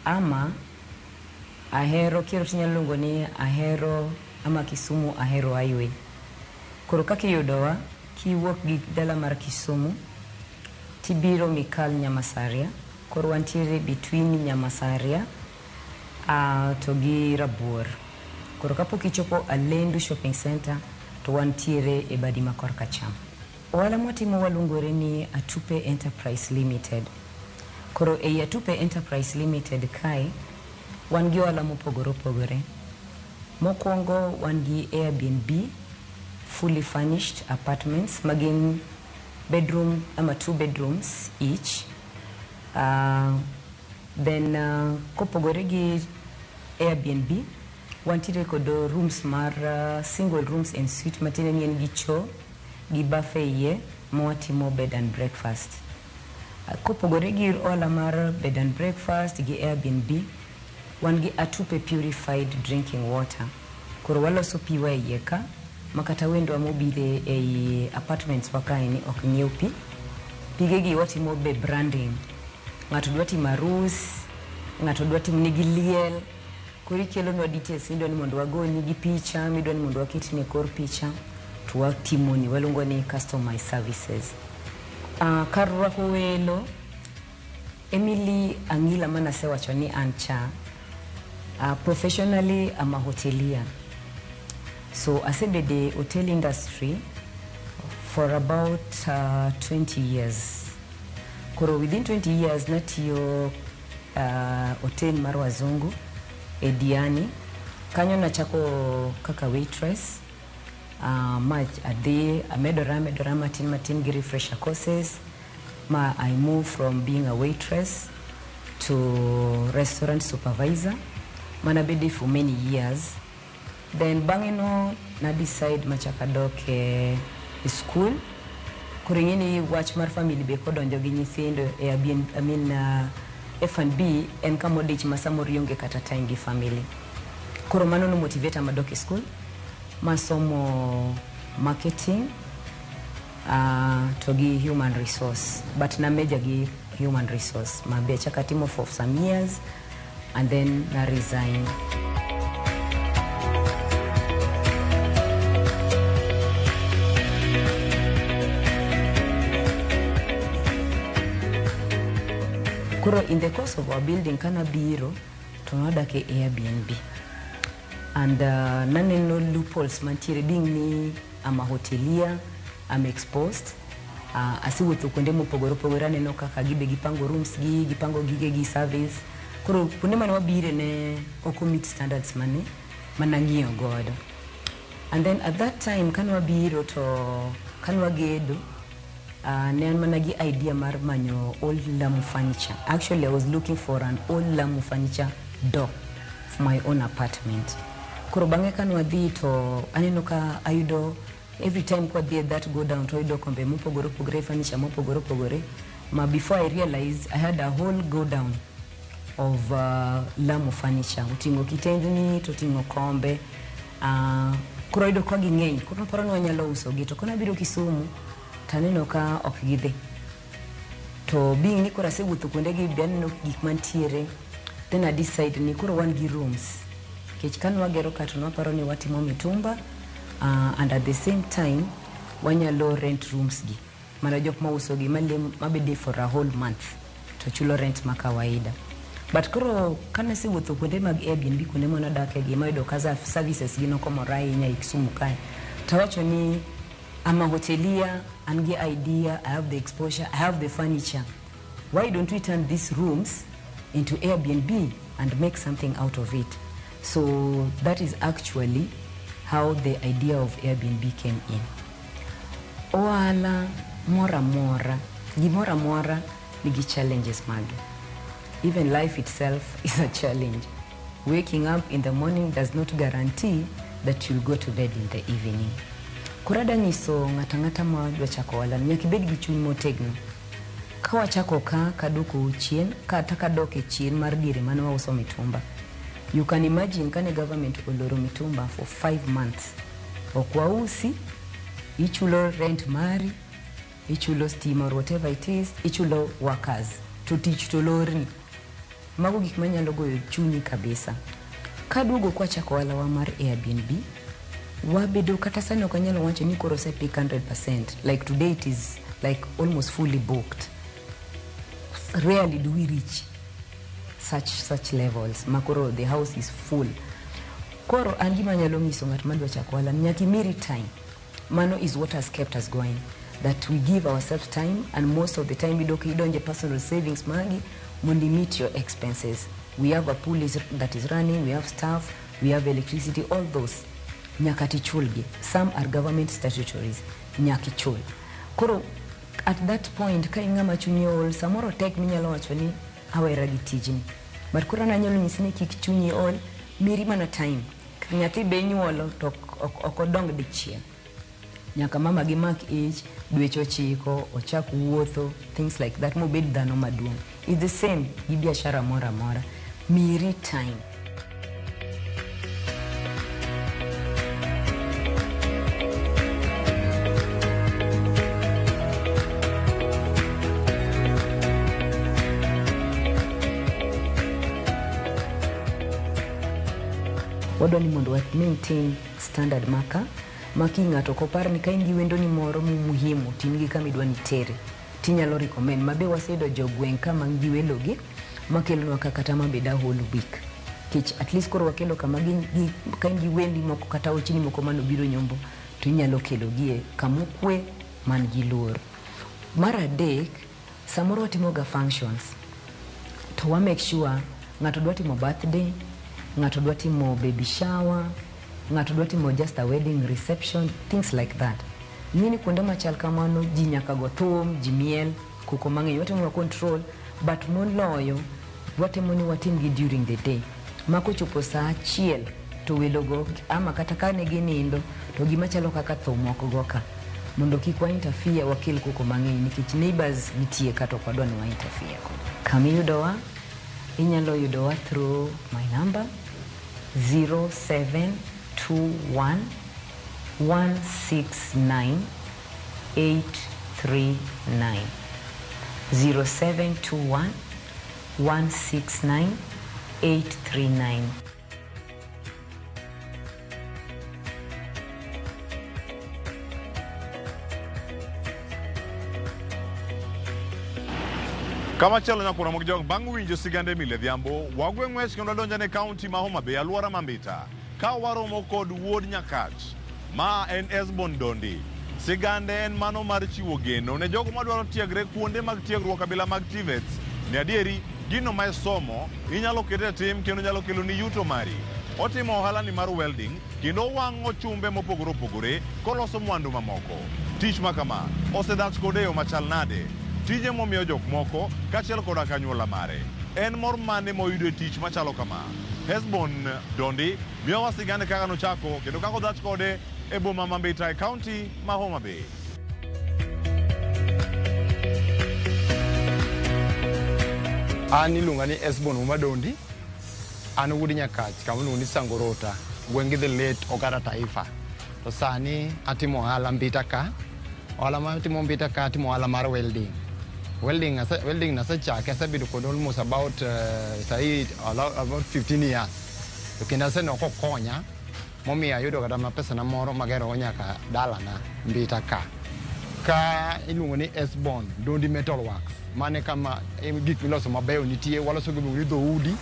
ama Ahero kiro tinyalongo ni Ahero ama Kisumu Ahero Highway. Koro kakiyudowa kiwuok gi dala mar Kisumu tibiro Mikal Nyamasaria. Koro wantiere between Nyamasaria to gi Rabuor. Koro kapok ichopo Alendu Shopping Center to wantiere e badi ma korka cham. Ohala mwatimo waluongore ni Atupe Enterprise Limited. Koro e Atupe Enterprise Limited kae wan gi ohala mopogore opogore. Mokwongo wan gi Airbnb fully furnished apartments magin bedroom ama 2 bedrooms each. Then kopogore gi Airbnb wantiere kod rooms mar single rooms and suite matine ni en gi cho gi buffet iye mwatimo bed and breakfast. Kopogore gi ohala mar bed and breakfast gi Airbnb wan gi Atupe purified drinking water. Koro waloso piwa iye ka makata wendo amobile e apartments wakaini ok nyiew pi. Pigegi watimo be branding. Ng'ato dwa timo arus, ng'ato dwa timo nigi liel. Koro ikelo nwa details midwa ni mondo wagoni gi picha, midwa ni mondo waketni kor picha, to watimoni waluongo ni customized services. Kar rwako welo Emily Angila manasewacho ni ancha. Professionally I'm a hotelier. So asebede hotel industry for about 20 years. Koro within 20 years natiyo hotel mar wazungu e Diani. Kanyo nachako kaka waitress. Amedora matin gi refresher courses. I moved from being a waitress to restaurant supervisor. Manabedi for many years. Then bangino na decide machaka doke school. Kuringini watch mar family be kodonjo gi nyithindo e F&B en kamodich masamori yonge kata time gi family. Koro mano no motivate madoke school. Masomo marketing to gi human resource. But na major gi human resource. Mabe chaka timo for some years and then na resign. Kuro in the course of our building kana biro tunoda ke Airbnb. And naneno loopholes mantiere being ni ama hotelier, I'm exposed. Asiwuotho kuonde mopogore opogore aneno kaka gibe gipango rooms gi, gipango gige gi service. Koro kuonde mane wabire ne oko meet standards manang'iyo godo. And then at that time kanwa biro to kanwa gedo ne an managi idea mar manyo old Lamu furniture. Actually I was looking for an old Lamu furniture door for my own apartment. Koro bange kanwa dhi to aneno ka ayudo every time kwa there that go down to ido kombe mopogore opogore furniture mopogore opogore ma before I realized I had a whole go down of Lamu furniture utingo kitendni to tingo kombe kuro ido kwa ging'eny kuro paro ni wanyalo uso gi to kona biro Kisumu taneno ka ok gidhi to being ni kura sewuotho kuonde gi bianno gik mantiere then I decide ni kuro wan gi rooms kech kan wagero ka to naparo ni watimo mitumba and at the same time wanyalo rent rooms gi mana jok ma uso gi mabede for a whole month to chulo rent ma kawaida but kuro kana sewuotho kuonde mag Airbnb kuonde mona dake gi mayudo kaza services gi nokomorai nya Kisumu kae tawacho ni I'm a hotelier, and the idea, I have the exposure, I have the furniture. Why don't we turn these rooms into Airbnb and make something out of it? So that is actually how the idea of Airbnb came in. Oala mora nigi challenges magi. Even life itself is a challenge. Waking up in the morning does not guarantee that you'll go to bed in the evening. Kurada niso ngata ma dwa chako wala nyaka bed gi chuny motegno ka wachako ka kaduko chien ka taka doke chien mar dire mane wa uso mitumba. You can imagine kane government oloro mitumba for 5 months okwa usi ichulo rent mari ichulo steam or whatever it is ichulo workers to teach to lorni mago gik manyalo goyo chunyi kabisa kadugo kwa chako wala wa mar Airbnb wabedo kata sana okanyalo wacho ni koro se pick 100%. Like today it is like almost fully booked. Rarely do we reach such levels. Makoro the house is full. Koro angima nyalo ngiso ngat madwa chakwala nyaki miri time. Mano is what has kept us going. That we give ourselves time and most of the time we don't personal savings magi mundi meet your expenses. We have a pool that is running, we have staff, we have electricity, all those. Nyakati chulgi. Some are government statutories. Nyaki chul. Koro, at that point, ka ingama chunyi all, samoro tek minyalo wacho ni awera gi tijni. But kura na nyalo nyisini kik chunyi all, miri mana time. Nyati be nyuolo to okodong dichien. Nyaka mama gi mak age, dwecho chiko, ochak wuotho, things like that. Mobed dhano maduong. It's the same, gi biashara mora. Miri time. Wadwa ni mondo wa maintain standard maki ngato kopar ni ka ingi wendo ni moro muhimu tingi kama idwa ni tere tinyalo recommend mabe wasedo jogwen kama ngi welo gi makelo kata mabeda whole week kich at least koro wakelo kama gi ka ingi wendi moko kata ochini moko mano biro nyombo tinyalo kelo gie kamukwe man gi luor mara dek samoro timoga functions to wa make sure ngato dwa timo birthday ngato dwa timo baby shower ngato dwa timo just a wedding reception things like that nini kuonde machal kamano ji nyaka go thum ji miel kuko mang'eny watemo control but moloyo watemo ni watim gi during the day mako chopo saa achiel to welogo ama kata kane ginindo to gima chalo kaka thum ok go ka mondo kik wa interfere wakel kuko mang'eny nikech neighbors nitie kata kwadwa ni wa interfere kamiyudowa inyalo yudowa through my number 0721 169 839 0721 169 839. Kama chalo nyakuna mokjong bang' winjo sigande mile dhiambo wagwe ng'wech kendo donjane kaunti ma Homa Bay aluora mambita ka waromo kod wuod Nyakach ma en Esbon Dondi. Sigande en mano mar chiwo geno ne jogo madwaro tiegre kuonde mag tiegruok kabila mag TVETs. Ne adieri gino ma somo inyalo kete tim kendo nyalo kelo ni yuto mari. Otimo ohala ni mar welding kendo wang'o chumbe mopogore opogore koloso mwandu mamoko. Tich makama osedak kode yo machal nade. Tije momiyo jok moko kachiel koda kanyuola mare. En mor mane moyudo tich machalo kama. Esbon Dondi miyowa sigande kaka nochako kendo kako dhach kode e boma ma Mbetai County ma Homa Bay. An iluonga ni Esbon Umadondi, an wuod Nyakach kama iluongo ni Sangorota, gweng' the late Ogada Taifa. To sani atimo ohala Mbita ka. Ohala ma atimo Mbita ka atimo ohala mar welding. Welding nasechake asebedo kod almost about 15 years. To kendo aseneno kokonya momiyo ayudo kata ma pesa na moro magero nyaka dalana Mbita ka. Ka iluongo ni Esbon Dondi Metal Works. Mane kama gik miloso mabeyo nitie, waloso gik miluongo ni dhoudi,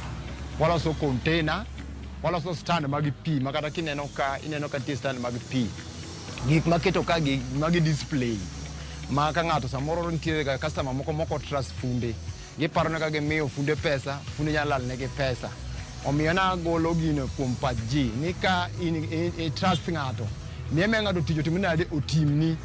waloso container, waloso stand mag pi, makata kineno ka tie stand mag pi. Gik maketo ka magi display. Ma ka ng'ato samoro nitie ga customer moko trust funde. Giparo ne ka gimiyo funde pesa, funde nyalo lal negi pesa. Omiyo na golo gino kuom pach ji ni ka trust ng'ato. Mieme ng'ato tijo timinade otimni.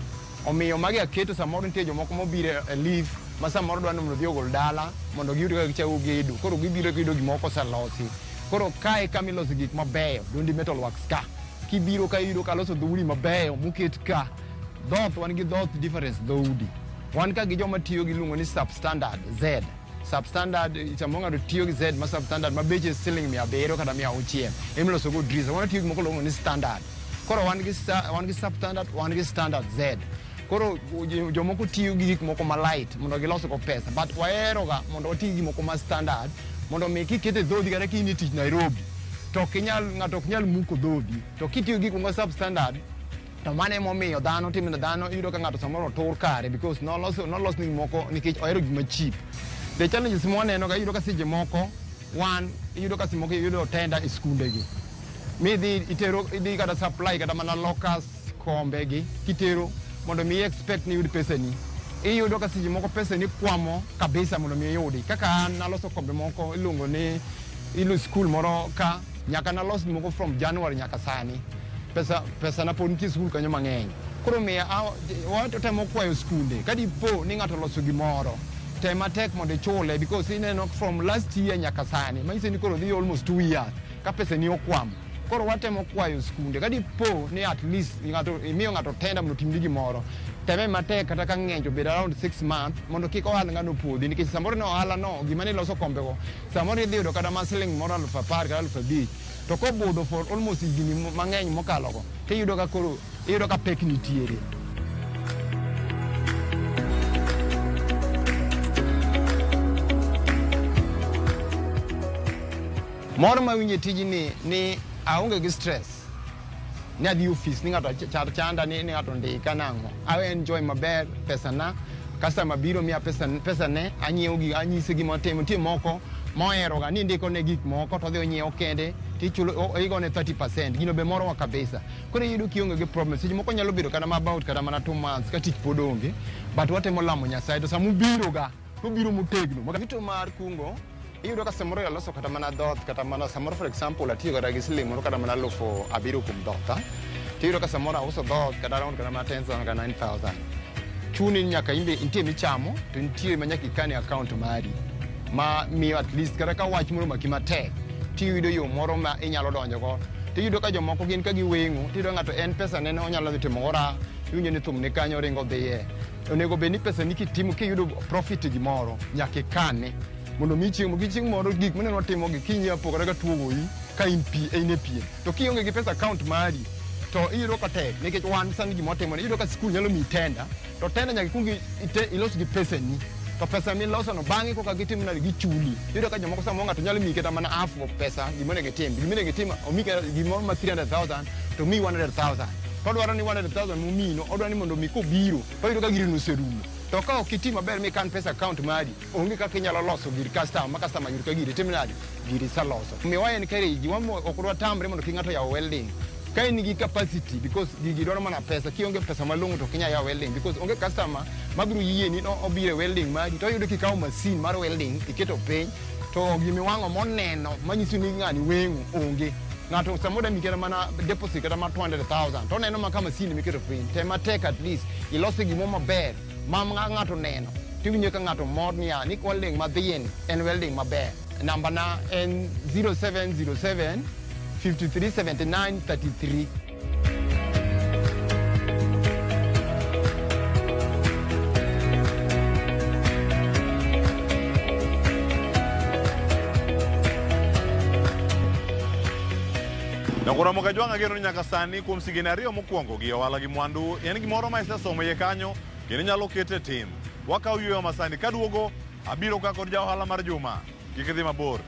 Omiyo magi aketo samoro nitie jomoko mobiro e leave ma samoro dwani mondo dhi ogol dala mondo giyud kaka gichako gedo. Koro gibiro giyudo gimoko oselosi. Koro kae kama iloso gik mabeyo, Dondi Metal Works ka. Kibiro ka iyudo ka loso dhoudi mabeyo moket ka. Dhoth wan gi dhoth difference dhoudi. Wan ka gi joma tiyo gi luongo ni substandard Z. Substandard samo ng'ato tiyo gi Z ma substandard ma beche siling 700 kata 600. Emiloso go driza. Wan tiyo gi moko luongo ni standard. Koro wan gi substandard, wan gi standard Z. Koro jomoko tiyo gi gik moko ma light mondo gilos go pesa, but wahero ga mondo oti gi moko ma standard mondo mi kikete dhoudi kata kini tich Nairobi to ng'ato ok nyal muko dhoudi. To kitiyo gi gik moko substandard to mane momiyo dhano iyudo ka ng'ato samoro tur kare because nolos ni moko nikech ohero gima cheap. The challenges mwaneno ga iyudo ka seche moko iyudo ka simoko iyudo tenda e skunde gi. Idhi kata supply kata mana locus kombe gi kitero mondo mi expect ni yud pesa ni. Iyudo ka seche moko pesa ni kwamo kabisa mondo mi yudi. Kaka an naloso kombe moko iluongo ni school moro ka nyaka nalos moko from January nyaka sani. Pesa na pod nitie skul kanyo mang'eny. Koro miya watemo kwayo skunde kadipo ni ng'ato loso gimoro tema tek mondo ichule because ineno from last year nyaka sani manyiso ni koro dhi almost 2 years ka pesa ni okwamo. Koro watemo kwayo skunde kadipo ni at least imiyo ng'ato tenda mondo timni gimoro teme matek kata ka ng'eny to bed around 6 months mondo kik ohala ng'ano puodhi nikech samoro no ohala no gima ni loso kombego samoro idhi yudo kata ma siling moro 10,000 kata 5,000 to kobudho for almost higni mang'eny mokalogo tiyudo ka koro iyudo ka pek nitiere. Moro mawinje tijni ni aonge gi stress. Ni adhi office ni ng'ato chanda ni ng'ato ndika nang'o. I enjoy maber pesa na. Customer biro miya pesa ne anyiewo gi anyise gima timo tie moko mohero ga ni ndiko ne gik moko to dhi onyiewo kende tichulo igone 30%. Gino be moro wa kabisa. Koro iyudo kionge gi problem. Seche moko nyalo bedo kata about kata mana 2 months ka tich pod onge. But watemo lamo Nyasaye to samu biro ga to biro motegno. Maka mar kungo iyudo ka samoro yaloso kata mana dhoth kata mana samoro for example atiyo kata gi siling moro kata mana 7,000 kuom dhotha tiyudo ka samoro auso dhoth kata around kata mana 10,000 kata 9,000 chuni nyaka imbe intie michamo to nitie manyaka ikane account mari ma miyo at least kata ka wach moro maki matek tiyudo yo moro ma inyalo donjo go tiyudo ka jomoko gin ka giweng'o tiyudo ng'ato en pesa ne onyalo dhi timo ora iwinjo ni thum ne kanyo ringo dhiye onego bed ni pesa ni kitimo kiyudo profit gimoro nyaka ikane mondo mi chieng' moro gik maneno timo gi kinyia pokore ka tuogoyi ka in e pie to kionge gi pesa account mari to iyudo ka tek nikech wan sani gima otimo iyudo ka skul nyalo mi tenda to tenda nyaka ikungi ilos gi pesa ni to pesa mi loso no bang'e koka gitim na gichuli iyudo ka jomoko samo ng'ato nyalo mi kata mana half of pesa gimone gitim omi gimoro ma 300,000 to mi 100,000 to dwaro ni 100,000 mumino odwaro ni mondo mi kobiro to iyudo ka giri noserumo. To ka ok iti maber mi kan pesa account mari onge kaka inyalo loso gir customer ma customer yur ka giri timnadi giri sa loso. Mi wa encourage wamo ok dwa tamre mondo king'ato yaw welding ka in gi capacity because gigi dwaro mana pesa kionge pesa malong'o to kinya yaw welding because onge customer mabiro yie ni no obiro welding mari to yudo kikawo machine mar welding iketo piny to gimi wang'o moneno manyiso ni ng'ani weng'o onge. Ng'ato samoda mikera mana deposit kata ma 200,000 to neno ma kama sini miketo piny tema tek at least iloso gimo maber ma ng'ato neno tiwinjo ka ng'ato mor niya ni welding madhien en welding maber. Namba na en 0707 5379 33. Nokora moka jwanga gero nyaka sani kuom sigene ariyo mokwongo gi ohala gi mwandu en gimoro ma isesomo ye kanyo kendo nyalo kete tim. Wakaw yueyo masani kaduogo abiro ka kod ja ohala mar juma. Kik idhi mabor.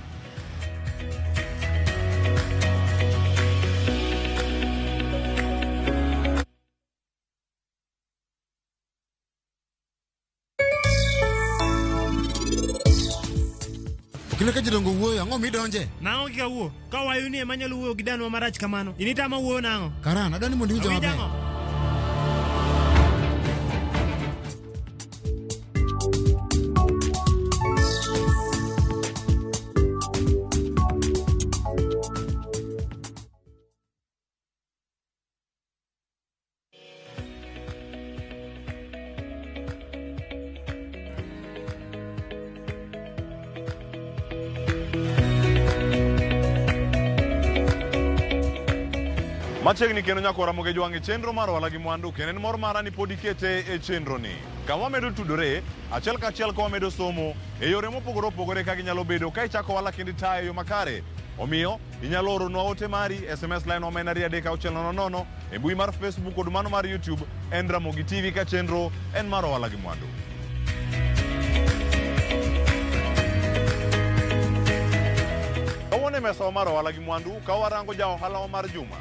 Kile ka jidongo wuoyo ang'o midonje? Nang'o kika wuo? Ka wayo ni ema nyalo wuoyo gi danwa marach kamano. Initama wuoyo nang'o? Karan, adani mondo iwinja maber. Machiegni kendo nyakora moge jwangi chenro mar ohala gi mwandu kendo en mor mara ni pod ikete e chenro ni. Kama medo tudore achiel ka achiel ka medo somo e yore mopogore opogore ka ginyalo bedo ka ichako ohala kendo itayo yo makare. Omiyo inyalo oronwa ote mari SMS line omena 3600 e mbui mar Facebook kod mano mar YouTube en Ramogi TV ka chenro en mar ohala gi mwandu. Kawone mesa mar ohala gi mwandu ka warango ja ohala mar juma.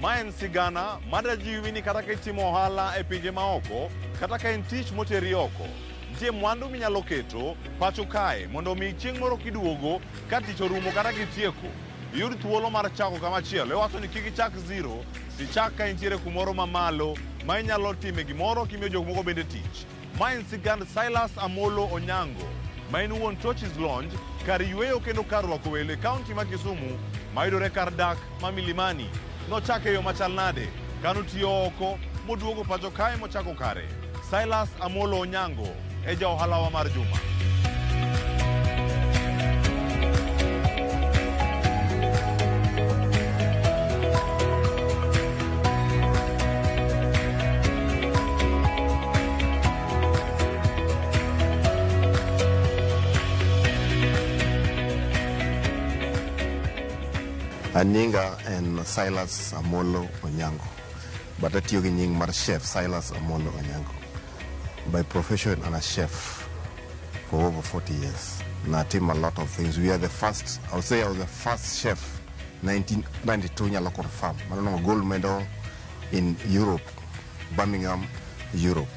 Ma en sigana mada jiwi ni kata ka itimo ohala e pinje maoko kata ka en tich moteri oko. Nitie mwandu minyalo keto pacho kae mondo mi chieng' moro kiduogo ka tich orumo kata kitieko yud thuolo mar chako kamachielo. Iwacho ni kik ichak zero, si chak ka intiere kumoro mamalo ma inyalo time gimoro kimiyo jok moko bende tich. Ma en sigand Silas Amolo Onyango ma en wuon Torches Lounge, kar yweyo kendo kar rwako welo e kaunti ma Kisumu ma yudore kar dak ma Milimani. Nochake yo machal nade kanotiyo oko moduogo pacho kae mochako kare. Silas Amolo Onyango e ja ohala wa mar juma. Nyinga en Silas Amolo Onyango, but atiyo gi nying mar chef Silas Amolo Onyango. By profession, I'm a chef for over 40 years. And I team a lot of things. We are the first, I would say I was the first chef, 1992 nyalo confirm. I don't know, gold medal in Europe, Birmingham, Europe,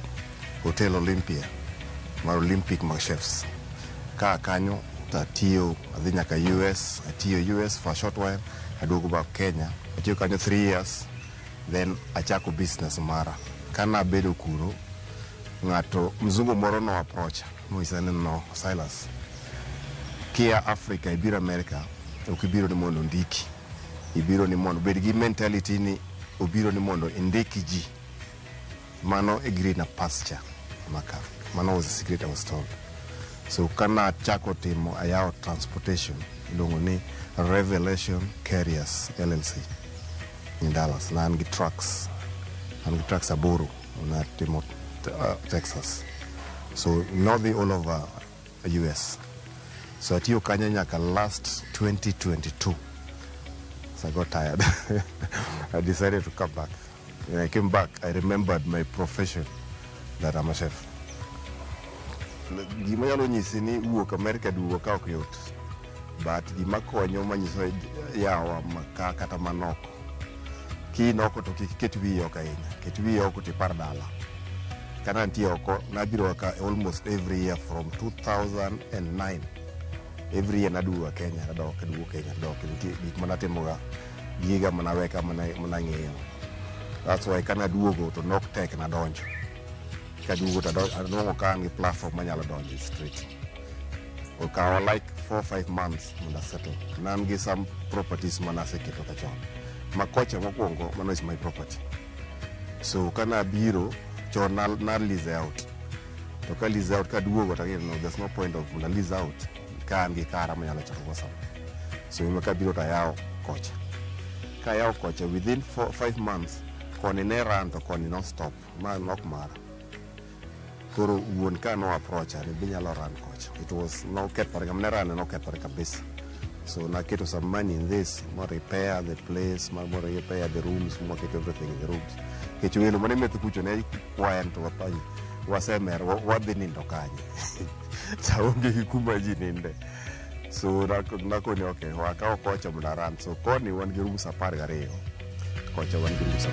Hotel Olympia, my Olympic my chefs. Ka kanyo, atiyo, adhi nyaka US, atiyo US for a short while. I do go back Kenya. I took 3 years. Then I chako business mara. Kana bedo kuro. Ngato mzungu moro no approach. Moisane no Silas. Kia Africa, ibiro America. Ukibiro ni mondo ndiki. Ibiro ni mondo. Bedigi mentality ni ubiro ni mondo indiki ji. Mano agree na pasture. Maka. Mano was a secret I was told. So kana chako timo ayao transportation. Dongo ni Revelation Carriers LLC in Dallas. Na angi trucks aburu na timo Texas. So north all over US. So atiyo kanya nyaka last 2022. So I got tired. I decided to come back. When I came back, I remembered my profession that I'm a chef. Gima yalo nyisi ni uok America duo ka ok yot. But gima konyo manyiso yawa maka kata manoko. Ki noko to kik wi oko ahinya. Ket wi oko tipar dala. Kana ntie oko nabiro ka almost every year from 2009. Every year naduwa Kenya, naduwa Kenya, gik manatimoga giga manaweka manang'eyo. That's why kana duogo to nok tek nadonjo. Kaduogo to adongo ka an gi platform manyalo donjo straight. Okawa like 4-5 months manda settle. Nan gi some properties manaseketo kachon. Makocha mokwongo, mano is my property. So kana biro chon na lease out. To ka lease out kaduogo to no, there's no point of na lease out. Ka an gi kara manyalo chako go sam. So imeka biro ta yao kocha. Ka yao kocha within 4-5 months koni ne run to koni non stop. Ma nok mara. Koro wuon ka no approach ani binyalo run kocha. It was no kethore, gamne run no kethore kabisa. So na keto some money in this, more repair the place, more repair the rooms, more get everything in the rooms. Kechuelo mane metu kucho ne kwayan to wapanyi. Wasemer wadhi nindo kanye. Saonge kikuma ji ninde. So nako ni okay, wakawa kocha mnaran. So koni wan gi rooms 12. Kocha wan gi rooms 10.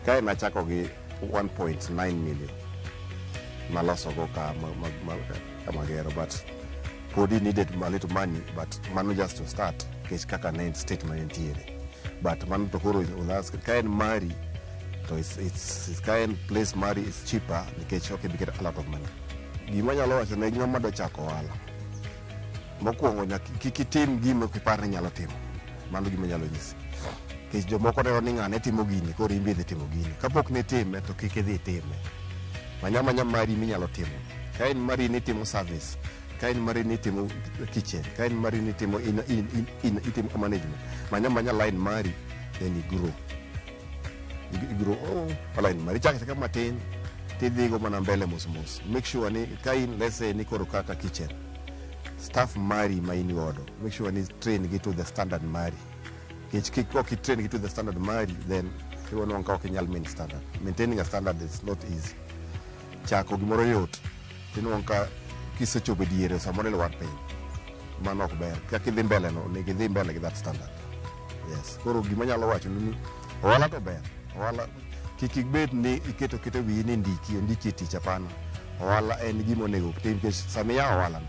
Kaya nachako gi 1.9 million. Maloso go ka magero, but Podi needed a little money, but manu just to start. Kech kaka nine statement here. But manu to koro with us kind marry. So it's kind place marry is cheaper. Kech okay we get a lot of money. Gimanya lo achone ngama do chako wala. Mokuongo nya kiki team gimo kipare nyalo timo. Manu gimanya lo nyisi. Kech jomoko ne ngane timo gini koro imbe dhi timo gini. Kapok ne time to kike dhi time. Manya mari minyalo timo. Kain mari ni timo service. Kain mari ni timo kitchen. Kain mari ni timo in management. Manya line mari then you grow. You grow line mari chaka kama ten. Tidhigo mana mbele mos. Make sure ni kain let's say ni koro kaka kitchen. Staff mari maini odo. Make sure ni train get to the standard mari. Kiki train get to the standard mari, then you want to kenyal main standard. Maintaining a standard is not easy. Chako gimoro yot. Tino wanka kisecho bediere samone lo warpe. Manok ber. Kaki dhi mbele no, nigi dhi mbele gi that standard. Yes. Koro gimanya lo wacho ni wala to ber. Wala kiki bet ni iketo wi ni ndiki tich apana. Wala en gimo nego tim ke samia wala.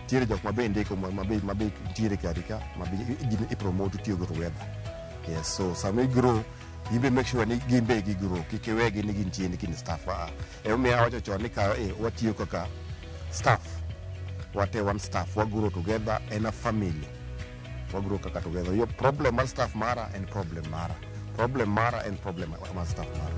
Tiere jok mabe ndiko mabe tiere karika mabe i promote tiyo go together. Yes, so sami grow you make sure ni gimbe gi grow kikiwegi ni gintie ni kin staff me awacho choni ka what you kaka staff what one staff we grow together in a family we grow kaka together your problem mar staff mara and problem mara and problem mar staff mara.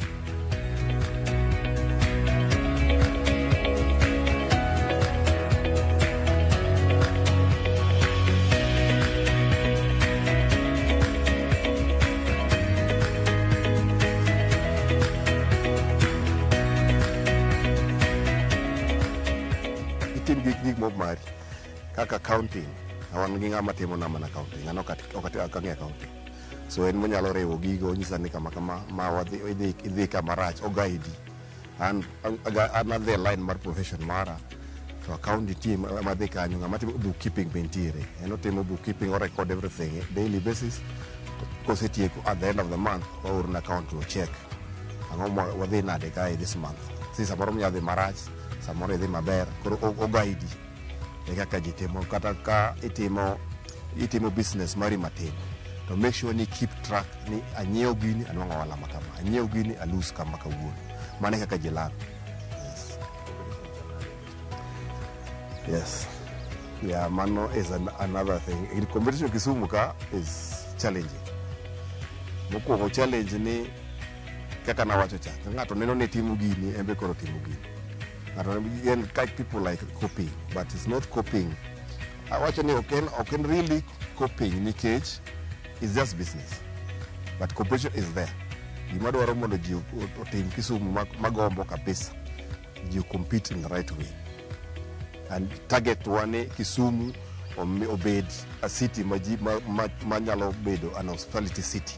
Mari kaka counting awan gi ngama timo nama na counting ano okati akange counting so en monyalo rewo gigo nyisa ni kama ma wadhi idhi kama rach o guide and another line mar profession mara to accounting team madhi kanyo ngama timo bookkeeping bentiere eno timo bookkeeping or record everything daily basis because it at the end of the month or an account to check ango wadhi nade kai this month si samoro myadhi marach samoro idhi maber koro o guide kaka jitimo kata ka itimo business mari matin to make sure ni keep track ni anyiew gini anwanga wala makama anyiew gini alus kama kawuono mane kaka jilan. Yes. Yeah, mano is another thing. In competition Kisumu ka is challenging. Mokuongo challenge ni kaka na wacho cha ngato neno ne timo gini embe koro timo gini. Again, people like copying, but it's not copying. I watch any can really copying in cage. It's just business, but cooperation is there. You might want to do team Kisumu magombo kabisa. You compete in the right way and target one Kisumu or obeyed a city manyalo bedo an hospitality city.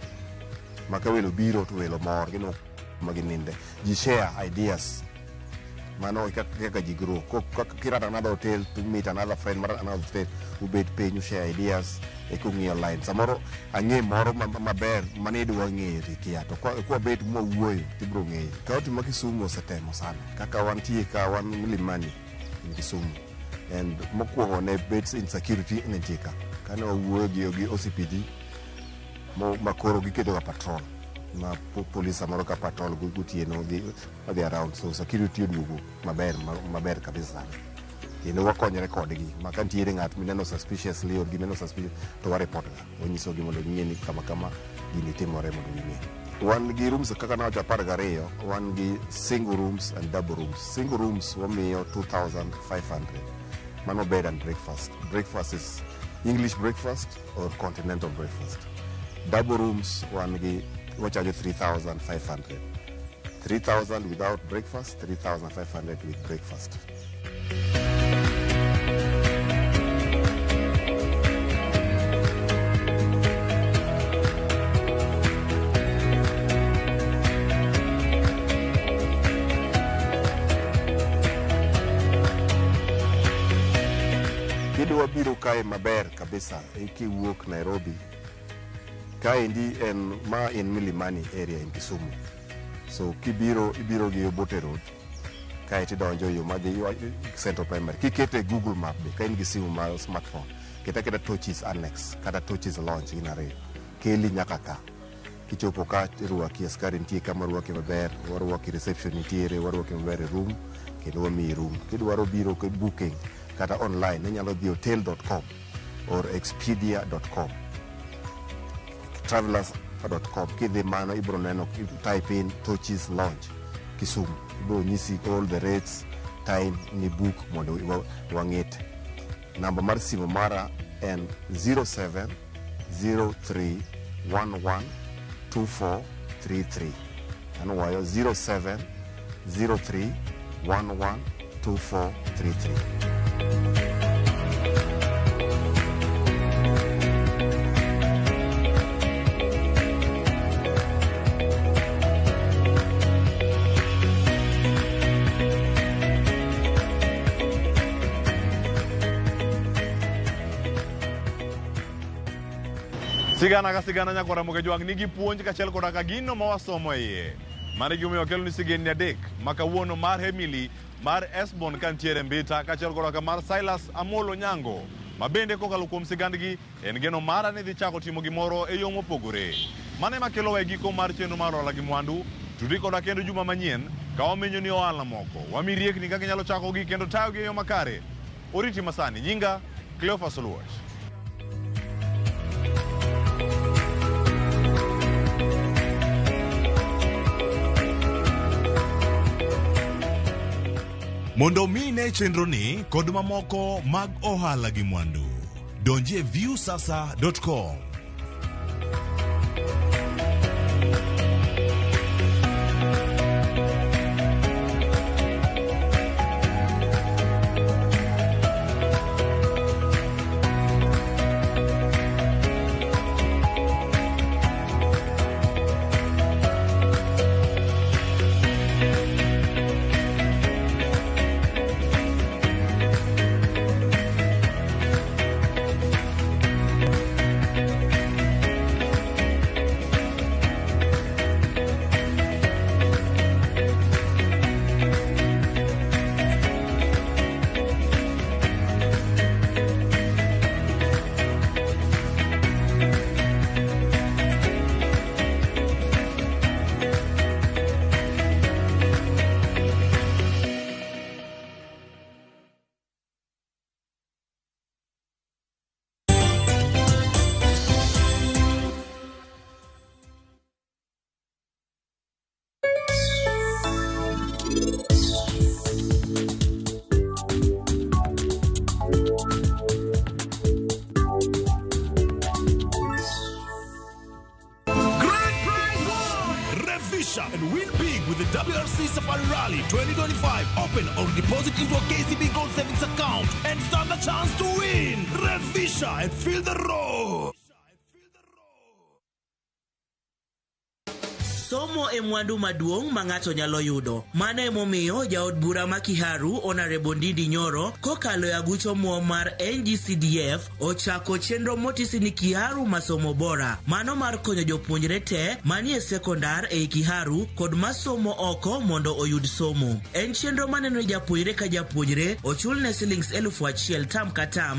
Makawelo biro to welo more, magininde. You share ideas. Mano kaka jigro kira another hotel to meet another friend another state who pay you share ideas ekungi online samoro ange moro maber manedu wange rikia to kwa bet mo wuoyo tibro nge kauti makisumu setemo sana kaka wantie ka wan milimani in Kisumu and mokuongo ne bet insecurity in Ntika kana wuoyo gi OCPD mo makoro gikedo ga patrol ma police amaro ka patrol gutieno they around so security dugo maber kabisa kendo wakonyre kodgi makantiere ng'at mineno suspiciously or gineno suspicious to wa report ga onyiso gi mondo ng'e ni kama gini timore mondo ng'e wan gi rooms kaka na wacho 12 wan gi single rooms and double rooms. Single rooms wamiyo 2,500 mano bed and breakfast is English breakfast or continental breakfast. Double rooms wan gi wachajo 3,500. 3,000 without breakfast, 3,500 with breakfast. Kidwa biro kae maber kabisa ikiwuok Nairobi. Kae ndi en Milimani area in Kisumu. So ibiro gi Obote Road. Kae tidonjo yo madhi Central Primary. Kikete Google Map be kae ngi simu mar smartphone. Keta Torches Annex kata Torches Launch inare. Keli nyaka ka. Kichopo ka ruaki askari nitie kama ruaki maber, waruaki reception nitiere, waruaki maber room, kendo wami room. Kidwaro biro ke booking kata online inyalo dhi hotel.com or expedia.com, travelers.com. Kidhi mano ibro neno, type in Torches Launch Kisumu, ibro nyisi all the rates, time ni book mondo wang'ete. Namba mar simu mara en 0703112433. Anuwayo 0703112433. Sigana ka sigana nyakora moke jwang nigi puonj kachiel koda ka gino ma wasomo iye. Mane gimiyo kelo ni sigeni adek makawuono mar Emily mar Esbon kantiere Mbita kachiel koda ka mar Silas Amolo Nyango. Mabende kokalo kuom sigandgi en geno mara ni dhi chako timo gimoro e yo mopogore. Mane makelo we giko mar chenro mar ohala gi mwandu. Tudi koda kendo juma manyien ka wamenyo ni ohala moko. Wami riekni kaka nyalo chako gi kendo tayo gi e yo makare. Oriti masani nyinga Cleophas Oluoch. Mondo mine chenro ni kod mamoko mag ohala gi mwandu. Donje viewsasa.com. And win big with the WRC Safari Rally 2025. Open or deposit into a KCB Gold Savings account and stand a chance to win. Revisha and feel the road. Somo e mwandu maduong' ma ng'ato nyalo yudo. Mano emomiyo jaod bura ma Kiharu Honorable Ndindi Nyoro kokalo e agucho muom mar NGCDF ochako chenro motisi ni Kiharu masomo bora. Mano mar konyo jopuonjre te manie sekondar e Kiharu kod masomo oko mondo oyud somo. En chenro maneno japuonjre ka japuonjre ochul ne shillings 1,000 tam ka tam